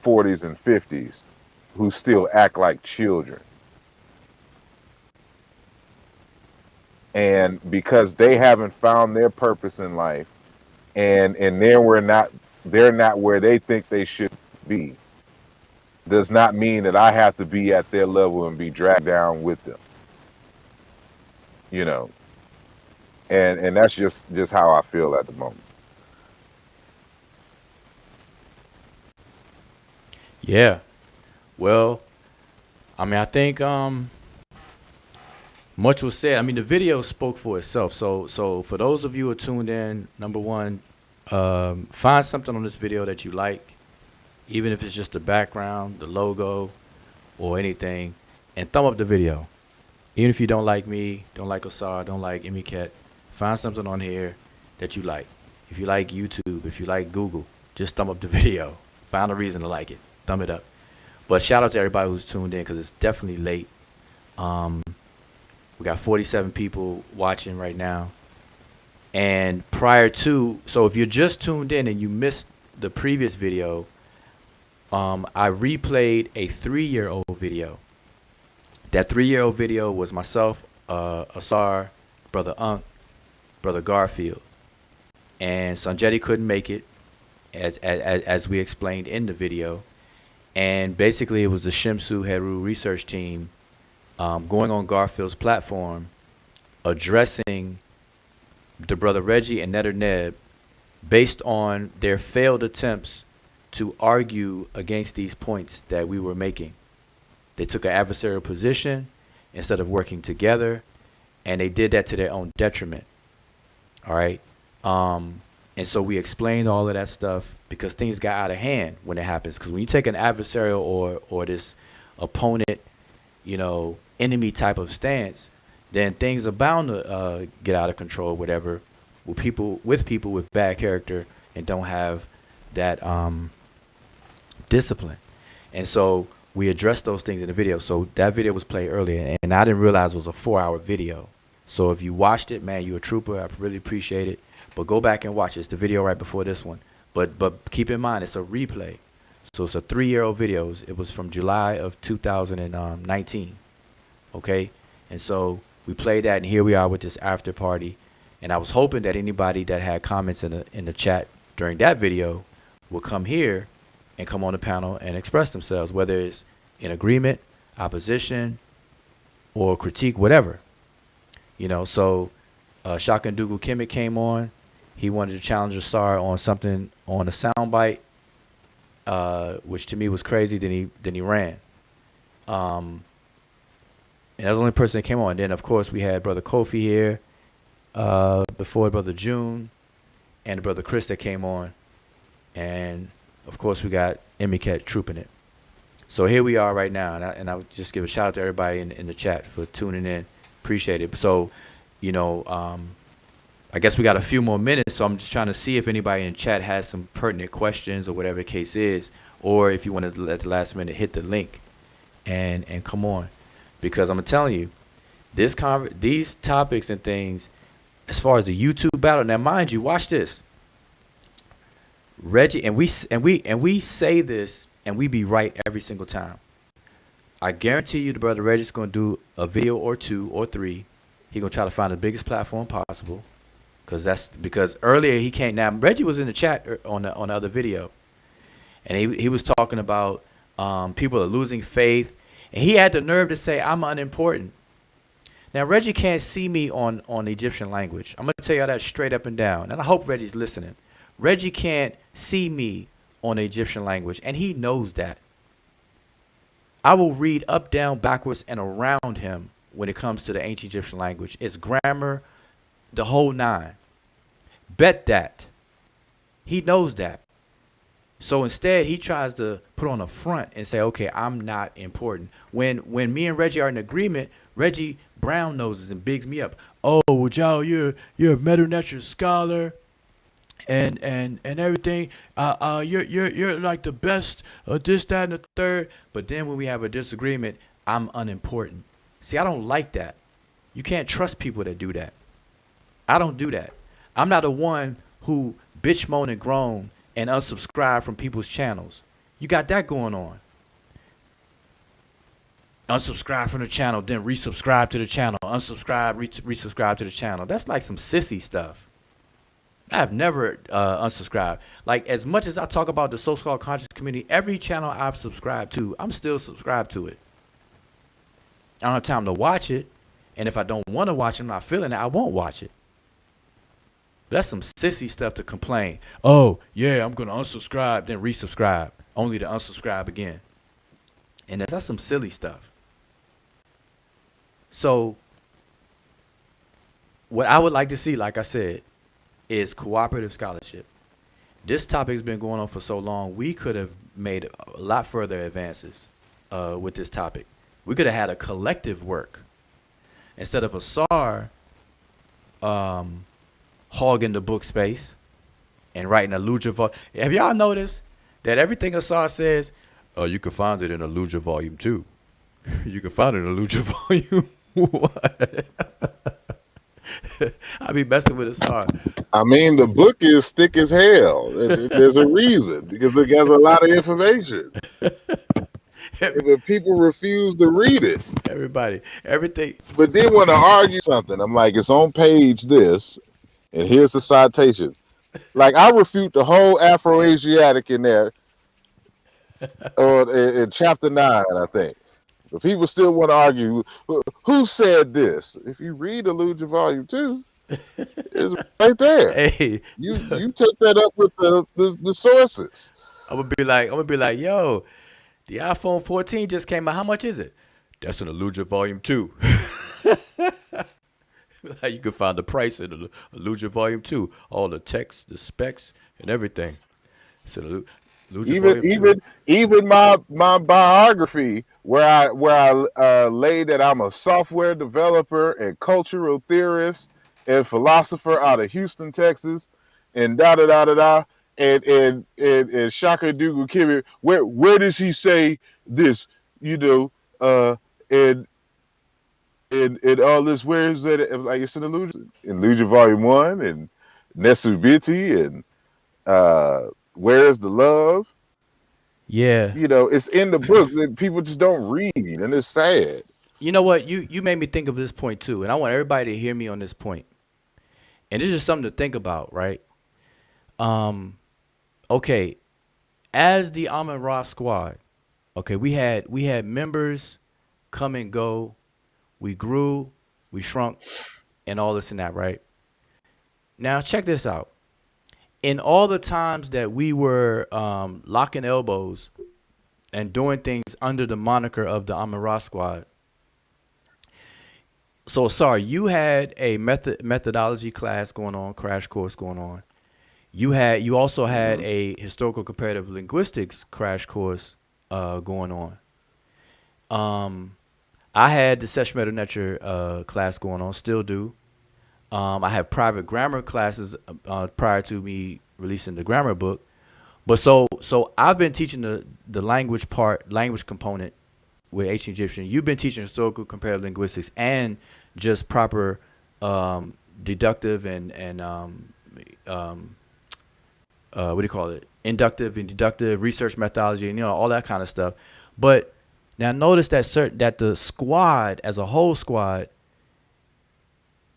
40s and 50s who still act like children. And because they haven't found their purpose in life, and they're not where they think they should be, does not mean that I have to be at their level and be dragged down with them. And that's just how I feel at the moment. Yeah. Well, I think much was said. The video spoke for itself. So for those of you who are tuned in, number one, find something on this video that you like, even if it's just the background, the logo, or anything, and thumb up the video. Even if you don't like me, don't like Osar, don't like Emiket, find something on here that you like. If you like YouTube, if you like Google, just thumb up the video. Find a reason to like it. Thumb it up. But shout out to everybody who's tuned in because it's definitely late. We got 47 people watching right now. And so if you're just tuned in and you missed the previous video, I replayed a 3-year-old video. That 3-year-old video was myself, Asar, Brother Unk, Brother Garfield. And Sanjetti couldn't make it, as we explained in the video. And basically it was the Shimsu Heru research team going on Garfield's platform, addressing the Brother Reggie and NEB based on their failed attempts to argue against these points that we were making. They took an adversarial position instead of working together, and they did that to their own detriment. All right. And so we explained all of that stuff because things got out of hand when it happens. Because when you take an adversarial or this opponent, enemy type of stance, then things are bound to get out of control, whatever, with people with bad character and don't have that discipline. And so we addressed those things in the video. So that video was played earlier, and I didn't realize it was a 4-hour video. So if you watched it, man, you're a trooper. I really appreciate it. But go back and watch it. It's the video right before this one. But keep in mind, it's a replay. So it's a 3-year-old video. It was from July of 2019. Okay? And so we played that, and here we are with this after party. And I was hoping that anybody that had comments in the chat during that video would come here and come on the panel and express themselves, whether it's in agreement, opposition, or critique, whatever. So Shotgun Dugu Kemet came on. He wanted to challenge Asar on something on a soundbite, which to me was crazy. Then he ran. And that was the only person that came on. And then, of course, we had Brother Kofi here before Brother June and Brother Chris that came on. and of course we got Emicat trooping it. So here we are right now, and I would just give a shout out to everybody in the chat for tuning in. Appreciate it. So, you know, I guess we got a few more minutes, so I'm just trying to see if anybody in chat has some pertinent questions or whatever the case is, or if you want to at the last minute hit the link and come on, because I'm telling you, these topics and things, as far as the YouTube battle. Now, mind you, watch this. Reggie and we say this and we be right every single time. I guarantee you, the brother Reggie's gonna do a video or two or three. He gonna try to find the biggest platform possible, because earlier he can't. Now Reggie was in the chat on the other video, and he was talking about people are losing faith, and he had the nerve to say I'm unimportant. Now Reggie can't see me on the Egyptian language. I'm gonna tell y'all that straight up and down, and I hope Reggie's listening. Reggie can't see me on the Egyptian language, and he knows that. I will read up, down, backwards, and around him when it comes to the ancient Egyptian language. It's grammar, the whole nine. Bet that. He knows that. So instead, he tries to put on a front and say, okay, I'm not important. When me and Reggie are in agreement, Reggie brown noses and bigs me up. Oh, well, Joe, you're a Medew Netcher scholar. And everything, you're like the best, this, that, and the third. But then when we have a disagreement, I'm unimportant. See, I don't like that. You can't trust people that do that. I don't do that. I'm not the one who bitch, moan, and groan and unsubscribe from people's channels. You got that going on. Unsubscribe from the channel, then resubscribe to the channel. Unsubscribe, resubscribe to the channel. That's like some sissy stuff. I've never unsubscribed. Like, as much as I talk about the so-called conscious community, every channel I've subscribed to, I'm still subscribed to it. I don't have time to watch it. And if I don't want to watch it, I'm not feeling it, I won't watch it. But that's some sissy stuff to complain. Oh, yeah, I'm going to unsubscribe, then resubscribe, only to unsubscribe again. And that's some silly stuff. So what I would like to see, like I said, is cooperative scholarship. This topic's been going on for so long, we could have made a lot further advances with this topic. We could have had a collective work instead of a SAR hogging the book space and writing a Luja volume. Have y'all noticed that everything a SAR says, you can find it in a Luja volume 2. You can find it in a Luja volume 1. I be messing with a SAR. I mean, the book is thick as hell. There's a reason, because it has a lot of information. But people refuse to read it. Everything. But they want to argue something. I'm like, it's on page this, and here's the citation. Like, I refute the whole Afro-Asiatic in there, in chapter 9, I think. But people still want to argue, who said this? If you read Luja Volume 2, it's right there. Hey, you take that up with the sources. I'm gonna be like, yo, the iPhone 14 just came out. How much is it? That's in Luja Volume 2. You can find the price in Luja Volume 2, all the text, the specs, and everything. So even my biography, where I lay that I'm a software developer and cultural theorist and philosopher out of Houston, Texas, and and Shaka Dugu Kemet, where does he say this? And all this, where is it? Like, it's in Luja Volume 1 and Nesubiti and Where's the Love? Yeah. It's in the books that people just don't read, and it's sad. You know what? You made me think of this point too, and I want everybody to hear me on this point. And this is something to think about, right? Okay, as the Amun-Ra squad, okay, we had members come and go. We grew, we shrunk, and all this and that, right? Now check this out. In all the times that we were locking elbows and doing things under the moniker of the Amun-Ra squad. So, sorry, you had a methodology class going on, crash course going on. you also had a historical comparative linguistics crash course going on. I had the Sesh Medew Netcher class going on, still do. I have private grammar classes prior to me releasing the grammar book. But so I've been teaching the language component with ancient Egyptian. You've been teaching historical comparative linguistics and just proper deductive and what do you call it? Inductive and deductive research methodology and all that kind of stuff. But now notice that the squad as a whole squad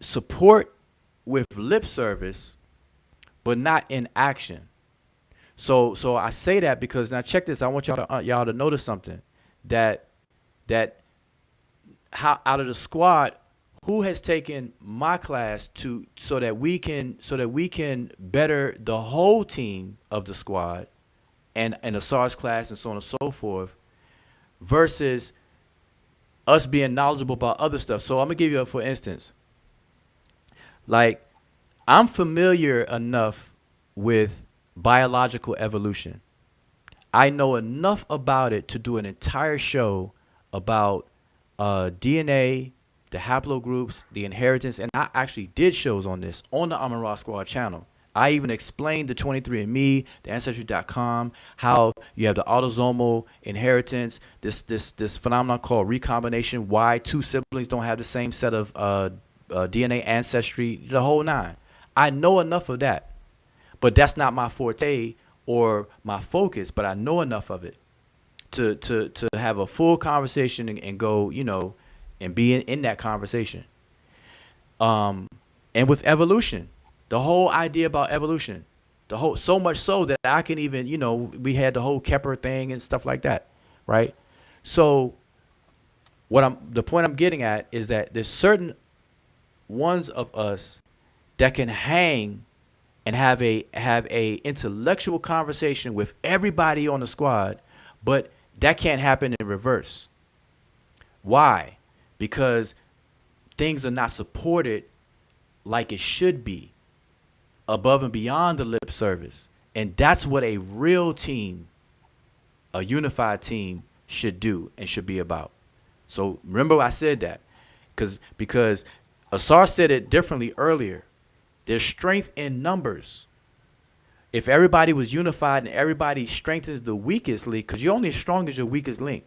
support with lip service, but not in action. So I say that because now check this. I want y'all to notice something that how out of the squad, who has taken my class so that we can better the whole team of the squad and the SARS class and so on and so forth, versus us being knowledgeable about other stuff. So I'm gonna give you for instance, like I'm familiar enough with biological evolution. I know enough about it to do an entire show about DNA, the haplogroups, the inheritance, and I actually did shows on this on the Amun Ra Squad channel. I even explained the 23andMe, the Ancestry.com, how you have the autosomal inheritance, this phenomenon called recombination, why two siblings don't have the same set of DNA ancestry, the whole nine. I know enough of that, but that's not my forte or my focus, but I know enough of it to have a full conversation and go, and be in that conversation. And with evolution, the whole idea about evolution, so much so that I can even, we had the whole Kepler thing and stuff like that, right? So the point I'm getting at is that there's certain ones of us that can hang and have a intellectual conversation with everybody on the squad, but that can't happen in reverse. Why? Because things are not supported like it should be, above and beyond the lip service. And that's what a real team, a unified team, should do and should be about. So remember I said that because Asar said it differently earlier. There's strength in numbers. If everybody was unified and everybody strengthens the weakest link, because you're only as strong as your weakest link.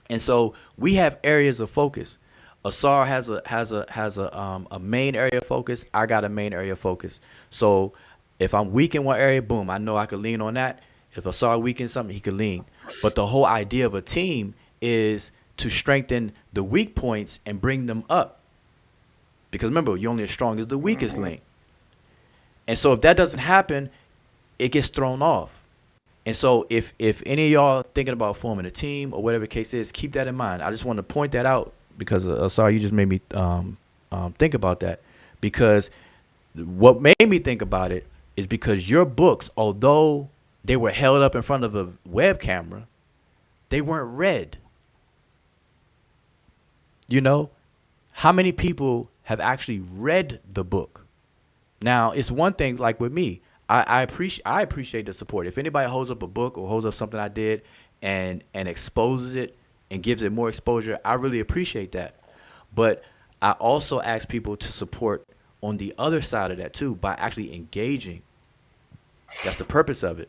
And so we have areas of focus. Asar has a main area of focus. I got a main area of focus. So if I'm weak in one area, boom, I know I can lean on that. If Asar weak in something, he can lean. But the whole idea of a team is to strengthen the weak points and bring them up. Because remember, you're only as strong as the weakest link. And so if that doesn't happen, it gets thrown off. And so if any of y'all thinking about forming a team or whatever the case is, keep that in mind. I just want to point that out because sorry, you just made me think about that. Because what made me think about it is because your books, although they were held up in front of a web camera, they weren't read. How many people have actually read the book? Now, it's one thing, like with me, I appreciate the support. If anybody holds up a book or holds up something I did and exposes it and gives it more exposure, I really appreciate that. But I also ask people to support on the other side of that too by actually engaging. That's the purpose of it,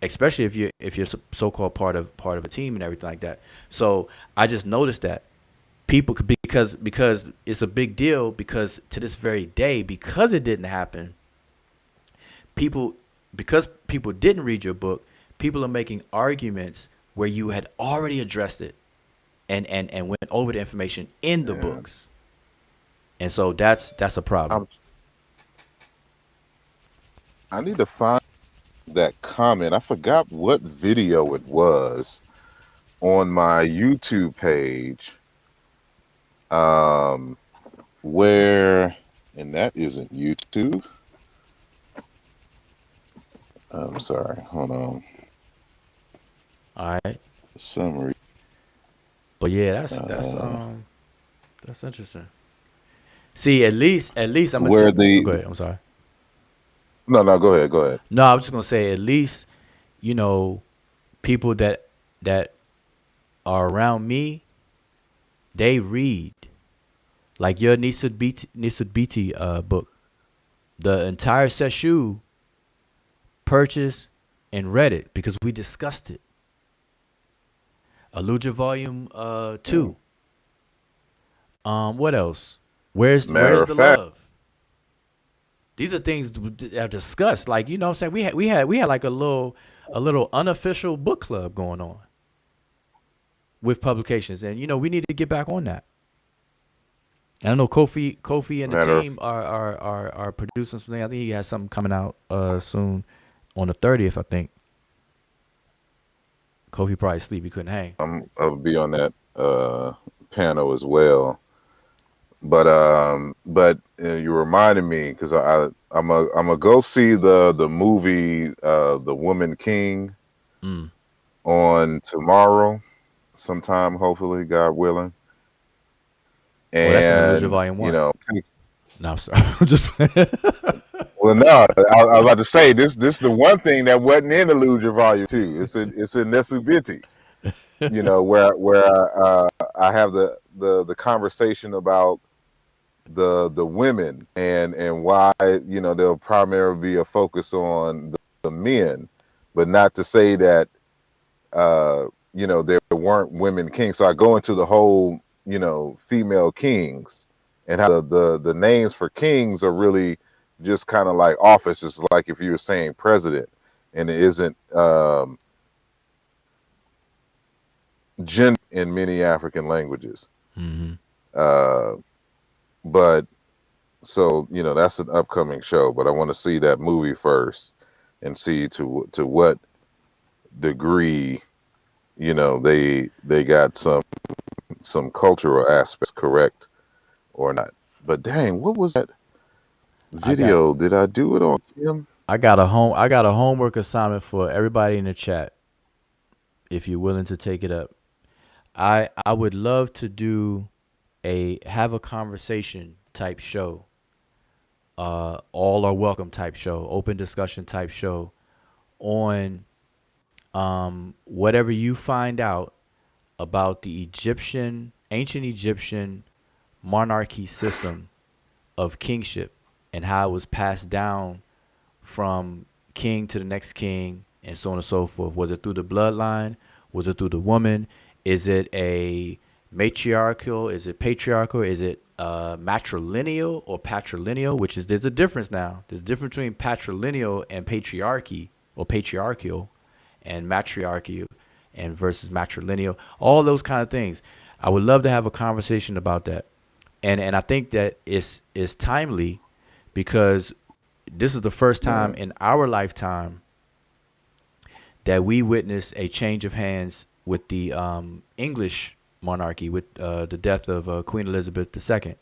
especially if you're so-called part of a team and everything like that. So I just noticed that people, because it's a big deal, because to this very day, because it didn't happen, because people didn't read your book, people are making arguments where you had already addressed it and went over the information in the books. And so that's a problem. I need to find that comment. I forgot what video it was on my YouTube page. Where, and that isn't YouTube. I'm sorry, hold on. All right. Summary. But yeah, that's interesting. See, at least I'm where go ahead. I'm sorry. No, no, go ahead, go ahead. No, I was just gonna say at least, you know, people that are around me, they read like your Nisud book. The entire Seshu purchased and read it because we discussed it. Aluja Volume Mm. 2. What else? Where's Matter of the fact, love? These are things that are discussed. Like, you know what I'm saying? We had like a little unofficial book club going on with publications. And you know, we need to get back on that. And I know Kofi and the matter of team are producing something. I think he has something coming out soon on the 30th, I think. Kofi probably asleep, he couldn't hang. I'll be on that panel as well. But you reminded me because I'm a go see the movie The Woman King Mm. on tomorrow sometime, hopefully, God willing. Oh, that's an Illusion And Volume 1. No, I'm sorry. I'm just well, no, I was about to say this the one thing that wasn't in Illusion Volume 2. It's in Nesubiti. You know, where I have the conversation about the women and why, you know, there'll primarily be a focus on the men, but not to say that you know, there weren't women kings. So I go into the whole, you know, female kings and how the names for kings are really just kind of like offices, like if you were saying president, and it isn't gender in many African languages. hmm Uh, but so, you know, that's an upcoming show, but I want to see that movie first and see to what degree, you know, they got some cultural aspects correct or not. But dang, what was that I got video? Did I do it on Kim? I got a homework assignment for everybody in the chat if you're willing to take it up. I would love to do a have a conversation type show. All are welcome type show, open discussion type show on whatever you find out about the ancient Egyptian monarchy system of kingship and how it was passed down from king to the next king and so on and so forth. Was it through the bloodline? Was it through the woman? Is it a matriarchal? Is it patriarchal? Is it matrilineal or patrilineal? Which is there's a difference now. There's a difference between patrilineal and patriarchy or patriarchal and matriarchy and versus matrilineal. All those kind of things. I would love to have a conversation about that. And I think that it's timely because this is the first time in our lifetime that we witness a change of hands with the English monarchy with the death of Queen Elizabeth II.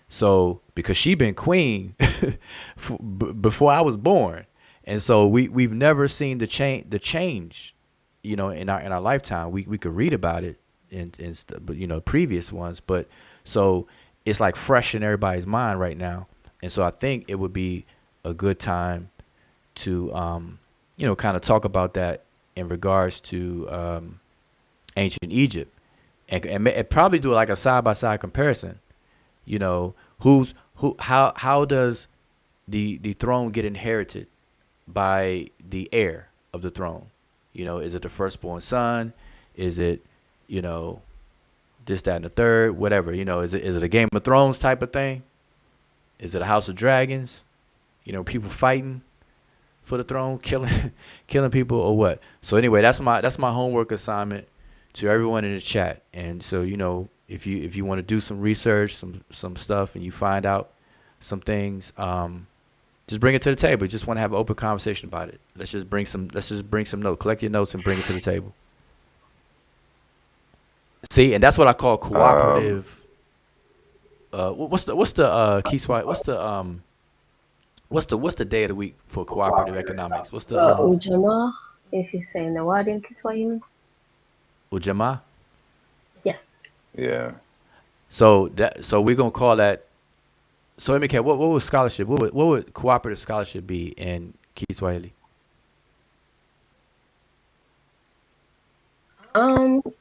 So because she been queen before I was born, and so we've never seen the change, you know, in our lifetime. We could read about it but you know, previous ones, but so it's like fresh in everybody's mind right now, and so I think it would be a good time to you know, kind of talk about that in regards to ancient Egypt, and probably do like a side by side comparison. You know, how does the throne get inherited by the heir of the throne? You know, is it the firstborn son? Is it, you know, this, that, and the third, whatever? You know, is it a Game of Thrones type of thing? Is it a House of Dragons? You know, people fighting for the throne, killing people, or what? So anyway, that's my homework assignment to everyone in the chat. And so, you know, if you want to do some research, some stuff, and you find out some things, just bring it to the table. Just want to have an open conversation about it. Let's just bring some notes. Collect your notes and bring it to the table. See, and that's what I call cooperative. What's the key swat? What's the day of the week for cooperative economics? What's the Ujama, if you're saying the word in Kiswahili. Ujamaa? Yes. Yeah. So we're gonna call that So let me care. What would scholarship? What would cooperative scholarship be in Kiswahili?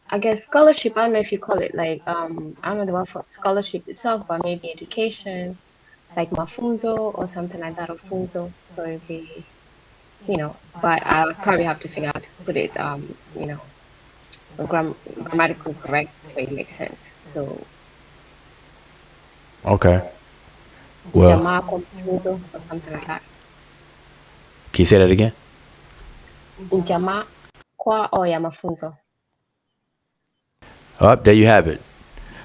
I guess scholarship. I don't know if you call it like I don't know the word for scholarship itself, but maybe education, like mafunzo or something like that, or funzo. So it'd be, but I'll probably have to figure out to put it grammatical correct so it makes sense. So Okay. Well, jamaa kwa mafunzo or something like that. can you say that again? Jamaa kwa or ya mafunzo. Oh, there you have it.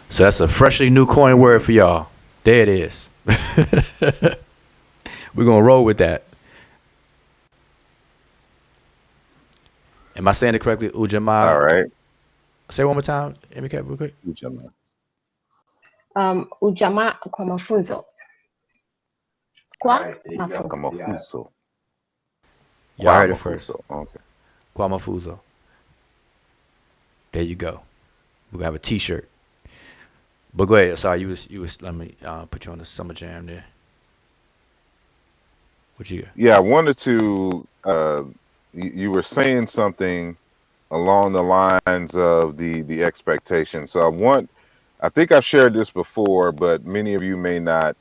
So that's a freshly new coin word for y'all. There it is. We're gonna roll with that. Am I saying it correctly? Ujamaa. All right. Say it one more time. Let me get real quick. Ujamaa kwa mafunzo. Kwa mafunzo. Kamafuso. Y'all heard it first. Okay. Kwa mafuzo. There you go. We're gonna have a T-shirt. But go ahead. Sorry, you was. Let me put you on the summer jam there. What you got? Yeah, I wanted to. You were saying something along the lines of the expectation. So I think I've shared this before, but many of you may not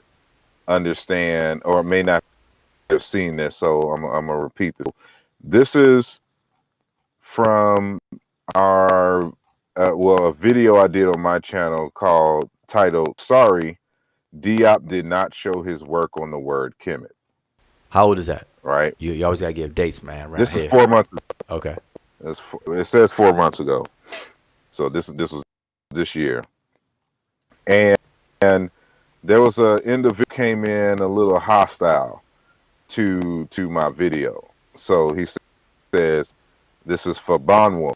understand or may not have seen this. So I'm gonna repeat this. This is from our a video I did on my channel titled "Sorry, Diop did not show his work on the word Kemet." How old is that? Right. You always gotta give dates, man. Right This here. is 4 months. Okay. It says 4 months ago. So this was this year, and there was a individual came in a little hostile to my video. So he says, "This is for Bonwo."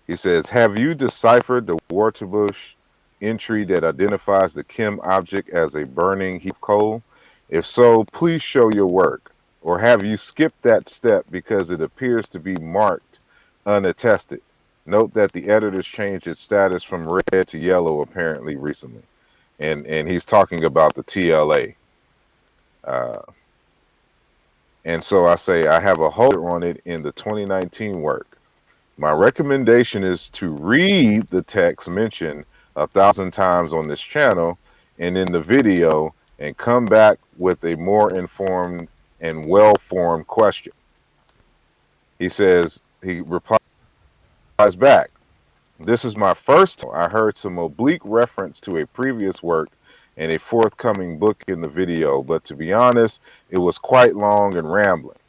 He says, "Have you deciphered the Waterbush entry that identifies the Kim object as a burning heap of coal? If so, please show your work. Or have you skipped that step because it appears to be marked unattested? Note that the editors changed its status from red to yellow apparently recently." And he's talking about the TLA. And so I say, I have a holder on it in the 2019 work. My recommendation is to read the text mentioned 1,000 times on this channel and in the video and come back with a more informed and well-formed question. He replies back, "This is my first time. I heard some oblique reference to a previous work and a forthcoming book in the video, but to be honest, it was quite long and rambling.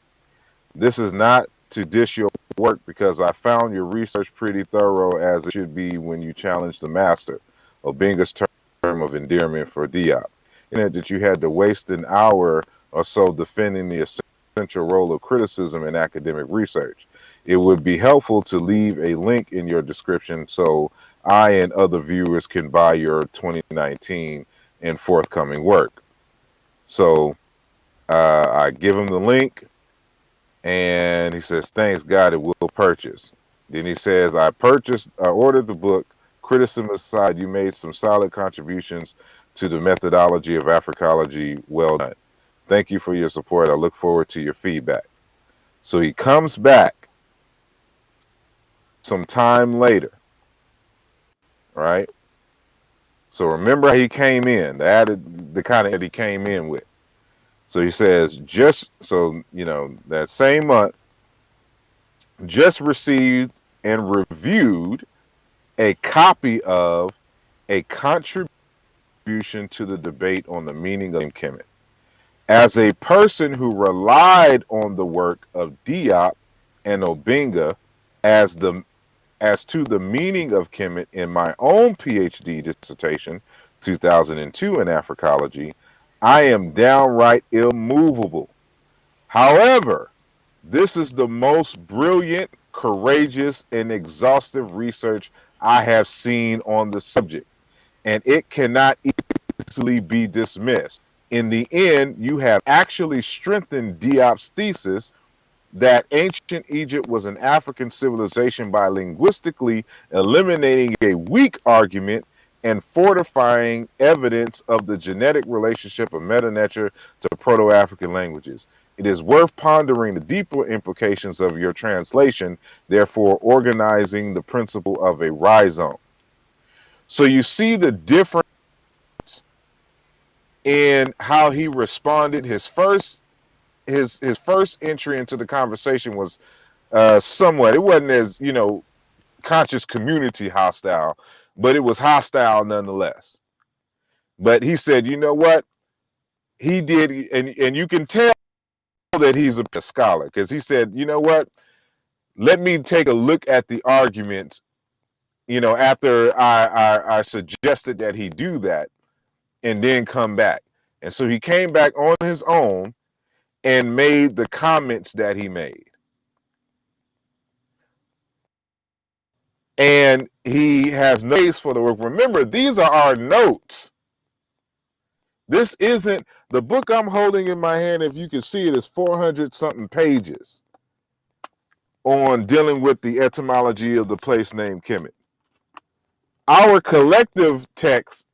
This is not to dish your work because I found your research pretty thorough, as it should be when you challenge the master," Obinga's term of endearment for Diop. In it that you had to waste an hour or so defending the essential role of criticism in academic research. It would be helpful to leave a link in your description so I and other viewers can buy your 2019 and forthcoming work. So I give him the link. And he says, "Thanks God, it will purchase." Then he says, I ordered the book. Criticism aside, you made some solid contributions to the methodology of Africology. Well done. Thank you for your support. I look forward to your feedback. So he comes back some time later, right? So remember how he came in, the kind of that he came in with. So he says, that same month, just received and reviewed a copy of a contribution to the debate on the meaning of Kemet. As a person who relied on the work of Diop and Obinga as to the meaning of Kemet in my own PhD dissertation, 2002 in Africology, I am downright immovable. However, this is the most brilliant, courageous, and exhaustive research I have seen on the subject, and it cannot easily be dismissed. In the end, you have actually strengthened Diop's thesis that ancient Egypt was an African civilization by linguistically eliminating a weak argument and fortifying evidence of the genetic relationship of Netcher to Proto-African languages. It is worth pondering the deeper implications of your translation, therefore organizing the principle of a rhizome. So you see the difference in how he responded. His first entry into the conversation was somewhat, it wasn't as, conscious community hostile, but it was hostile nonetheless. But he said, you know what? He did, and you can tell that he's a scholar, because he said, you know what? Let me take a look at the arguments, after I suggested that he do that, and then come back. And so he came back on his own and made the comments that he made. And he has no case for the work. Remember, these are our notes. This isn't the book I'm holding in my hand. If you can see it, is 400 something pages on dealing with the etymology of the place named Kemet. Our collective text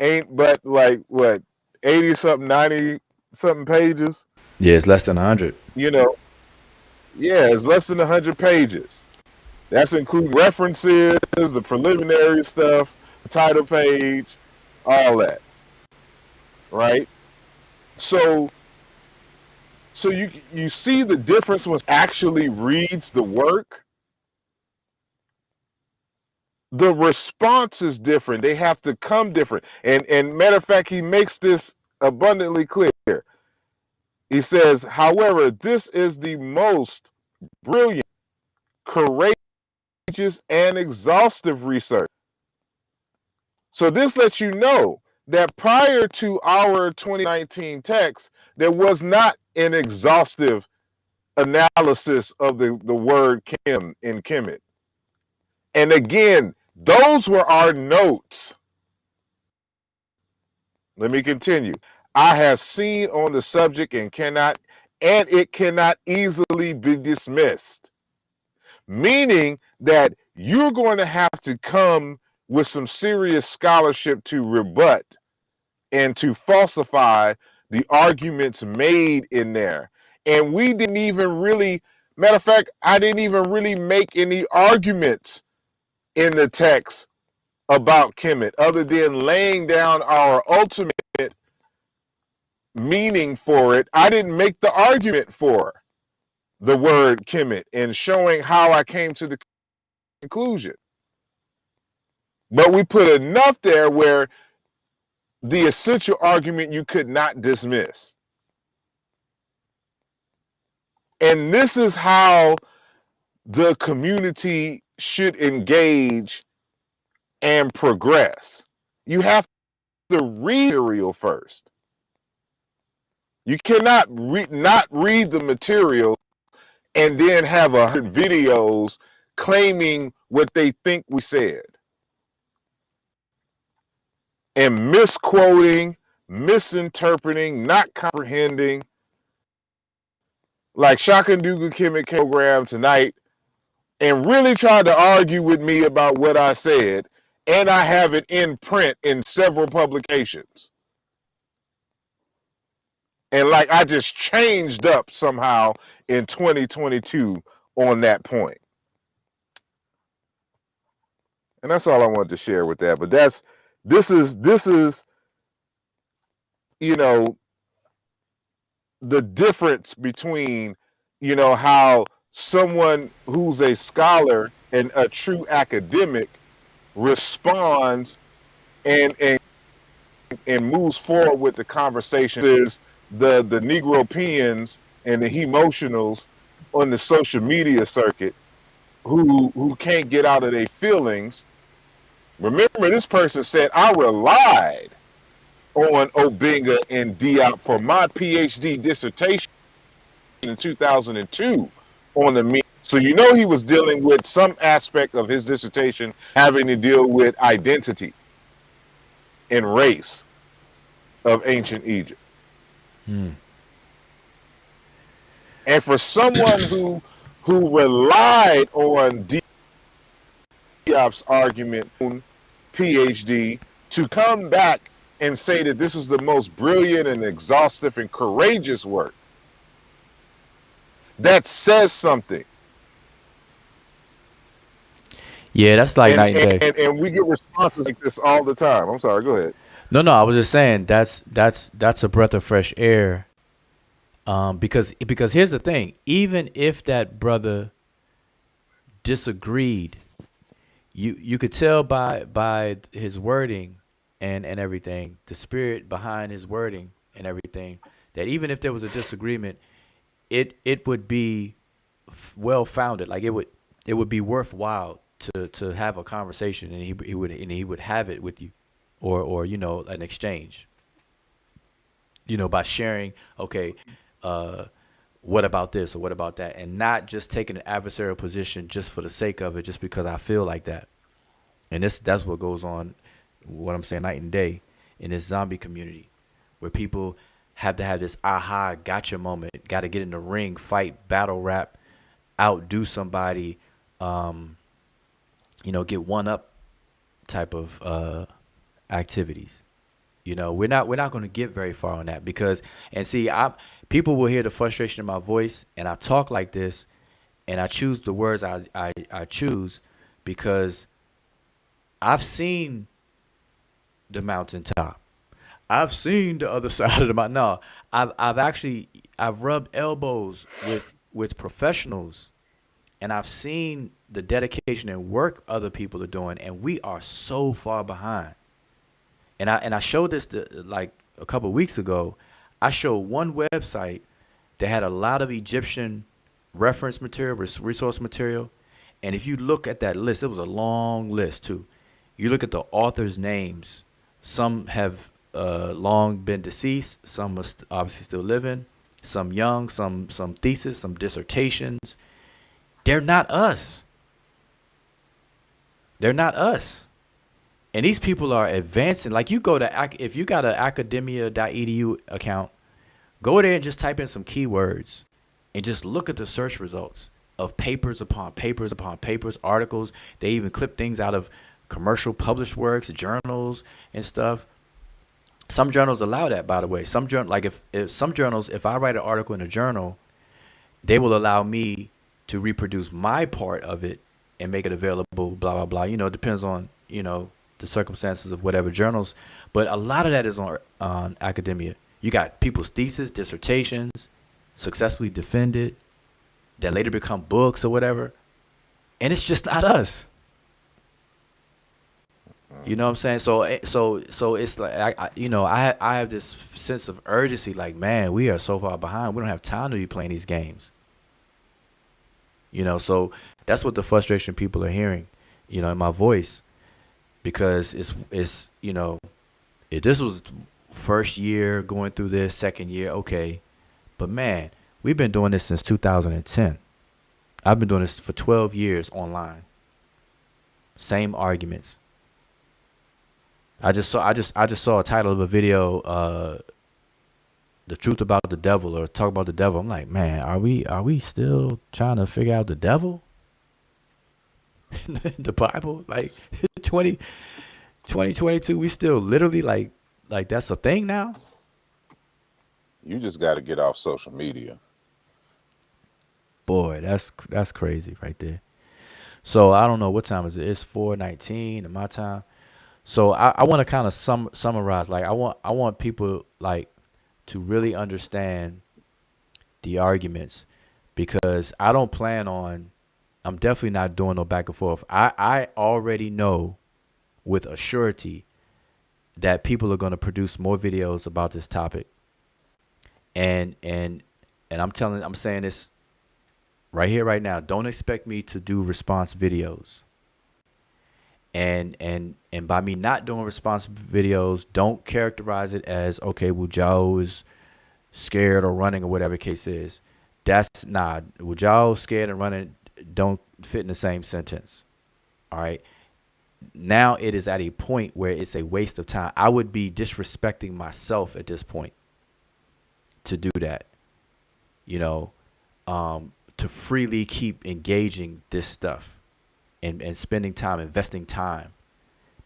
ain't but like what, 80 something, 90 something pages. Yeah, it's less than 100. Yeah, it's less than 100 pages. That's including references, the preliminary stuff, the title page, all that. Right? So you see the difference when it actually reads the work. The response is different. They have to come different. And matter of fact, he makes this abundantly clear. He says, however, this is the most brilliant, courageous, and exhaustive research. So this lets you know that prior to our 2019 text, there was not an exhaustive analysis of the word Kim in Kemet. And again, those were our notes. Let me continue. I have seen on the subject and it cannot easily be dismissed. Meaning that you're going to have to come with some serious scholarship to rebut and to falsify the arguments made in there. And we didn't even really, matter of fact, I didn't even really make any arguments in the text about Kemet other than laying down our ultimate meaning for it. I didn't make the argument for the word Kemet and showing how I came to the conclusion. But we put enough there where the essential argument you could not dismiss. And this is how the community should engage and progress. You have to read material first. You cannot not read the material and then have 100 videos claiming what they think we said. And misquoting, misinterpreting, not comprehending. Like Shakandugu Kemet program tonight and really tried to argue with me about what I said, and I have it in print in several publications. And like I just changed up somehow in 2022 on that point. And that's all I wanted to share with that. But this is the difference between how someone who's a scholar and a true academic responds and moves forward with the conversation is the Negropeans and the emotionals on the social media circuit who can't get out of their feelings. Remember, this person said, I relied on Obinga and Diop for my PhD dissertation in 2002 on the media. So he was dealing with some aspect of his dissertation having to deal with identity and race of ancient Egypt. And for someone who relied on Diop's argument PhD to come back and say that this is the most brilliant and exhaustive and courageous work. That says something. Yeah, that's like night and day. And we get responses like this all the time. I'm sorry, go ahead. No, I was just saying that's a breath of fresh air. Because here's the thing, even if that brother disagreed, you could tell by his wording and everything, the spirit behind his wording and everything, that even if there was a disagreement, it would be well founded. Like it would be worthwhile to have a conversation, and he would have it with you, or an exchange. By sharing, okay, what about this or what about that, and not just taking an adversarial position just for the sake of it, just because I feel like that. And that's what goes on, what I'm saying, night and day in this zombie community, where people have to have this aha gotcha moment, got to get in the ring, fight, battle rap, outdo somebody, get one up type of activities. We're not going to get very far on that, because, and see, people will hear the frustration in my voice, and I talk like this, and I choose the words I choose because I've seen the mountaintop. I've seen the other side of the mountain. No, I've rubbed elbows with professionals, and I've seen the dedication and work other people are doing, and we are so far behind. And I showed this like a couple of weeks ago. I showed one website that had a lot of Egyptian reference material, resource material. And if you look at that list, it was a long list too. You look at the authors' names. Some have long been deceased. Some are obviously still living. Some young. Some thesis. Some dissertations. They're not us. They're not us. And these people are advancing. Like, you go to, if you got an academia.edu account, go there and just type in some keywords and just look at the search results of papers upon papers upon papers, articles. They even clip things out of commercial published works, journals and stuff. Some journals allow that, by the way. Some journals, if I write an article in a journal, they will allow me to reproduce my part of it and make it available, blah, blah, blah. It depends on, the circumstances of whatever journals. But a lot of that is on academia. You got people's thesis, dissertations, successfully defended, that later become books or whatever. And it's just not us. You know what I'm saying? So it's like, I have this sense of urgency, like, man, we are so far behind. We don't have time to be playing these games. So that's what the frustration people are hearing, in my voice, because it's if this was first year going through this, second year, okay, but man, we've been doing this since 2010. I've been doing this for 12 years online. Same arguments. I just saw a title of a video, the truth about the devil, or talk about the devil. I'm like, man, are we still trying to figure out the devil? The Bible, like 2022, we still literally like that's a thing now. You just got to get off social media. Boy, that's crazy right there. So I don't know, what time is it? It's 4:19 in my time. So I want to kind of summarize. Like, I want people, like, to really understand the arguments, because I don't plan on, I'm definitely not doing no back and forth. I already know with a surety that people are going to produce more videos about this topic. And I'm saying this right here, right now. Don't expect me to do response videos. And by me not doing response videos, don't characterize it as, okay, well, Joe is scared or running or whatever the case is. That's not, well, Joe scared and running don't fit in the same sentence. All right. Now it is at a point where it's a waste of time. I would be disrespecting myself at this point to do that, to freely keep engaging this stuff and spending time, investing time,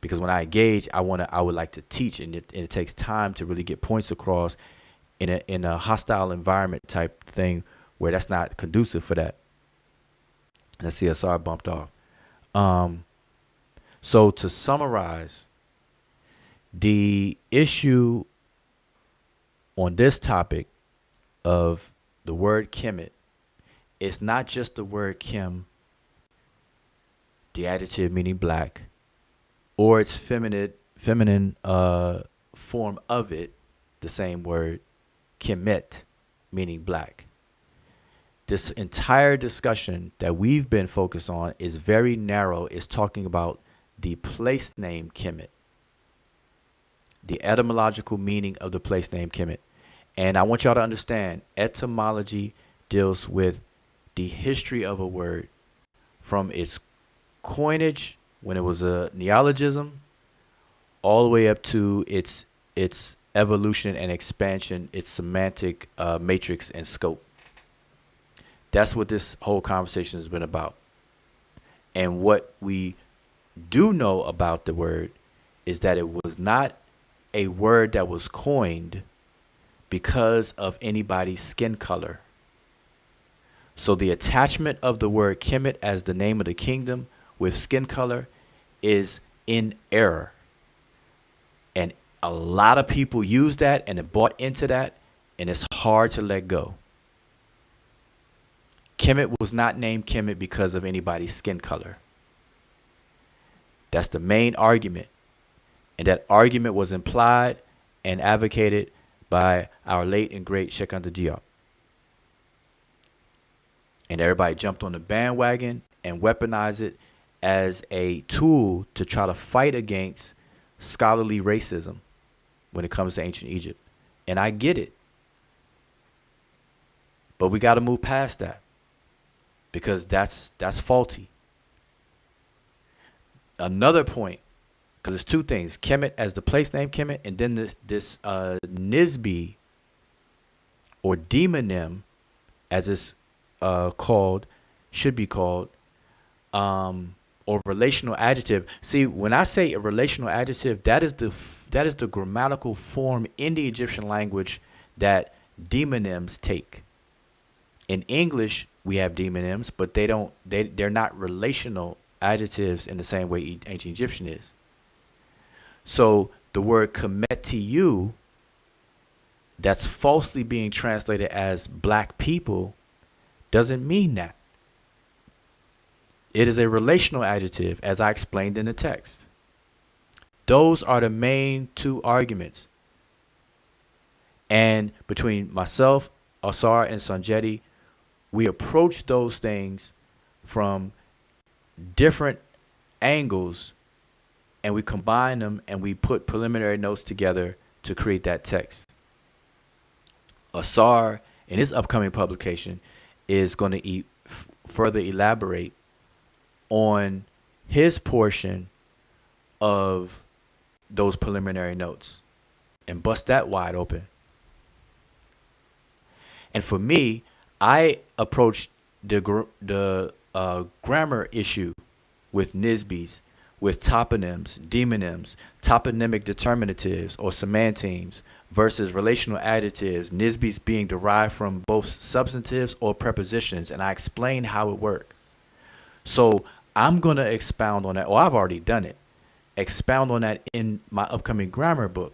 because when I engage, I would like to teach, and it takes time to really get points across in a hostile environment type thing where that's not conducive for that. Let's see, SR bumped off. So to summarize, the issue on this topic of the word Kemet, it's not just the word Kim, the adjective meaning black, or its feminine form of it, the same word, Kemet, meaning black. This entire discussion that we've been focused on is very narrow. It's talking about the place name Kemet, the etymological meaning of the place name Kemet. And I want y'all to understand, etymology deals with the history of a word from its coinage, when it was a neologism, all the way up to its evolution and expansion, its semantic matrix and scope. That's what this whole conversation has been about. And what we do know about the word is that it was not a word that was coined because of anybody's skin color. So the attachment of the word Kemet as the name of the kingdom with skin color is in error. And a lot of people use that and have bought into that, and it's hard to let go. Kemet was not named Kemet because of anybody's skin color. That's the main argument. And that argument was implied and advocated by our late and great Sheikh Anta Diop. And everybody jumped on the bandwagon and weaponized it as a tool to try to fight against scholarly racism when it comes to ancient Egypt. And I get it. But we got to move past that, because that's faulty. Another point, because there's two things: Kemet as the place name Kemet, and then this NEB or demonym, as it's called, should be called, or relational adjective. See, when I say a relational adjective, that is the grammatical form in the Egyptian language that demonyms take. In English, we have demonyms, but they're not relational adjectives in the same way ancient Egyptian is. So the word Kemetiu, that's falsely being translated as black people, doesn't mean that. It is a relational adjective, as I explained in the text. Those are the main two arguments. And between myself, Asar, and Sanjeti, we approach those things from different angles, and we combine them, and we put preliminary notes together to create that text. Asar, in his upcoming publication, is going to further elaborate on his portion of those preliminary notes and bust that wide open. And for me, I approached the grammar issue with NSBs, with toponyms, demonyms, toponymic determinatives or semantimes versus relational adjectives, NSBs being derived from both substantives or prepositions, and I explained how it worked. So I'm going to expound on that, or I've already done it, expound on that in my upcoming grammar book,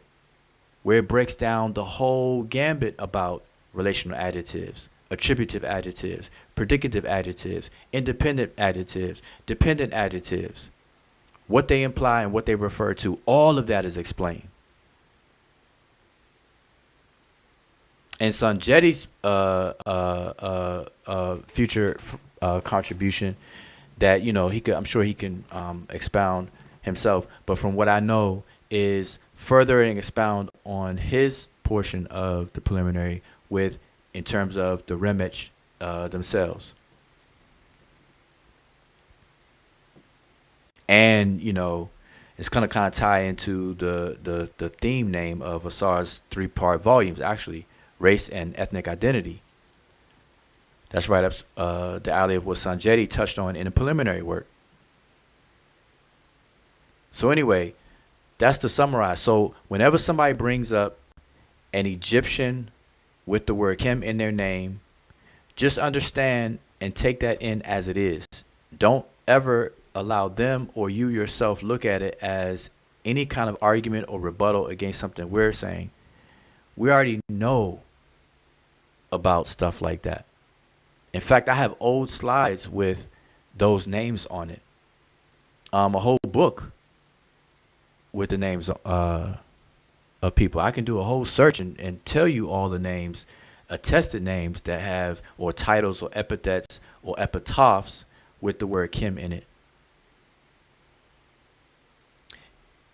where it breaks down the whole gambit about relational adjectives, attributive adjectives, predicative adjectives, independent adjectives, dependent adjectives, what they imply and what they refer to. All of that is explained. And Sanjeti's future contribution, that I'm sure he can expound himself. But from what I know, is further and expound on his portion of the preliminary in terms of the remech themselves. And it's gonna kind of tie into the theme name of Asar's 3-part volumes, actually, race and ethnic identity. That's right up the alley of what Sanjeti touched on in the preliminary work. So anyway, that's to summarize. So whenever somebody brings up an Egyptian with the word Kim in their name, just understand and take that in as it is. Don't ever allow them or you yourself look at it as any kind of argument or rebuttal against something we're saying. We already know about stuff like that. In fact, I have old slides with those names on it. A whole book with the names of people. I can do a whole search and tell you all the names, attested names that have, or titles or epithets or epitaphs with the word Kim in it.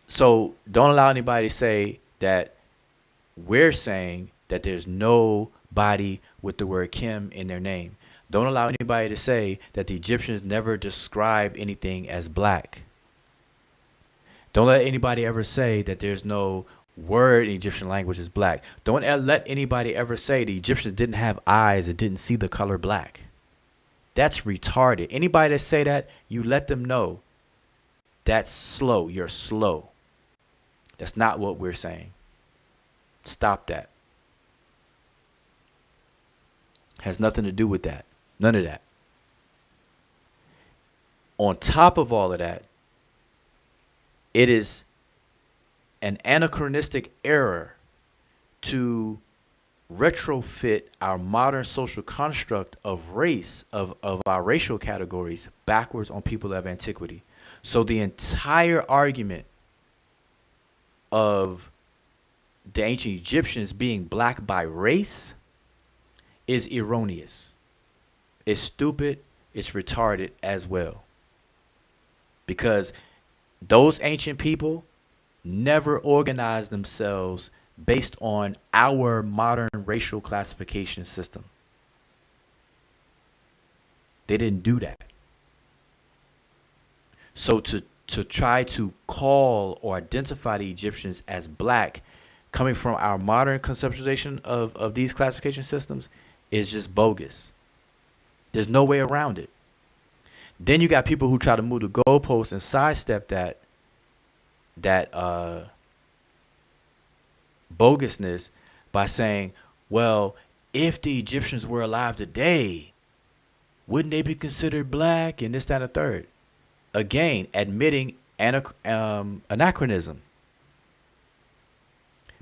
So don't allow anybody to say that we're saying that there's nobody with the word Kim in their name. Don't allow anybody to say that the Egyptians never describe anything as black. Don't let anybody ever say that there's no word in Egyptian language is black. Don't let anybody ever say the Egyptians didn't have eyes and didn't see the color black. That's retarded. Anybody that say that, you let them know that's slow. You're slow. That's not what we're saying. Stop that. Has nothing to do with that. None of that. On top of all of that, it is an anachronistic error to retrofit our modern social construct of race, of our racial categories, backwards on people of antiquity. So the entire argument of the ancient Egyptians being black by race is erroneous. It's stupid. It's retarded as well. Because those ancient people never organized themselves based on our modern racial classification system. They didn't do that. So to try to call or identify the Egyptians as black coming from our modern conceptualization of these classification systems is just bogus. There's no way around it. Then you got people who try to move the goalposts and sidestep that bogusness by saying, well, if the Egyptians were alive today, wouldn't they be considered black and this, that, and the third? Again, admitting anachronism.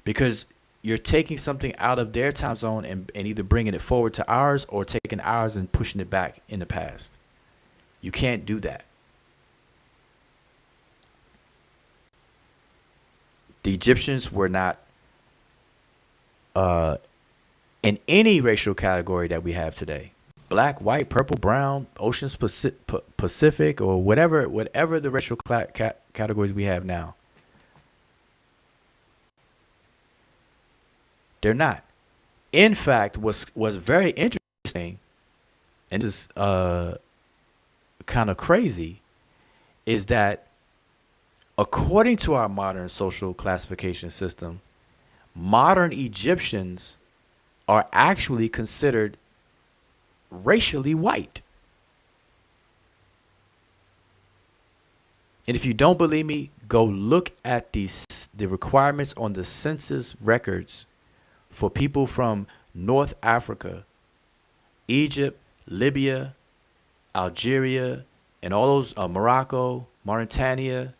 Because you're taking something out of their time zone and either bringing it forward to ours or taking ours and pushing it back in the past. You can't do that. The Egyptians were not in any racial category that we have today. Black, white, purple, brown, oceans, Pacific, or whatever the racial categories we have now. They're not. In fact, what's very interesting, and this is kind of crazy, is that according to our modern social classification system, modern Egyptians are actually considered racially white. And if you don't believe me, go look at the requirements on the census records for people from North Africa, Egypt, Libya, Algeria, and all those Morocco, Mauritania,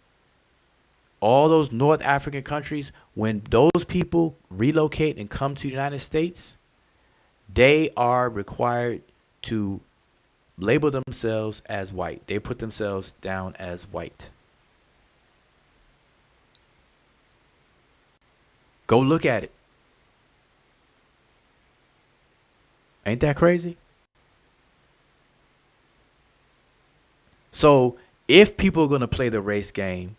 all those North African countries. When those people relocate and come to the United States, they are required to label themselves as white. They put themselves down as white. Go look at it. Ain't that crazy? So if people are going to play the race game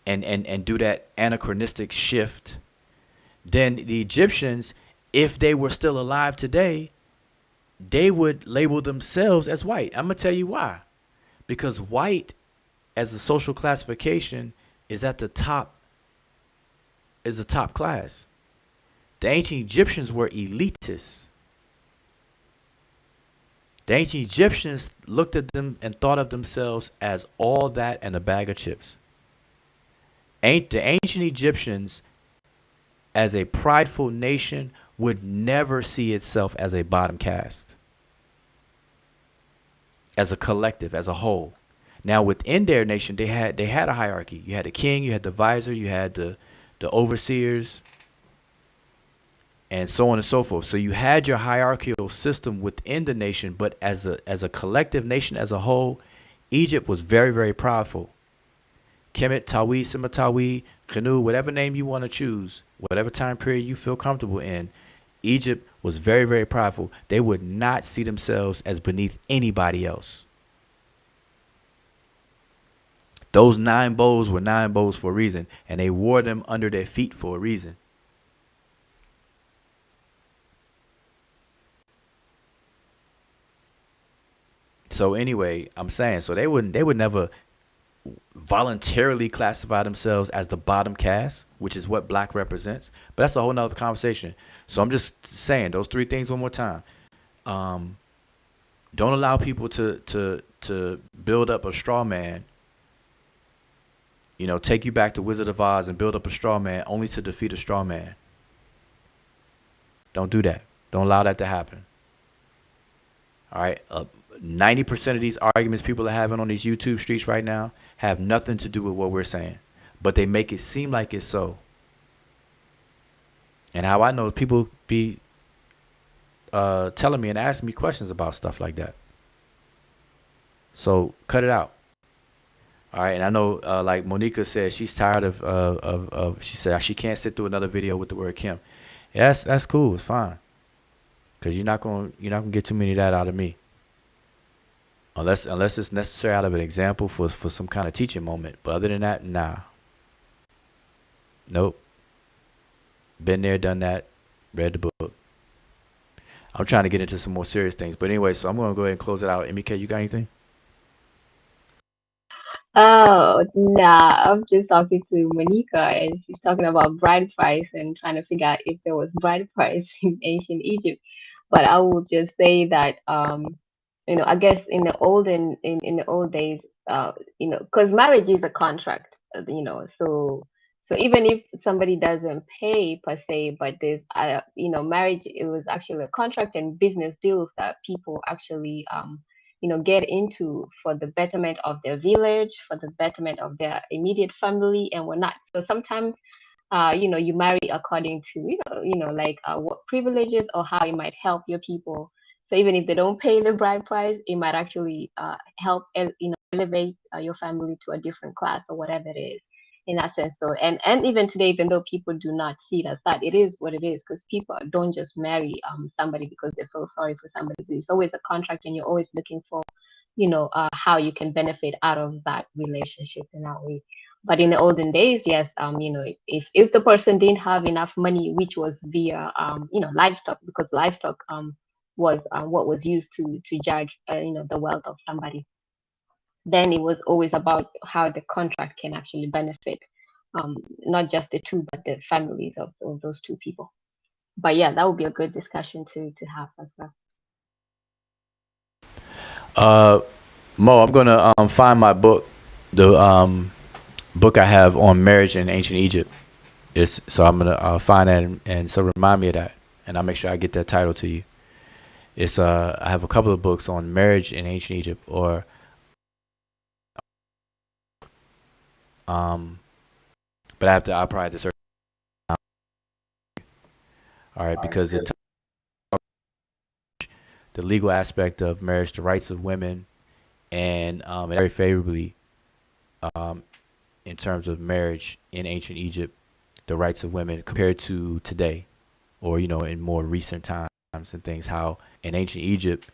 and do that anachronistic shift, then the Egyptians, if they were still alive today, they would label themselves as white. I'm going to tell you why. Because white as a social classification is at the top, is the top class. The ancient Egyptians were elitists. The ancient Egyptians looked at them and thought of themselves as all that and a bag of chips. The ancient Egyptians, as a prideful nation, would never see itself as a bottom caste, as a collective, as a whole. Now within their nation, they had a hierarchy. You had the king, you had the vizier, you had the overseers, and so on and so forth. So you had your hierarchical system within the nation, but as a collective nation as a whole, Egypt was very, very powerful. Kemet, Tawi, Simatawi, Khanu, whatever name you want to choose, whatever time period you feel comfortable in, Egypt was very, very powerful. They would not see themselves as beneath anybody else. Those 9 bowls were 9 bowls for a reason, and they wore them under their feet for a reason. So anyway, I'm saying, so they would never voluntarily classify themselves as the bottom caste, which is what black represents. But that's a whole nother conversation. So I'm just saying those 3 things one more time. Don't allow people to build up a straw man. You know, take you back to Wizard of Oz and build up a straw man only to defeat a straw man. Don't do that. Don't allow that to happen. All right. 90% of these arguments people are having on these YouTube streets right now have nothing to do with what we're saying, but they make it seem like it's so. And how I know people be telling me and asking me questions about stuff like that. So cut it out. All right. And I know, like Monica said, she's tired of she said she can't sit through another video with the word Kim. Yeah, that's cool. It's fine. Cause you're not gonna get too many of that out of me. Unless it's necessary out of an example for some kind of teaching moment. But other than that, nah. Nope. Been there, done that, read the book. I'm trying to get into some more serious things. But anyway, so I'm going to go ahead and close it out. MK, you got anything? Oh, nah, I'm just talking to Monica and she's talking about bride price and trying to figure out if there was bride price in ancient Egypt. But I will just say that, I guess in the in the old days, because marriage is a contract, so even if somebody doesn't pay per se, but there's, marriage, it was actually a contract and business deals that people actually, get into for the betterment of their village, for the betterment of their immediate family and whatnot. So sometimes, you marry according to, like what privileges or how it might help your people. So even if they don't pay the bride price, it might actually help, elevate your family to a different class or whatever it is in that sense. So, and even today, even though people do not see it as that, it is what it is, because people don't just marry somebody because they feel sorry for somebody. It's always a contract, and you're always looking for, how you can benefit out of that relationship in that way. But in the olden days, yes, if the person didn't have enough money, which was via livestock, because livestock was what was used to judge the wealth of somebody, then it was always about how the contract can actually benefit not just the two, but the families of those two people. But yeah, that would be a good discussion to have as well. Mo, I'm gonna find my book, the book I have on marriage in ancient Egypt. So I'm gonna find that and so remind me of that, and I'll make sure I get that title to you. It's I have a couple of books on marriage in ancient Egypt, or but I'll probably have to search. All right, because it the legal aspect of marriage, the rights of women, and very favorably in terms of marriage in ancient Egypt, the rights of women compared to today, or in more recent times and things. How in ancient Egypt,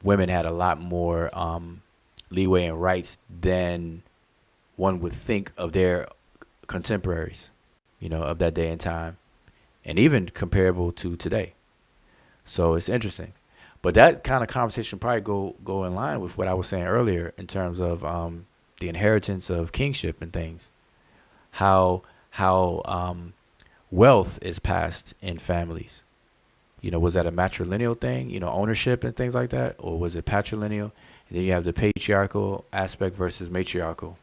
women had a lot more leeway and rights than one would think of their contemporaries, of that day and time, and even comparable to today. So it's interesting. But that kind of conversation probably go in line with what I was saying earlier in terms of the inheritance of kingship and things. How wealth is passed in families. Was that a matrilineal thing, ownership and things like that? Or was it patrilineal? And then you have the patriarchal aspect versus matriarchal.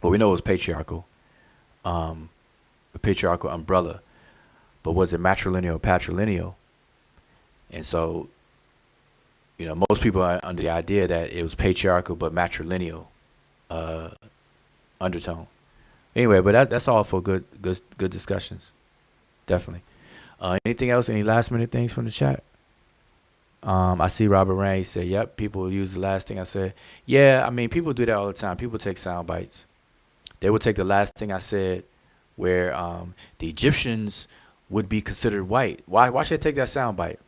Well, we know it was patriarchal, a patriarchal umbrella. But was it matrilineal or patrilineal? And so, most people are under the idea that it was patriarchal but matrilineal undertone. Anyway, but that's all for good discussions. Definitely. Anything else? Any last minute things from the chat? I see Robert Rand. He said, "Yep, people use the last thing I said." Yeah, I mean, people do that all the time. People take sound bites. They would take the last thing I said, where the Egyptians would be considered white. Why should I take that sound bite?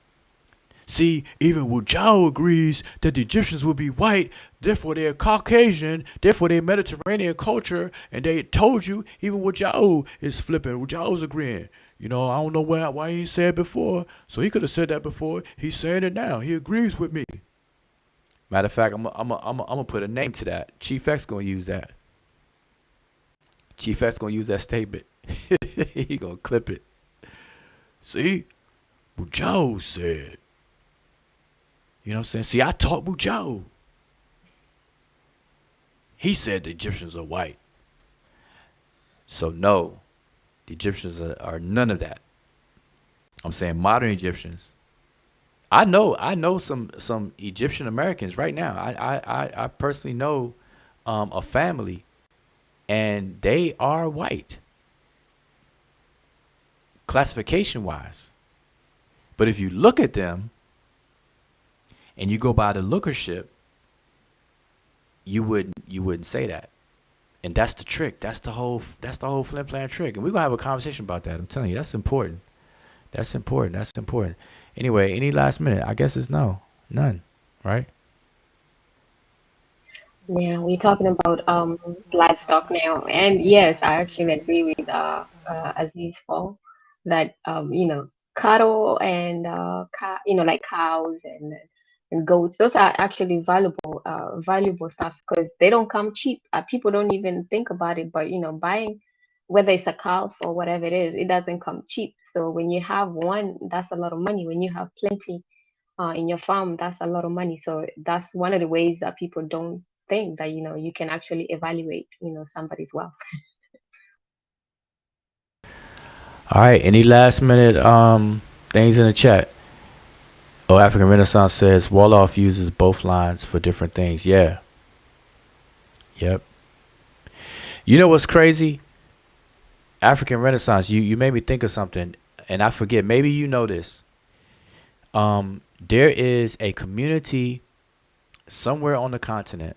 See, even Wujao agrees that the Egyptians would be white, therefore they're Caucasian, therefore they're Mediterranean culture, and they told you even Wujao is flipping. Wujao's agreeing. I don't know why he said it before, so he could have said that before. He's saying it now. He agrees with me. Matter of fact, I'm gonna put a name to that. Chief X gonna use that. Chief X gonna use that statement. He gonna clip it. See, Wujao said. You know what I'm saying? See, I taught Wujao. He said the Egyptians are white. So no, the Egyptians are none of that. I'm saying modern Egyptians. I know some Egyptian Americans right now. I personally know a family, and they are white, classification wise. But if you look at them and you go by the lookership, you wouldn't say that. And that's the trick. That's the whole flim flam trick. And we're gonna have a conversation about that. I'm telling you, that's important. That's important. Anyway, any last minute? I guess it's none, right? Yeah, we're talking about livestock now, and yes, I actually agree with Aziz Paul that cattle and like cows and goats, those are actually valuable stuff because they don't come cheap. People don't even think about it, but buying, whether it's a calf or whatever it is, it doesn't come cheap. So when you have one, that's a lot of money. When you have plenty in your farm, that's a lot of money. So that's one of the ways that people don't think that you can actually evaluate somebody's wealth. All right. Any last minute things in the chat? Oh, African Renaissance says Wolof uses both lines for different things. Yeah. Yep. You know what's crazy? African Renaissance, you made me think of something, and I forget. Maybe you know this. There is a community somewhere on the continent,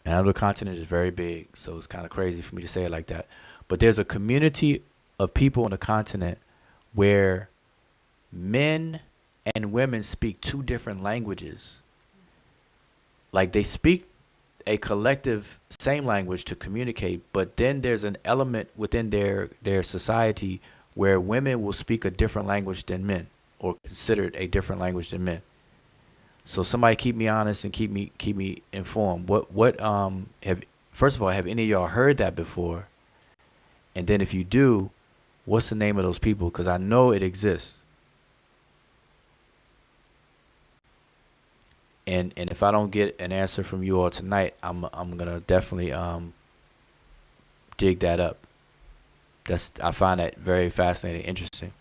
and I know the continent is very big, so it's kind of crazy for me to say it like that. But there's a community of people on the continent where men and women speak two different languages. Like they speak a collective same language to communicate, but then there's an element within their society where women will speak a different language than men, or considered a different language than men. So somebody keep me honest and keep me informed. First of all, have any of y'all heard that before? And then if you do, what's the name of those people? Because I know it exists. And if I don't get an answer from you all tonight, I'm gonna definitely dig that up. I find that very fascinating, interesting.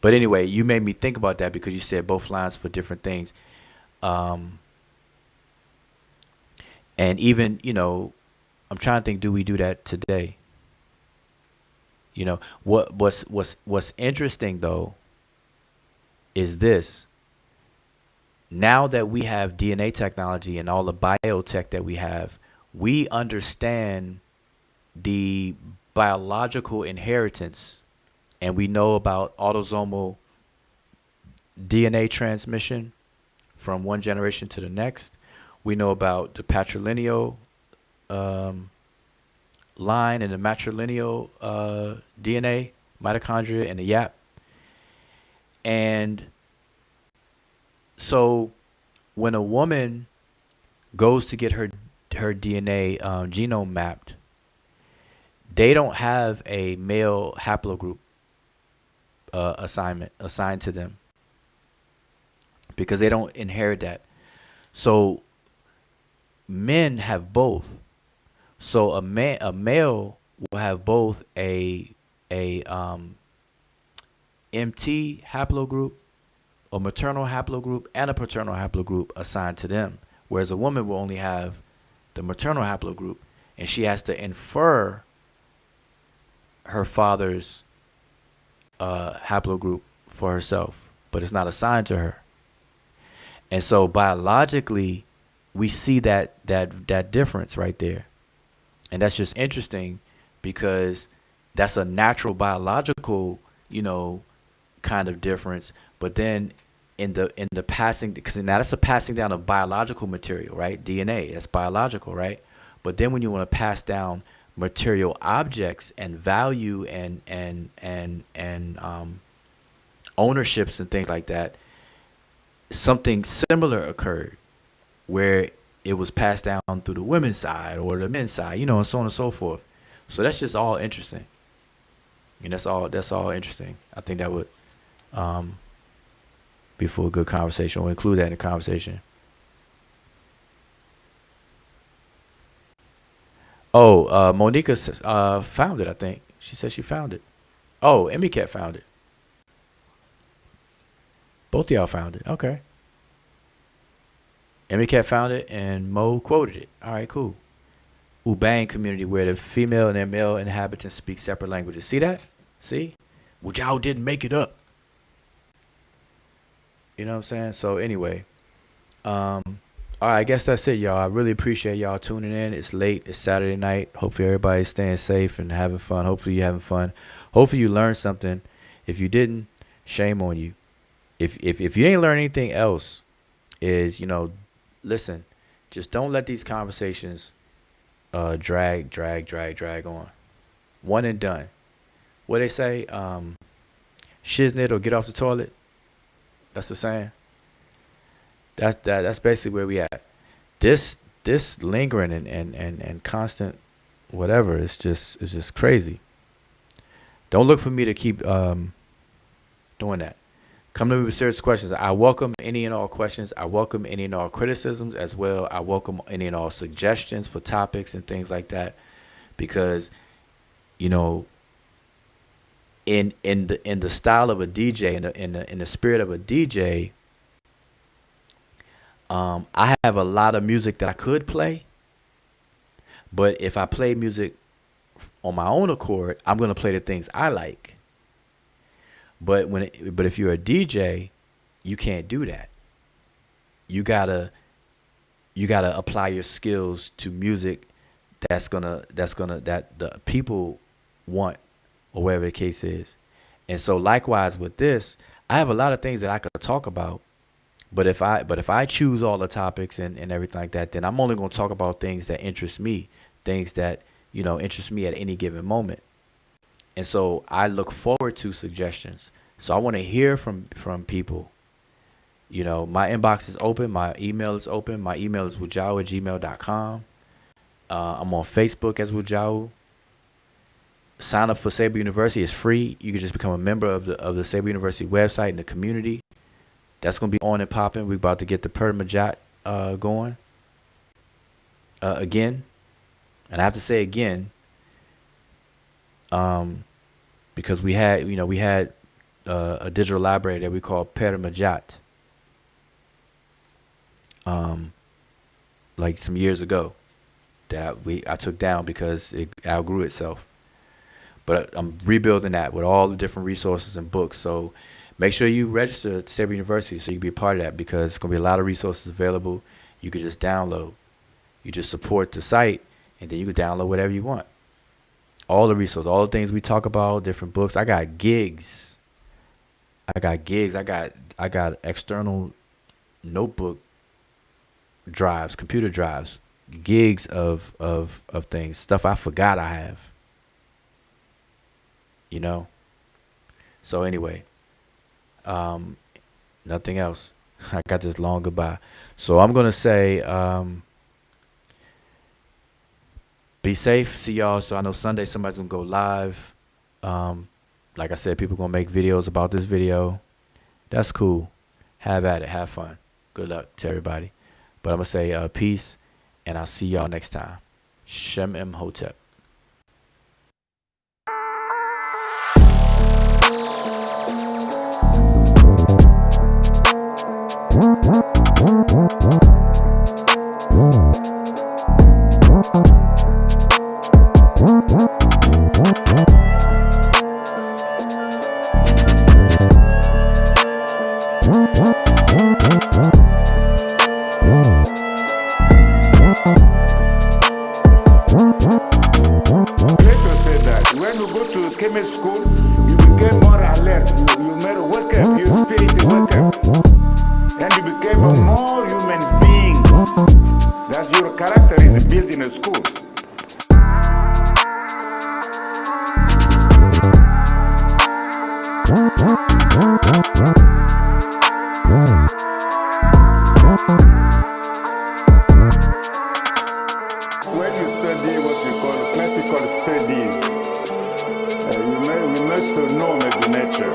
But anyway, you made me think about that because you said both lines for different things. And even, I'm trying to think, do we do that today? What's interesting though is this. Now that we have DNA technology and all the biotech that we have, we understand the biological inheritance, and we know about autosomal DNA transmission from one generation to the next. We know about the patrilineal line and the matrilineal DNA, mitochondria, and the yap. And so when a woman goes to get her DNA genome mapped, they don't have a male haplogroup assigned to them because they don't inherit that. So men have both, So a male will have both a MT haplogroup, a maternal haplogroup, and a paternal haplogroup assigned to them, whereas a woman will only have the maternal haplogroup, and she has to infer her father's haplogroup for herself, but it's not assigned to her. And so biologically, we see that difference right there, and that's just interesting because that's a natural biological, kind of difference. But then in the passing, because now that's a passing down of biological material, right? DNA, that's biological, right? But then when you want to pass down material objects and value and ownerships and things like that, something similar occurred where it was passed down through the women's side or the men's side, and so on and so forth. So that's just all interesting. And that's all interesting. I think that would be for a good conversation. We'll include that in the conversation. Oh, Monica found it, I think. She said she found it. Oh, Emmy Cat found it. Both of y'all found it. Okay. Emmy Cat found it and Mo quoted it. All right, cool. Ubang community where the female and their male inhabitants speak separate languages. See that? See? Well, y'all didn't make it up. You know what I'm saying? So anyway, all right, I guess that's it, y'all. I really appreciate y'all tuning in. It's late. It's Saturday night. Hopefully everybody's staying safe and having fun. Hopefully you're having fun. Hopefully you learned something. If you didn't, shame on you. If you ain't learned anything else, is listen, just don't let these conversations drag on. One and done. What they say, shiznit or get off the toilet. That's the saying. That's basically where we at. This lingering and constant whatever is just crazy. Don't look for me to keep doing that. Come to me with serious questions. I welcome any and all questions. I welcome any and all criticisms as well. I welcome any and all suggestions for topics and things like that, because in the style of a DJ, in the spirit of a DJ, I have a lot of music that I could play, but if I play music on my own accord, I'm gonna play the things I like. But if you're a DJ, you can't do that. You gotta apply your skills to music that the people want, or whatever the case is. And so likewise with this, I have a lot of things that I could talk about. But if I choose all the topics and everything like that, then I'm only gonna talk about things that interest me, things that interest me at any given moment. And so I look forward to suggestions. So I want to hear from people. My inbox is open. My email is open. My email is wujau@gmail.com. I'm on Facebook as Wujau. Sign up for Sabre University. It's free. You can just become a member of the Sabre University website and the community. That's going to be on and popping. We're about to get the Penmanship going again. And I have to say again, because we had a digital library that we call Penmanship, like some years ago, that I took down because it outgrew itself. But I'm rebuilding that with all the different resources and books. So make sure you register at Sabre University so you can be a part of that, because it's going to be a lot of resources available. You can just download. You just support the site, and then you can download whatever you want. All the resources, all the things we talk about, different books. I got gigs. I got external notebook drives, computer drives, gigs of things, stuff I forgot I have. So anyway, nothing else. I got this long goodbye. So I'm gonna say, be safe. See y'all. So I know Sunday somebody's gonna go live. Like I said, people gonna make videos about this video. That's cool. Have at it. Have fun. Good luck to everybody. But I'm gonna say peace, and I'll see y'all next time. Shem M Hotep. Plato said that when you go to Kemet school, you became more alert. You made wake up, your spirit wake up. And you became a more human being. That's your character is built in a school. When you study what we call classical studies, you must know maybe Netcher.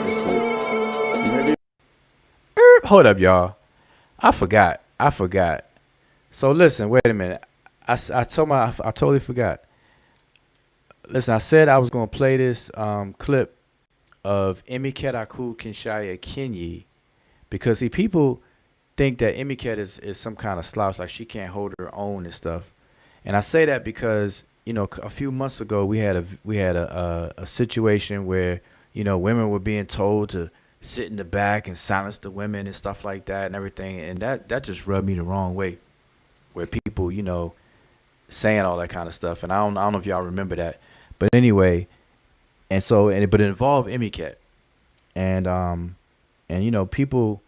You see, maybe. Hold up, y'all. I forgot. So listen, wait a minute. I totally forgot. Listen, I said I was gonna play this clip of Emiket Aku Kinshaya Kenyi because see people think that Emiket is some kind of slouch, like she can't hold her own and stuff. And I say that because a few months ago we had a situation where women were being told to sit in the back and silence the women and stuff like that and everything, and that just rubbed me the wrong way. Where people saying all that kind of stuff, and I don't know if y'all remember that, but anyway, but it involved Emiket, and people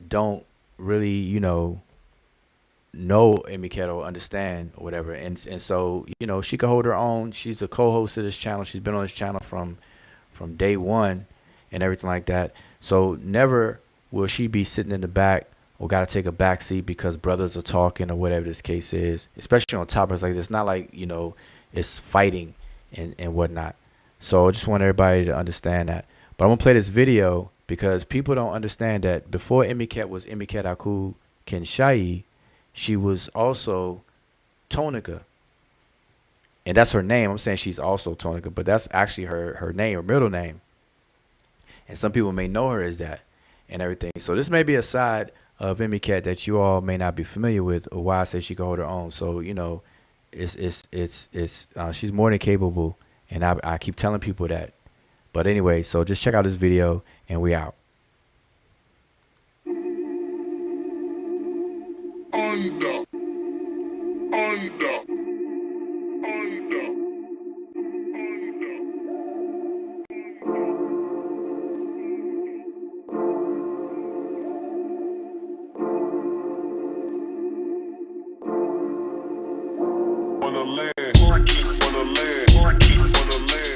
don't really know Emiket or understand or whatever, and so she can hold her own. She's a co-host of this channel. She's been on this channel from day one and everything like that. So never will she be sitting in the back or got to take a back seat because brothers are talking or whatever this case is, especially on topics like this. It's not like it's fighting and whatnot. So I just want everybody to understand that. But I'm gonna play this video because people don't understand that before Emiket was Emiket Aku Kinshai, she was also Tonica. And that's her name. I'm saying she's also Tonica, but that's actually her name, her middle name. And some people may know her as that and everything. So this may be a side of Emiket that you all may not be familiar with, or why I say she can hold her own. So, she's more than capable, and I keep telling people that. But anyway, so just check out this video and we out. On the land, on the land, on the land.